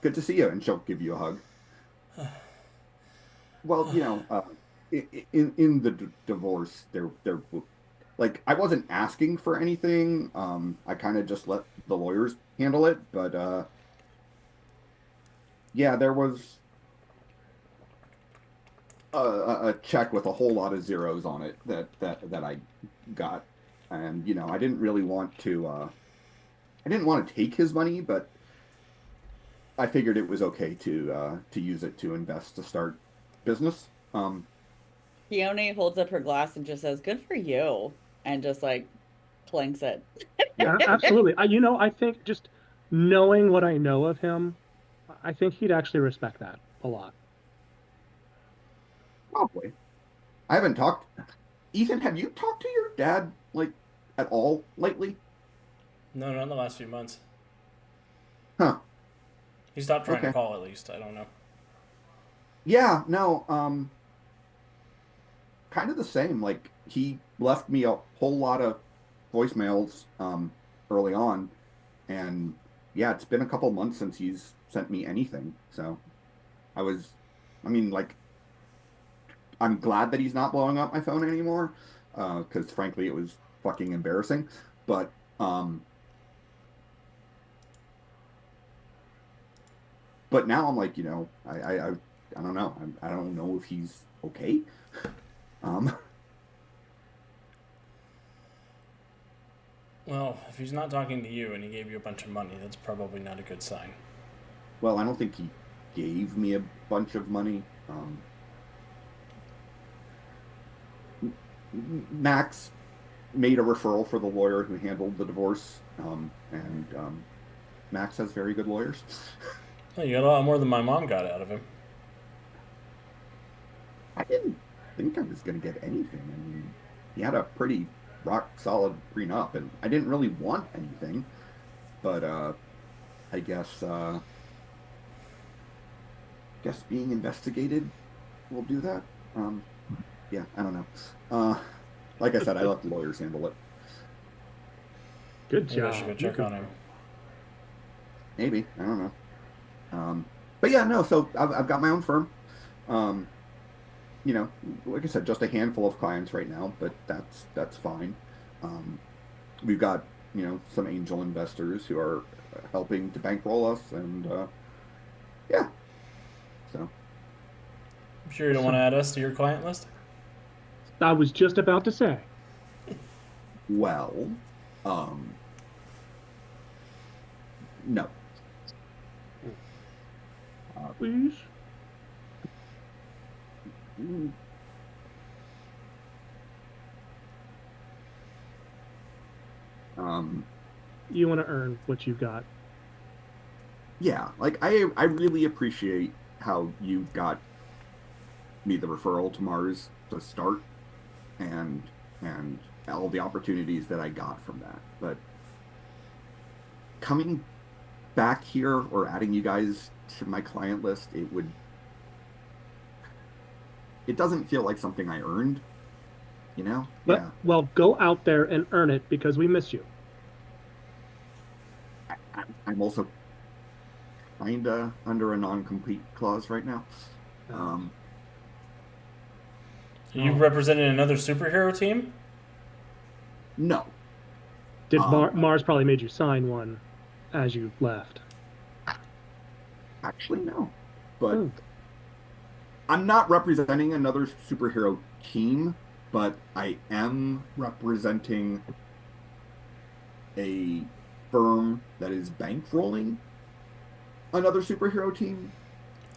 good to see you, and she'll give you a hug. Well, in the divorce, there, like, I wasn't asking for anything. I kind of just let the lawyers handle it, but yeah, there was a check with a whole lot of zeros on it that I got, and I didn't really want to. I didn't want to take his money, but I figured it was okay to use it to invest to start business. Fiona holds up her glass and just says, "Good for you," and just like clinks it. Yeah, absolutely. I think just knowing what I know of him, I think he'd actually respect that a lot. probably. I haven't talked. Ethan, have you talked to your dad like at all lately? No, not in the last few months. Huh. He stopped trying to Okay. call at least. I don't know. Yeah, no, kind of the same. Like he left me a whole lot of voicemails early on, and yeah, it's been a couple months since he's sent me anything. So I was, I mean, like I'm glad that he's not blowing up my phone anymore, because frankly, it was fucking embarrassing. But but now I'm like, I don't know. I don't know if he's okay. Um, Well, if he's not talking to you and he gave you a bunch of money, that's probably not a good sign. well, I don't think he gave me a bunch of money. Max made a referral for the lawyer who handled the divorce, and Max has very good lawyers. Oh, you got a lot more than my mom got out of him. I didn't think I was going to get anything. I mean, he had a pretty rock solid prenup, and I didn't really want anything, but I guess being investigated will do that. Um, yeah, I don't know. Like I said, I let the lawyers handle it. Good Maybe I job. should go You check could- on him. Maybe, I don't know. But yeah, no. So I've got my own firm. Um, like I said, just a handful of clients right now, but that's fine. Um, we've got some angel investors who are helping to bankroll us, and yeah. So I'm sure you don't want to add us to your client list. I was just about to say. Well, no. Please. Mm, Um, You want to earn what you've got. yeah, like I really appreciate how you got me the referral to Mars to start, and and all the opportunities that I got from that. But coming back here or adding you guys to my client list, it doesn't feel like something I earned, you know? But Yeah. well, go out there and earn it because we miss you. I'm also kinda under a non-compete clause right now. Um, Are you representing another superhero team? no. Did Um, Mars probably made you sign one as you left? Actually, no. But Hmm. I'm not representing another superhero team, but I am representing a firm that is bankrolling another superhero team.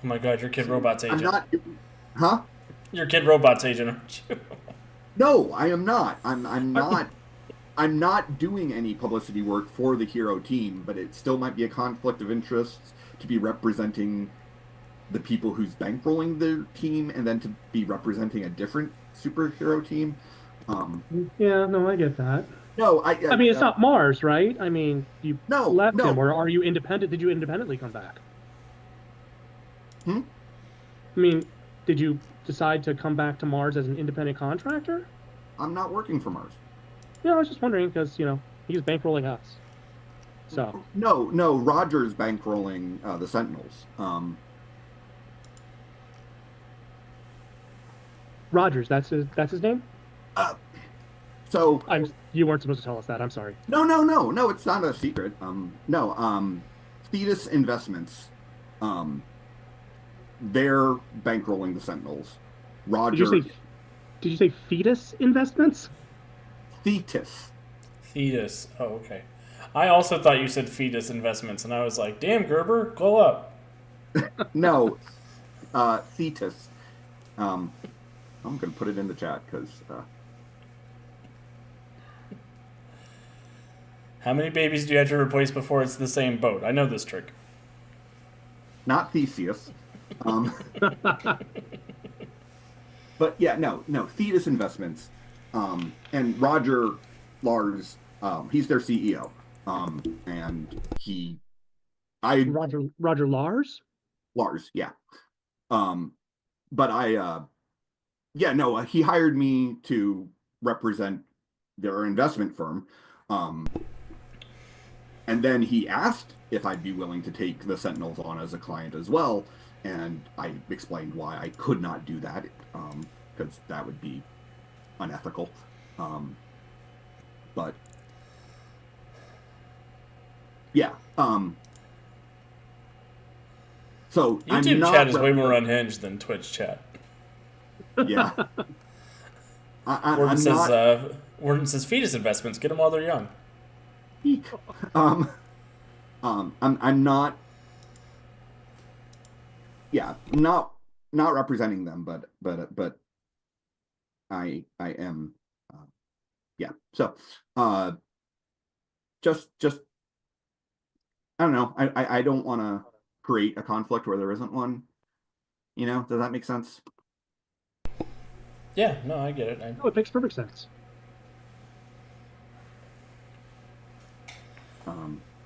Oh my god, your Kid So Robot's I'm agent. not, huh? Your Kid Robot's agent, aren't you? No, I am not. I'm not doing any publicity work for the hero team, but it still might be a conflict of interest to be representing the people who's bankrolling their team and then to be representing a different superhero team. Yeah, no, I get that. No, I mean, it's not Mars, right? I mean, you no, left him, no. or are you independent? Did you independently come back? Hmm? I mean, did you decide to come back to Mars as an independent contractor? I'm not working for Mars. Yeah, I was just wondering because, he's bankrolling us. So, No. Roger's bankrolling the Sentinels. Rogers, that's his name? Uh, so You weren't supposed to tell us that. I'm sorry. no. It's not a secret. No. Fetus Investments. They're bankrolling the Sentinels. Roger. Did you say fetus investments? Fetus. Fetus. Oh, okay. I also thought you said fetus investments, and I was like, damn, Gerber, glow up. No. Fetus. I'm gonna put it in the chat because How many babies do you have to replace before it's the same boat? I know this trick. not Theseus. But yeah, no. Fetus Investments. And Roger Lars, he's their CEO. And Roger Lars? Lars, yeah. But yeah, no, he hired me to represent their investment firm. And then he asked if I'd be willing to take the Sentinels on as a client as well. And I explained why I could not do that, because that would be unethical. But yeah. So YouTube chat is way more unhinged than Twitch chat. Yeah. Warden says fetus investments. Get them while they're young. I'm not. Yeah, not representing them, but I am. Yeah. So, just I don't know. I don't want to create a conflict where there isn't one. Does that make sense? Yeah. No, I get it. No, it makes perfect sense.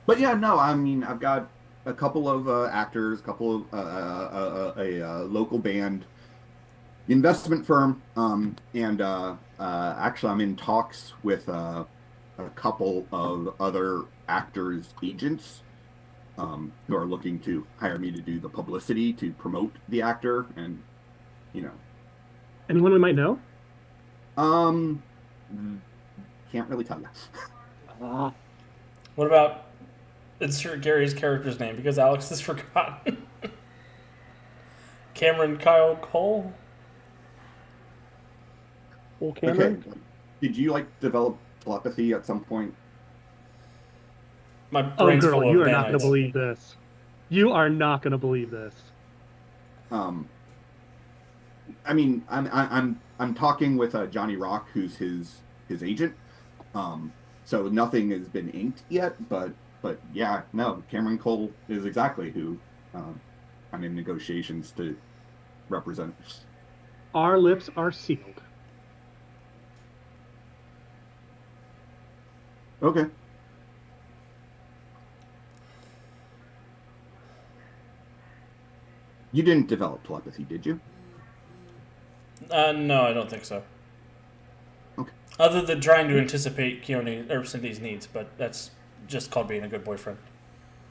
But yeah, no. I mean, I've got a couple of actors, a couple of a local band, investment firm, and actually, I'm in talks with a couple of other actors' agents who are looking to hire me to do the publicity to promote the actor, and Anyone we might know? Can't really tell you. What about insert Gary's character's name because Alex has forgotten? Cameron Kyle Cole. Cameron. Okay. Did you develop telepathy at some point? My Oh, brain's girl, full you of are not going to nanites. believe this. You are not going to believe this. I mean, I'm talking with Johnny Rock, who's his agent. So nothing has been inked yet, but yeah, no, Cameron Cole is exactly who I'm in negotiations to represent. Our lips are sealed. Okay. You didn't develop telepathy, did you? No, I don't think so. Okay. Other than trying to anticipate Keone or Cindy's needs, but that's just called being a good boyfriend.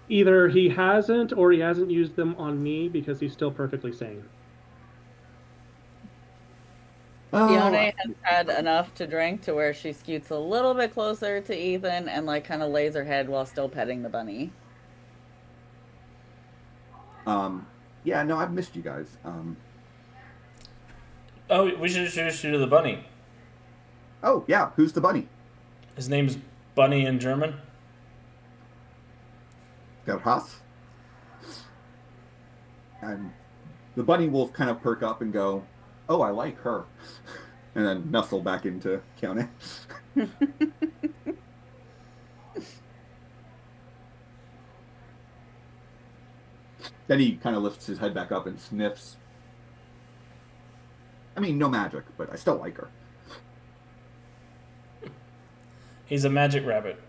Either he hasn't or he hasn't used them on me because he's still perfectly sane. Fiona has had enough to drink to where she scoots a little bit closer to Ethan and like kind of lays her head while still petting the bunny. Yeah, no, I've missed you guys. Oh, we should introduce you to the bunny. Oh yeah, who's the bunny? His name's Bunny in German. Gerhas. And the bunny will kind of perk up and go, "Oh, I like her," and then nestle back into Keone. Then he kind of lifts his head back up and sniffs. I mean, no magic, but I still like her. He's a magic rabbit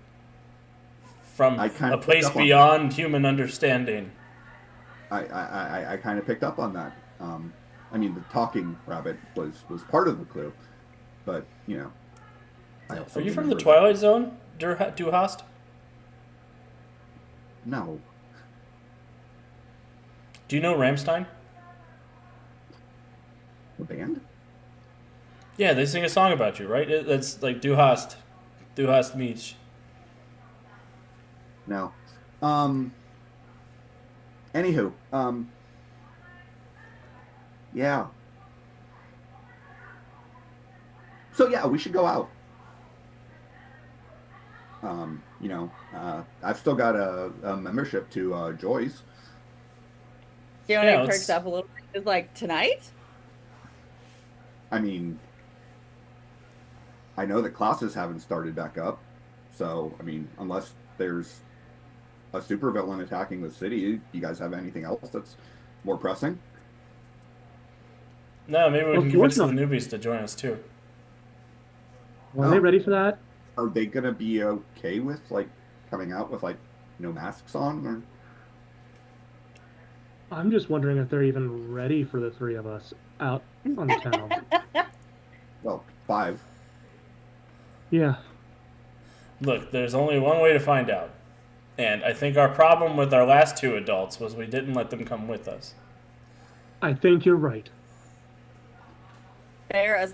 from I kind a of place beyond human understanding. I kind of picked up on that. I mean, the talking rabbit was part of the clue, but you know. Are you from the Twilight Zone, Du Hast? No. Do you know Rammstein? The band? Yeah, they sing a song about you, right? That's like Du Hast mich. No. Anywho, yeah. So yeah, we should go out. You know, I've still got a membership to Joy's. Fiona perks up a little bit. Is like, tonight? I mean, I know that classes haven't started back up, so I mean, unless there's a supervillain attacking the city, you guys have anything else that's more pressing? No, maybe we Of can convince course the not. newbies to join us too. Are they ready for that? Are they gonna be okay with like coming out with like no masks on? Or I'm just wondering if they're even ready for the three of us out on the town. well, 5. Yeah. Look, there's only one way to find out. And I think our problem with our last 2 adults was we didn't let them come with us. I think you're right. Fair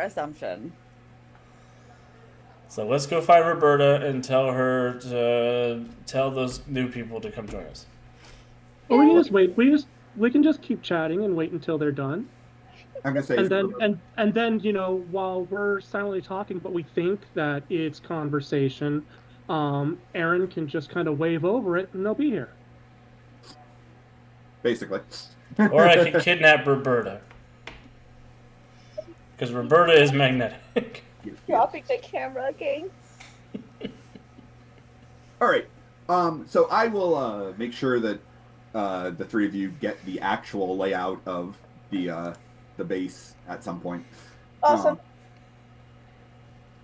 assumption. So let's go find Roberta and tell her to tell those new people to come join us. Or we can just wait. We can just keep chatting and wait until they're done. I'm gonna say, and then you know, while we're silently talking, but we think that it's conversation, Aaron can just kind of wave over it, and they'll be here. Basically. Or I could kidnap Roberta. Because Roberta is magnetic. Dropping the camera, gang. All right. So I will make sure that the 3 of you get the actual layout of the base at some point. Awesome.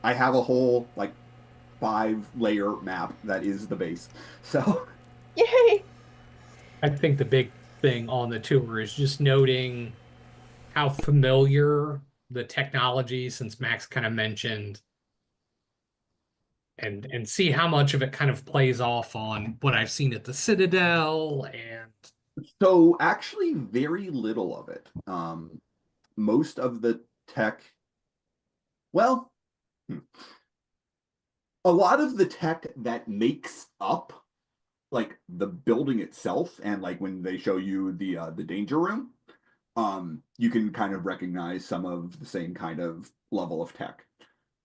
I have a whole like 5-layer map that is the base. So Yay! I think the big thing on the tour is just noting how familiar the technology, since Max kind of mentioned, and see how much of it kind of plays off on what I've seen at the Citadel. And so actually very little of it. Most of the tech, well, a lot of the tech that makes up like the building itself, and like when they show you the danger room, you can kind of recognize some of the same kind of level of tech.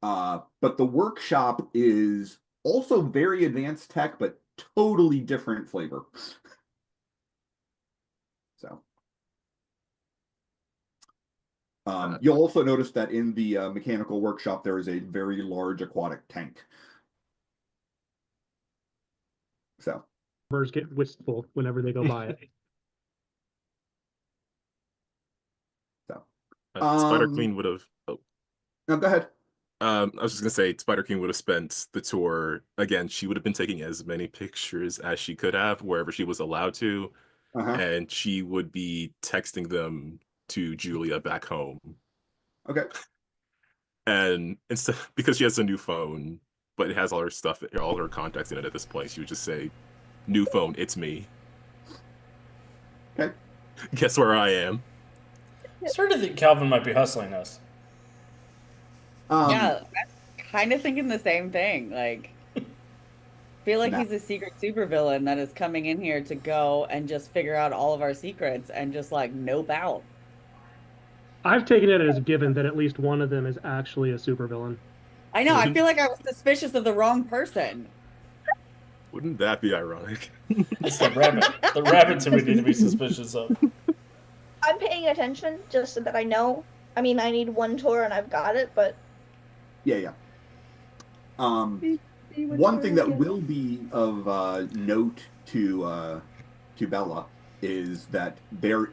But the workshop is also very advanced tech, but totally different flavor. So, you'll also notice that in the mechanical workshop, there is a very large aquatic tank. So, Birds get wistful whenever they go by it. so Spider Queen would have. Oh, no, go ahead. I was just gonna say, Spider King would have spent the tour again. She would have been taking as many pictures as she could have wherever she was allowed to, Uh-huh. and she would be texting them to Julia back home. Okay. And instead, because she has a new phone, but it has all her stuff, all her contacts in it at this point, she would just say, "New phone, it's me. Okay. Guess where I am." Started to think Calvin might be hustling us. Yeah, I'm kind of thinking the same thing. Like, feel like Nah. he's a secret supervillain that is coming in here to go and just figure out all of our secrets and just like nope out. I've taken it as a given that at least one of them is actually a supervillain. I know, I feel like I was suspicious of the wrong person. Wouldn't that be ironic? It's the rabbit. The rabbits who we need to be suspicious of. I'm paying attention just so that I know. I mean, I need one tour and I've got it, but Yeah. One thing that will be of note to Bella is that there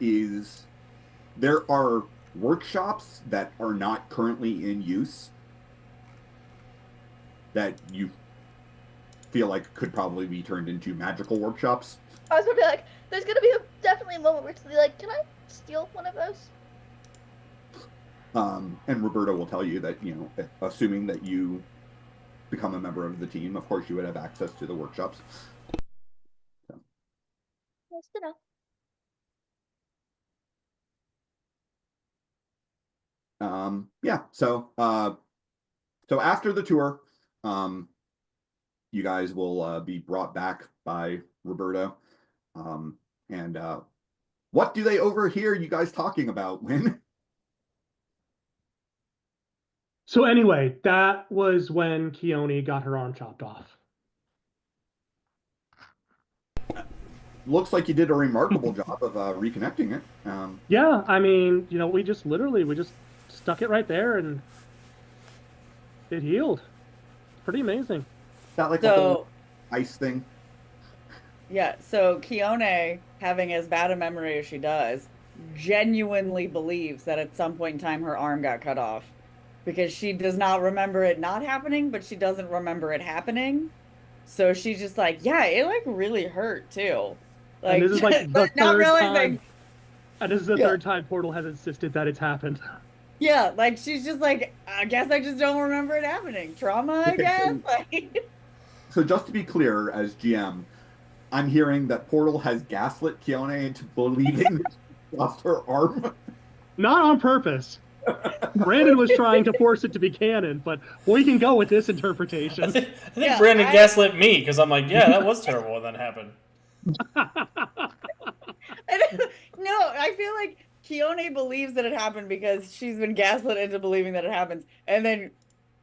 are workshops that are not currently in use that you feel like could probably be turned into magical workshops. I was gonna be like, there's gonna be definitely a moment where it's like, can I steal one of those? And Roberta will tell you that, assuming that you become a member of the team, of course you would have access to the workshops. So. Nice to know. Yeah, so after the tour, you guys will be brought back by Roberta. And what do they overhear you guys talking about, Win? So anyway, that was when Keone got her arm chopped off. Looks like you did a remarkable job of reconnecting it. Yeah, I mean, we just stuck it right there and it healed. Pretty amazing. That like a whole ice thing. Yeah, so Keone, having as bad a memory as she does, genuinely believes that at some point in time her arm got cut off because she does not remember it not happening, but she doesn't remember it happening. So she's just like, yeah, it like really hurt too. Like, and this is like the third time. And this is the third time Portal has insisted that it's happened. Yeah, like she's just like, I guess I just don't remember it happening. Trauma, I guess. So just to be clear, as GM, I'm hearing that Portal has gaslit Keone into believing that she lost her arm. Not on purpose. Brandon was trying to force it to be canon, but we can go with this interpretation. I think Brandon gaslit me because I'm like, yeah, that was terrible when that happened. No, I feel like Keone believes that it happened because she's been gaslit into believing that it happens. And then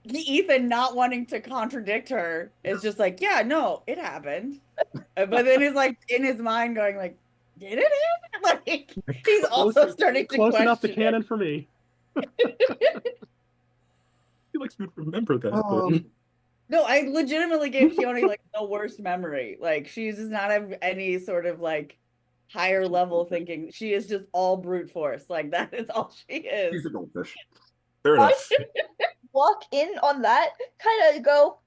Ethan, not wanting to contradict her, is just like, yeah, no, it happened. But then is like in his mind going like, did it happen? Like he's also starting to close question enough to canon for me. I feel like you would remember that. But... No, I legitimately gave Keone like the worst memory. Like she does not have any sort of like higher level thinking. She is just all brute force. Like that is all she is. She's a goldfish. Fair enough. Walk in on that, kind of go,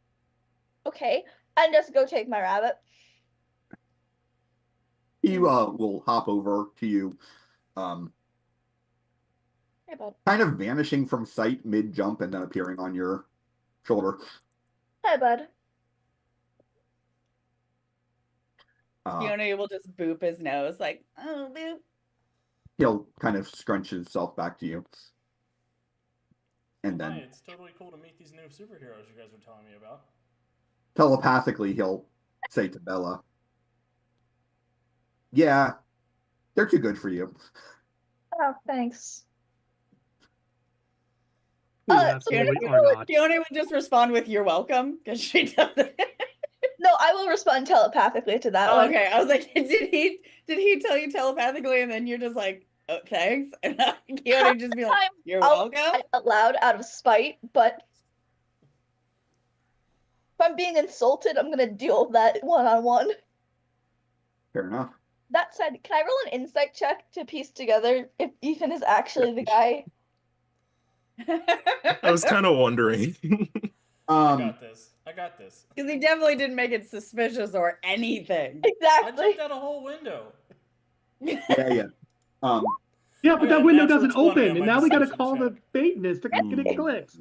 okay, and just go take my rabbit. He will hop over to you, Hey, bud. kind of vanishing from sight mid-jump and then appearing on your shoulder. Hey, bud. Keone will just boop his nose like, oh, boop. He'll kind of scrunch himself back to you. And then it's totally cool to meet these new superheroes you guys were telling me about. Telepathically, he'll say to Bella, yeah, they're too good for you. Oh, thanks. We so absolutely you are know not. Fiona would just respond with "You're welcome" because she doesn't. No, I will respond telepathically to that Oh, one. okay, I was like, did he tell you telepathically, and then you're just like, oh, thanks, and Fiona would just be like, Time "You're I'll welcome." say it out loud out of spite, but if I'm being insulted, I'm gonna deal with that one-on-one. Fair enough. That said, can I roll an insight check to piece together if Ethan is actually the guy? I was kind of wondering. I Um, got this. I got this. Because he definitely didn't make it suspicious or anything. I Exactly. checked out a whole window. yeah. Um, Yeah, I but got that a window natural doesn't 20 open, on and my now we gotta deception call the check. Batenist to get it clicked.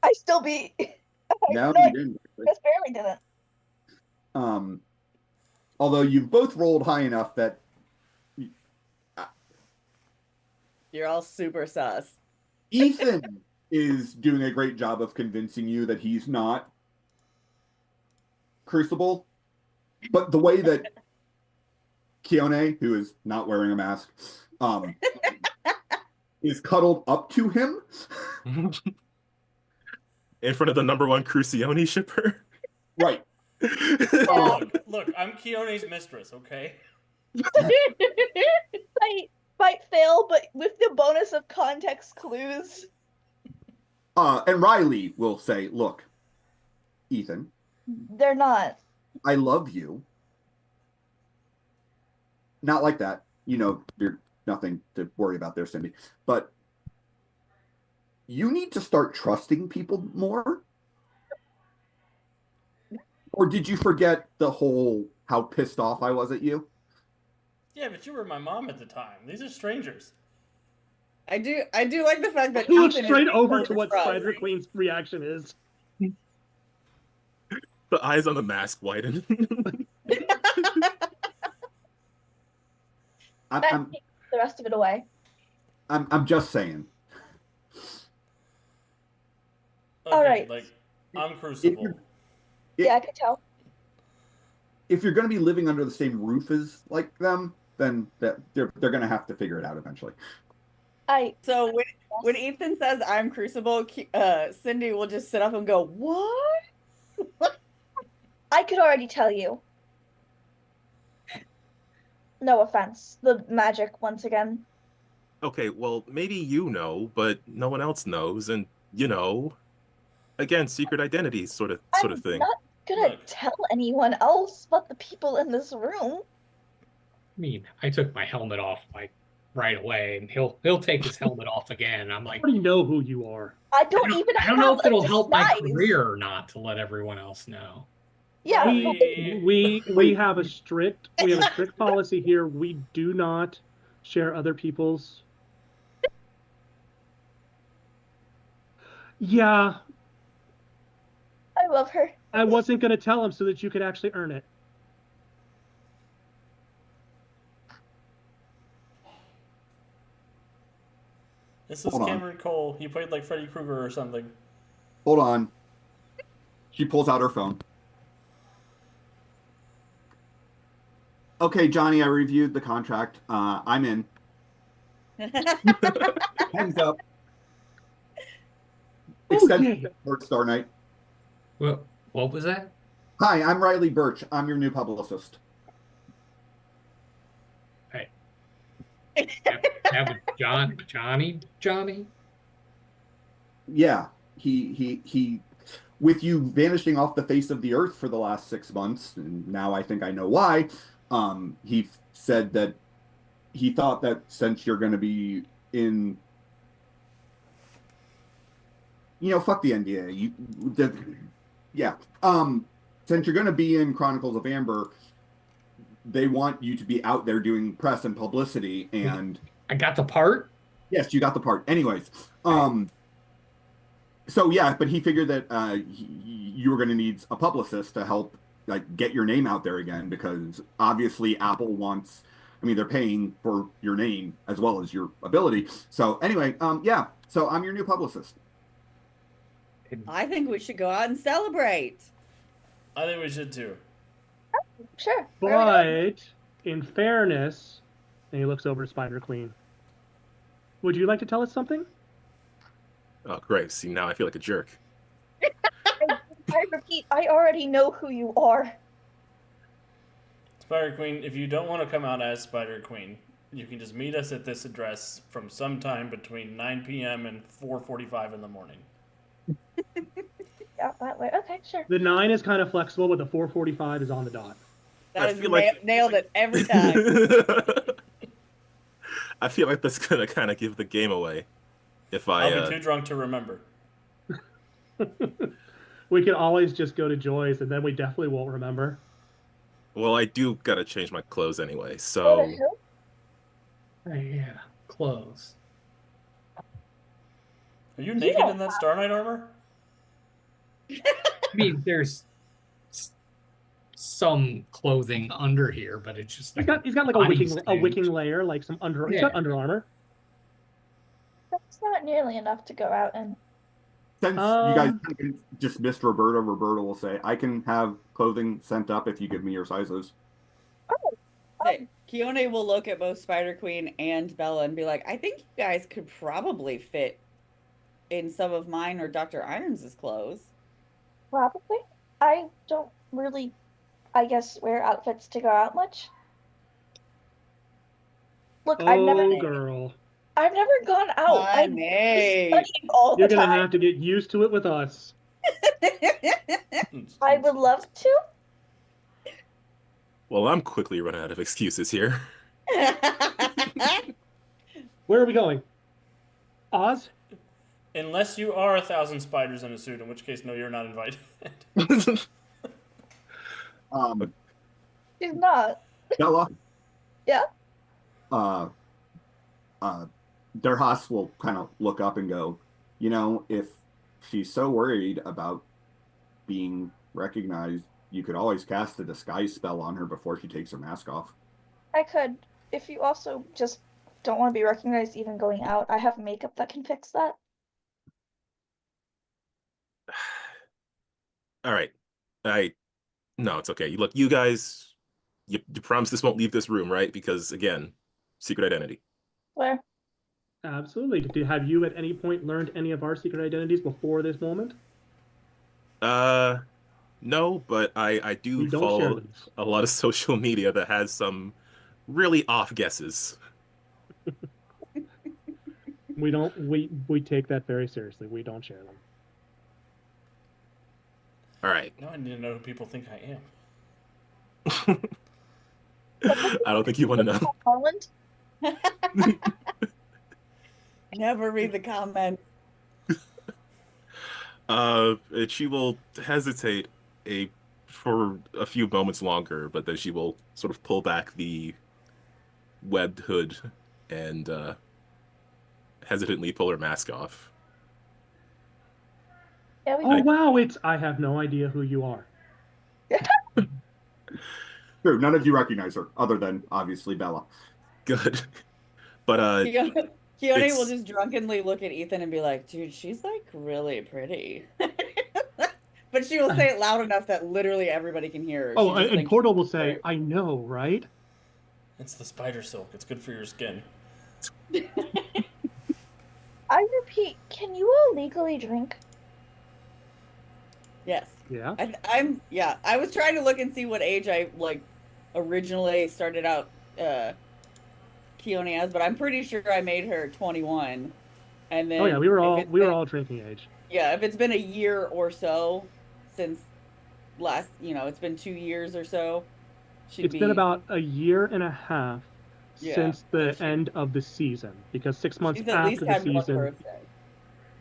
I still beat. No, No, you I didn't. just barely didn't. Although you've both rolled high enough that You're all super sus. Ethan is doing a great job of convincing you that he's not Crucible, but the way that Keone, who is not wearing a mask, is cuddled up to him. In front of the #1 Crucione shipper. Right. Look, I'm Keone's mistress, okay? Might fail, but with the bonus of context clues. And Riley will say, look, Ethan, They're not. I love you. Not like that. You know, there's nothing to worry about there, Cindy. But you need to start trusting people more. Or did you forget the whole how pissed off I was at you? Yeah, but you were my mom at the time. These are strangers. I do like the fact that He looks Ethan is straight being over told to what trust. Spider Queen's reaction is. The eyes on the mask widen. That I'm takes the rest of it away. I'm just saying. Okay, Alright. like, I'm Crucible. Yeah, I could tell. If you're going to be living under the same roof as like them, then they're going to have to figure it out eventually. So when Ethan says I'm Crucible, Cindy will just sit up and go, "What?" I could already tell you. No offense. The magic once again. Okay, well, maybe you know, but no one else knows, and again, secret identities sort of I'm thing. not gonna Look. tell anyone else but the people in this room. I mean, I took my helmet off like right away, and he'll take his helmet off again. I'm I like, already know who you are. I don't even I don't know have if a it'll help my disguise. career or not to let everyone else know. Yeah, Riley. We have a strict policy here. We do not share other people's. Yeah, I love her. I wasn't gonna tell him so that you could actually earn it. This is Hold on. Cameron Cole. He played like Freddy Krueger or something. Hold on. She pulls out her phone. Okay, Johnny, I reviewed the contract. I'm in. Hands up. Extended Birch Star Night. What was that? Hi, I'm Riley Birch. I'm your new publicist. That was Johnny? Yeah, he with you vanishing off the face of the earth for the last 6 months, and now I think I know why. He said that he thought that since you're going to be in, fuck the NDA. Since you're going to be in Chronicles of Amber, they want you to be out there doing press and publicity. And I got the part. yes, you got the part. Anyways, so yeah, but he figured that you were going to need a publicist to help get your name out there again, because obviously Apple wants. I mean, they're paying for your name as well as your ability. So anyway, yeah. So I'm your new publicist. I think we should go out and celebrate. I think we should too. Sure. But in fairness, And he looks over to Spider Queen. Would you like to tell us something? Oh, great. See, now I feel like a jerk. I repeat, I already know who you are. Spider Queen, if you don't want to come out as Spider Queen, you can just meet us at this address from sometime between 9 p.m. and 4:45 in the morning. Yeah, that way. Okay, sure. The 9 is kind of flexible, but the 4:45 is on the dot. That I is feel like- nailed it every time. I feel like that's gonna kind of give the game away. If I'll be too drunk to remember. We can always just go to Joy's, and then we definitely won't remember. well, I do gotta change my clothes anyway, Go so to who? Oh, yeah, clothes. Are you naked in that Star Knight armor? I mean, there's some clothing under here, but it's just He's like got like a bodysuit. wicking layer, like some under. He's Yeah. got under armor. That's not nearly enough to go out in. Since you guys just missed Roberta, Roberta will say, I can have clothing sent up if you give me your sizes. Hey, Keone will look at both Spider Queen and Bella and be like, I think you guys could probably fit in some of mine or Dr. Irons' clothes. Probably. I don't really, I guess, wear outfits to go out much. Look, I've never Girl. gone out. My I'm mate. studying all You're the gonna time. have to get used to it with us. I would love to. well, I'm quickly running out of excuses here. Where are we going? Oz? Unless you are 1,000 spiders in a suit, in which case, no, you're not invited. She's not. Bella? Yeah? Derhas will kind of look up and go, you know, if she's so worried about being recognized, you could always cast a disguise spell on her before she takes her mask off. I could. If you also just don't want to be recognized even going out, I have makeup that can fix that. All right. No, it's okay. Look, you guys, you promise this won't leave this room, right? Because again, secret identity. Where? Absolutely. Have you at any point learned any of our secret identities before this moment? No, but I do We don't share follow them. a lot of social media that has some really off guesses. We don't. We take that very seriously. We don't share them. All right. Now I need to know who people think I am. I don't think you want to know. Holland? Never read the comments. And she will hesitate for a few moments longer, but then she will sort of pull back the webbed hood and hesitantly pull her mask off. Yeah, we Oh wow! I have no idea who you are. True, none of you recognize her, other than, obviously, Bella. Good. But Keone it's- will just drunkenly look at Ethan and be like, dude, she's like really pretty. But she will say it loud enough that literally everybody can hear her. Oh, She just and thinks Portal will she's say, great. "I know, right?" It's the spider silk. It's good for your skin. I repeat, can you all legally drink? Yes. Yeah. I was trying to look and see what age I originally started out Keone as, but I'm pretty sure I made her 21. And then Oh yeah, we were if all drinking age. Yeah, if it's been a year or so since last, it's been 2 years or so. It's been about a year and a half Yeah, since the so end of the season, because 6 months she's at least after the had one season birthday.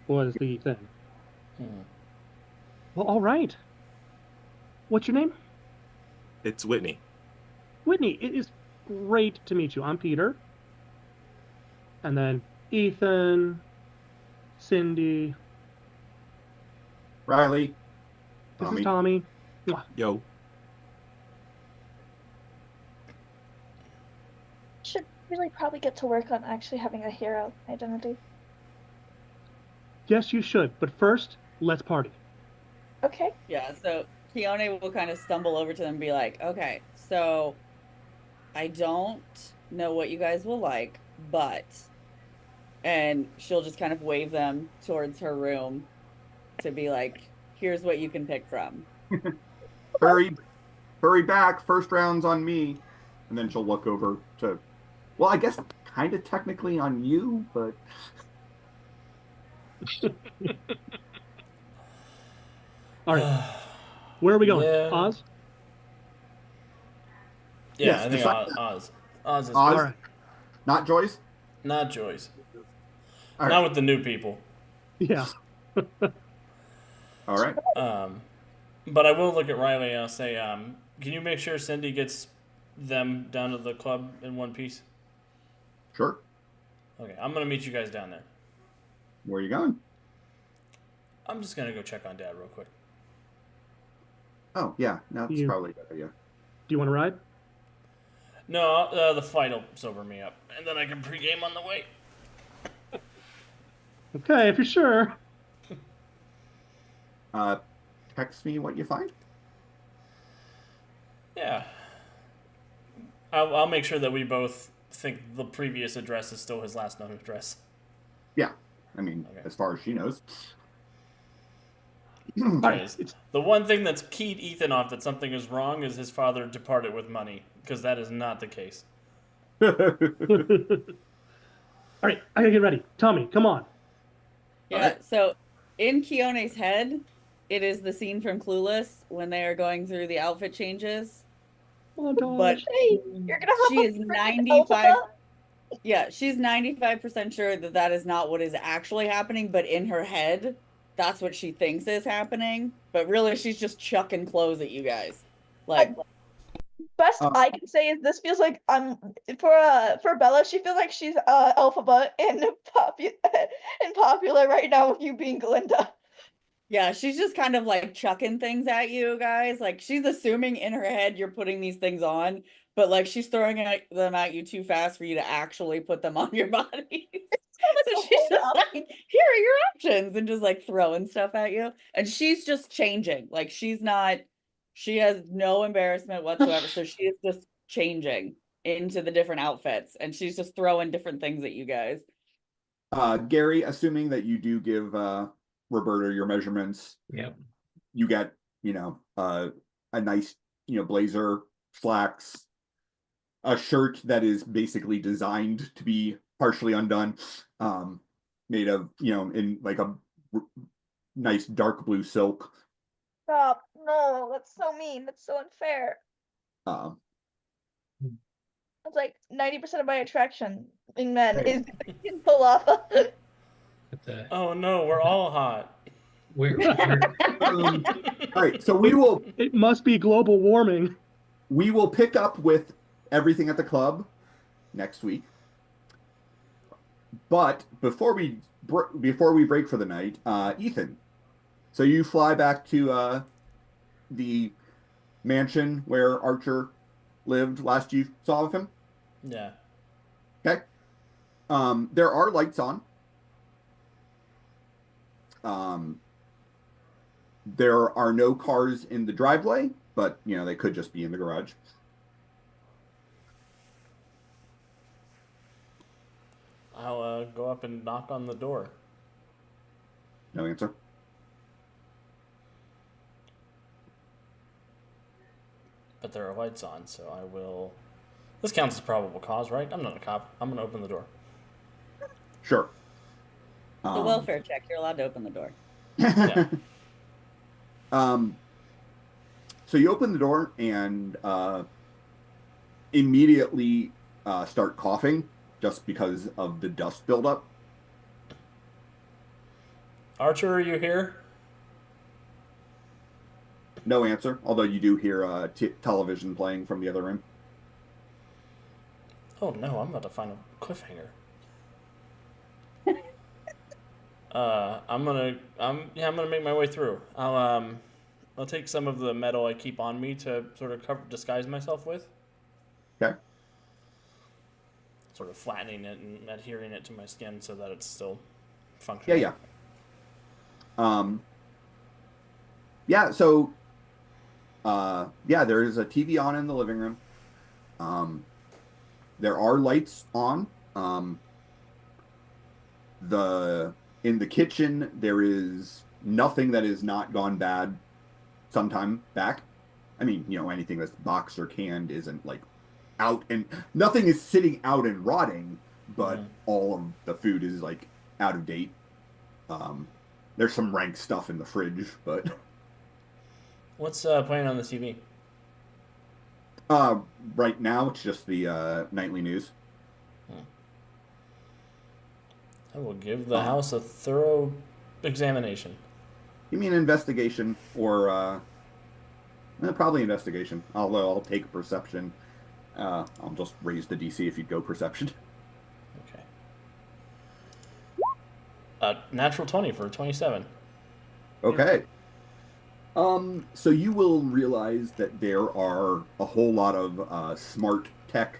was the thing. Hmm. Well, all right. What's your name? it's Whitney. Whitney. It is great to meet you. I'm Peter. And then Ethan, Cindy. Riley. This is Tommy. Yo. Should really probably get to work on actually having a hero identity. Yes, you should. But first, let's party. Okay. Yeah, so Keone will kind of stumble over to them and be like, okay, so I don't know what you guys will like, but, and she'll just kind of wave them towards her room to be like, here's what you can pick from. Hurry, hurry back. First round's on me. And then she'll look over to, well, I guess kind of technically on you, but All right. Where are we going? Yeah. Oz? Yeah, yes, I think decide that. Oz. Oz is Oz, All right. not Joyce. not Joyce. All Not right, with the new people. Yeah. all right. But I will look at Riley and I'll say, can you make sure Cindy gets them down to the club in one piece? Sure. Okay, I'm gonna meet you guys down there. Where are you going? I'm just gonna go check on Dad real quick. Oh, yeah, that's You- probably a good idea. Do you want to ride? No, the fight will sober me up, and then I can pregame on the way. Okay, if you're sure. Text me what you find. Yeah. I'll make sure that we both think the previous address is still his last known address. Yeah, I mean, Okay. as far as she knows. All right. Because It's the one thing that's keyed Ethan off that something is wrong is his father departed with money, because that is not the case. all right. I gotta get ready. Tommy, come on. Yeah, Alright. so in Keone's head, it is the scene from Clueless when they are going through the outfit changes. Montage. But Hey, you're gonna have she a is freaking 95 alphabet? yeah, she's 95% sure that that is not what is actually happening, but in her head, that's what she thinks is happening. But really, she's just chucking clothes at you guys. Like, Best I can say is this feels like for Bella, she feels like she's Alphaba and popular right now with you being Glinda. yeah, she's just kind of like chucking things at you guys. Like, she's assuming in her head you're putting these things on, but like she's throwing them at you too fast for you to actually put them on your body. So to she's hold just up. like, here are your options, and just like throwing stuff at you. And she's just changing. Like, she has no embarrassment whatsoever. So she is just changing into the different outfits, and she's just throwing different things at you guys. Gary, assuming that you do give Roberta your measurements, Yep. you get, a nice, blazer, slacks, a shirt that is basically designed to be partially undone, made of, in like a nice dark blue silk. Stop. No, that's so mean. That's so unfair. Um, It's like 90% of my attraction in men Hey. is in the lava. But the, Oh no, we're all hot. we're all right, so we will It must be global warming. pick up with everything at the club next week. But before we break for the night, Ethan, so you fly back to the mansion where Archer lived last you saw of him. Yeah. Okay. There are lights on. There are no cars in the driveway, but they could just be in the garage. I'll go up and knock on the door. No answer. But there are lights on, so I will. This counts as probable cause, right? I'm not a cop. I'm gonna open the door. Sure. The welfare check, you're allowed to open the door. Yeah. So you open the door and immediately start coughing just because of the dust buildup. Archer, are you here? No answer, although you do hear television playing from the other room. Oh no, I'm about to find a cliffhanger. I'm gonna make my way through. I'll take some of the metal I keep on me to sort of disguise myself with. Okay. Sort of flattening it and adhering it to my skin so that it's still functional. Yeah. Yeah, so there is a TV on in the living room. there are lights on. In the kitchen, there is nothing that has not gone bad sometime back. I mean, anything that's boxed or canned isn't like out, and nothing is sitting out and rotting, but all of the food is like out of date. There's some rank stuff in the fridge, but What's playing on the TV? right now it's just the nightly news. I will give the house a thorough examination. You mean investigation or probably investigation? Although I'll take perception. I'll just raise the DC if you'd go perception. Okay. Natural 20 for 27. Okay. So you will realize that there are a whole lot of smart tech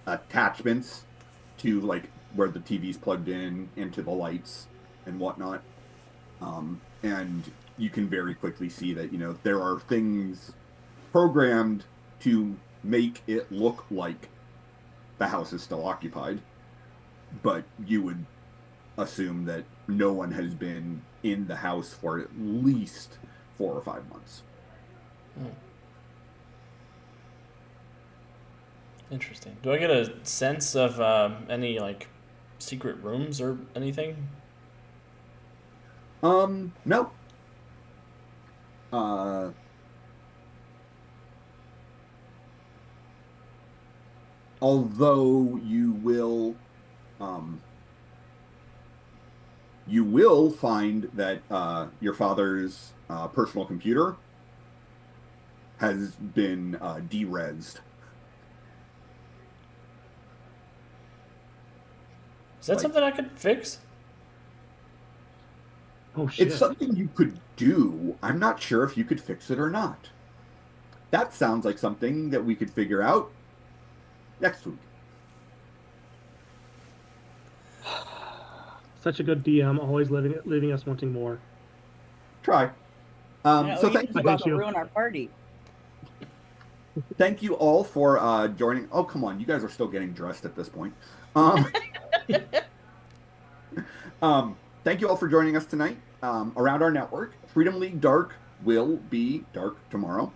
attachments to like where the TV's plugged in into the lights and whatnot. And you can very quickly see that, there are things programmed to make it look like the house is still occupied, but you would assume that no one has been in the house for at least 4 or 5 months. Interesting. Do I get a sense of any like secret rooms or anything? No. Although you will find that your father's personal computer has been derezzed. Is that something I could fix? Oh shit! It's something you could do. I'm not sure if you could fix it or not. That sounds like something that we could figure out next week. Such a good DM, always leaving us wanting more. Try. So thank you. About to ruin our party. Thank you all for joining. Oh, come on. You guys are still getting dressed at this point. Thank you all for joining us tonight around our network. Freedom League Dark will be dark tomorrow.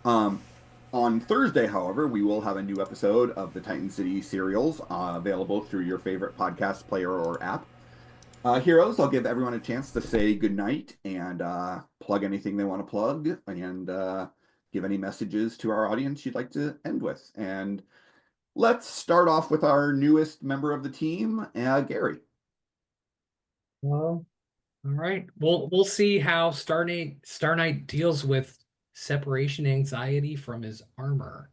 On Thursday, however, we will have a new episode of the Titan City serials available through your favorite podcast player or app. Heroes, I'll give everyone a chance to say goodnight and plug anything they want to plug and give any messages to our audience you'd like to end with. And let's start off with our newest member of the team, Gary. Well, all right. We'll see how Star Knight deals with separation anxiety from his armor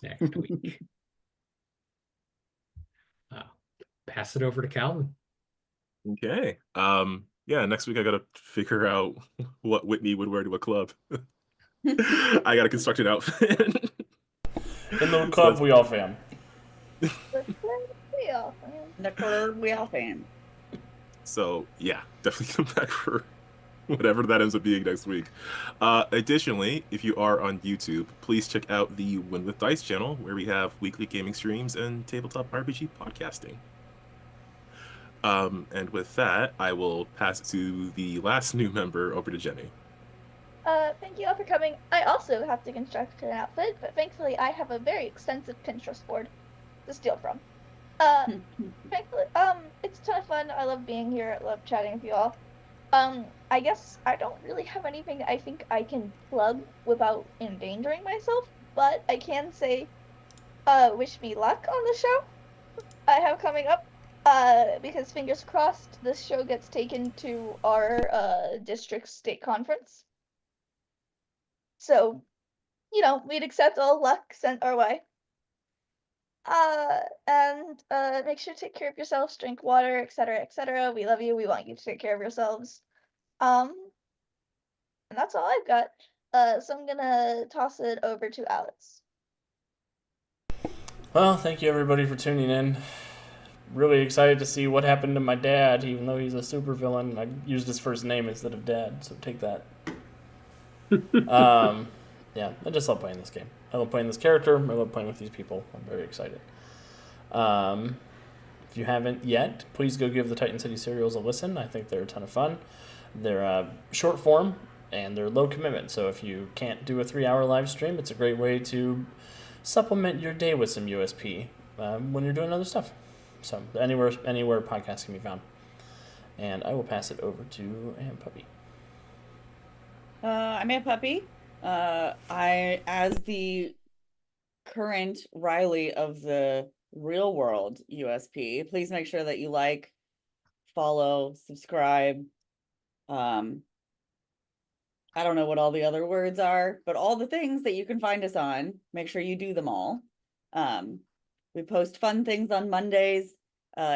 next week. Pass it over to Calvin. Okay. Yeah, next week I gotta figure out what Whitney would wear to a club. I gotta construct an outfit. In the club, we all fam. The club we all fam. So yeah, definitely come back for whatever that ends up being next week. Additionally, if you are on YouTube, please check out the Win with Dice channel, where we have weekly gaming streams and tabletop RPG podcasting. And with that, I will pass it to the last new member, over to Jenny. Thank you all for coming. I also have to construct an outfit, but thankfully I have a very extensive Pinterest board to steal from. Thankfully, it's a ton of fun. I love being here. I love chatting with you all. I guess I don't really have anything I think I can plug without endangering myself, but I can say, wish me luck on the show I have coming up. Because fingers crossed, this show gets taken to our district state conference. So, we'd accept all luck sent our way. And make sure to take care of yourselves, drink water, etc., etc. We love you. We want you to take care of yourselves. And that's all I've got. So I'm gonna toss it over to Alex. Well, thank you everybody for tuning in. Really excited to see what happened to my dad, even though he's a supervillain. I used his first name instead of dad, so take that. Yeah, I just love playing this game. I love playing this character. I love playing with these people. I'm very excited. If you haven't yet, please go give the Titan City serials a listen. I think they're a ton of fun. They're short form and they're low commitment. So if you can't do a 3-hour live stream, it's a great way to supplement your day with some USP when you're doing other stuff. So anywhere podcasts can be found. And I will pass it over to Am Puppy. I'm Am Puppy. I, as the current Riley of the real world USP, please make sure that you like, follow, subscribe. I don't know what all the other words are, but all the things that you can find us on, make sure you do them all. We post fun things on Mondays,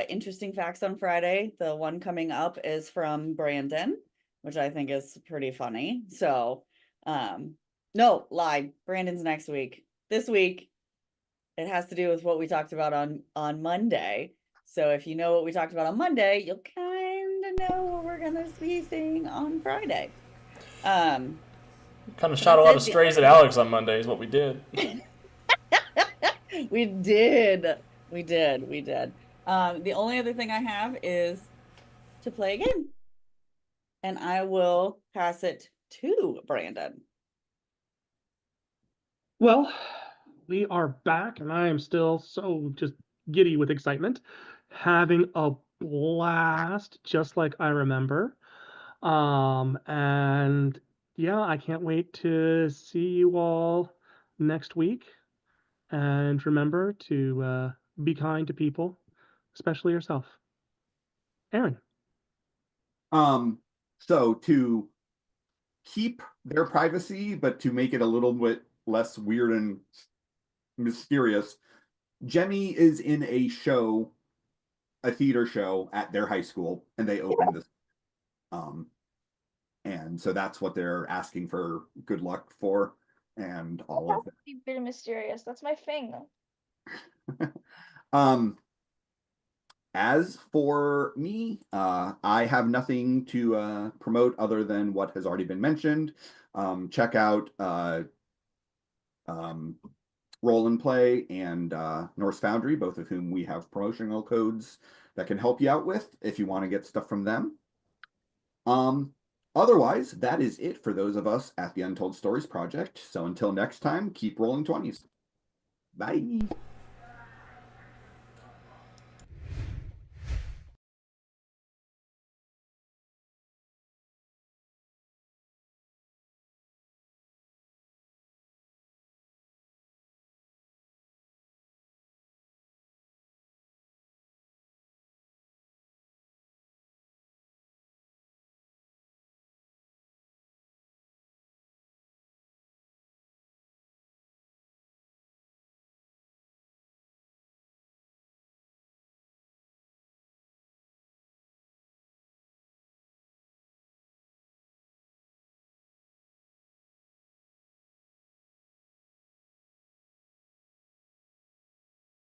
interesting facts on Friday. The one coming up is from Brandon, which I think is pretty funny. So, no, lie. Brandon's next week. This week, it has to do with what we talked about on Monday. So if you know what we talked about on Monday, you'll kind of know what we're gonna be seeing on Friday. Kind of shot a lot of strays at Alex on Monday is what we did. We did. The only other thing I have is to play a game. And I will pass it to Brandon. Well, we are back, and I am still so just giddy with excitement, having a blast, just like I remember. And yeah, I can't wait to see you all next week. And remember to be kind to people, especially yourself. Aaron. So to keep their privacy, but to make it a little bit less weird and mysterious, Jemmy is in a show, a theater show at their high school, and they opened this. And so that's what they're asking for good luck for, and all of That's a bit mysterious. That's my thing. As for me, I have nothing to promote other than what has already been mentioned. Check out Roll and Play and Norse Foundry, both of whom we have promotional codes that can help you out with if you want to get stuff from them. Otherwise, that is it for those of us at the Untold Stories Project. So until next time, keep rolling 20s. Bye.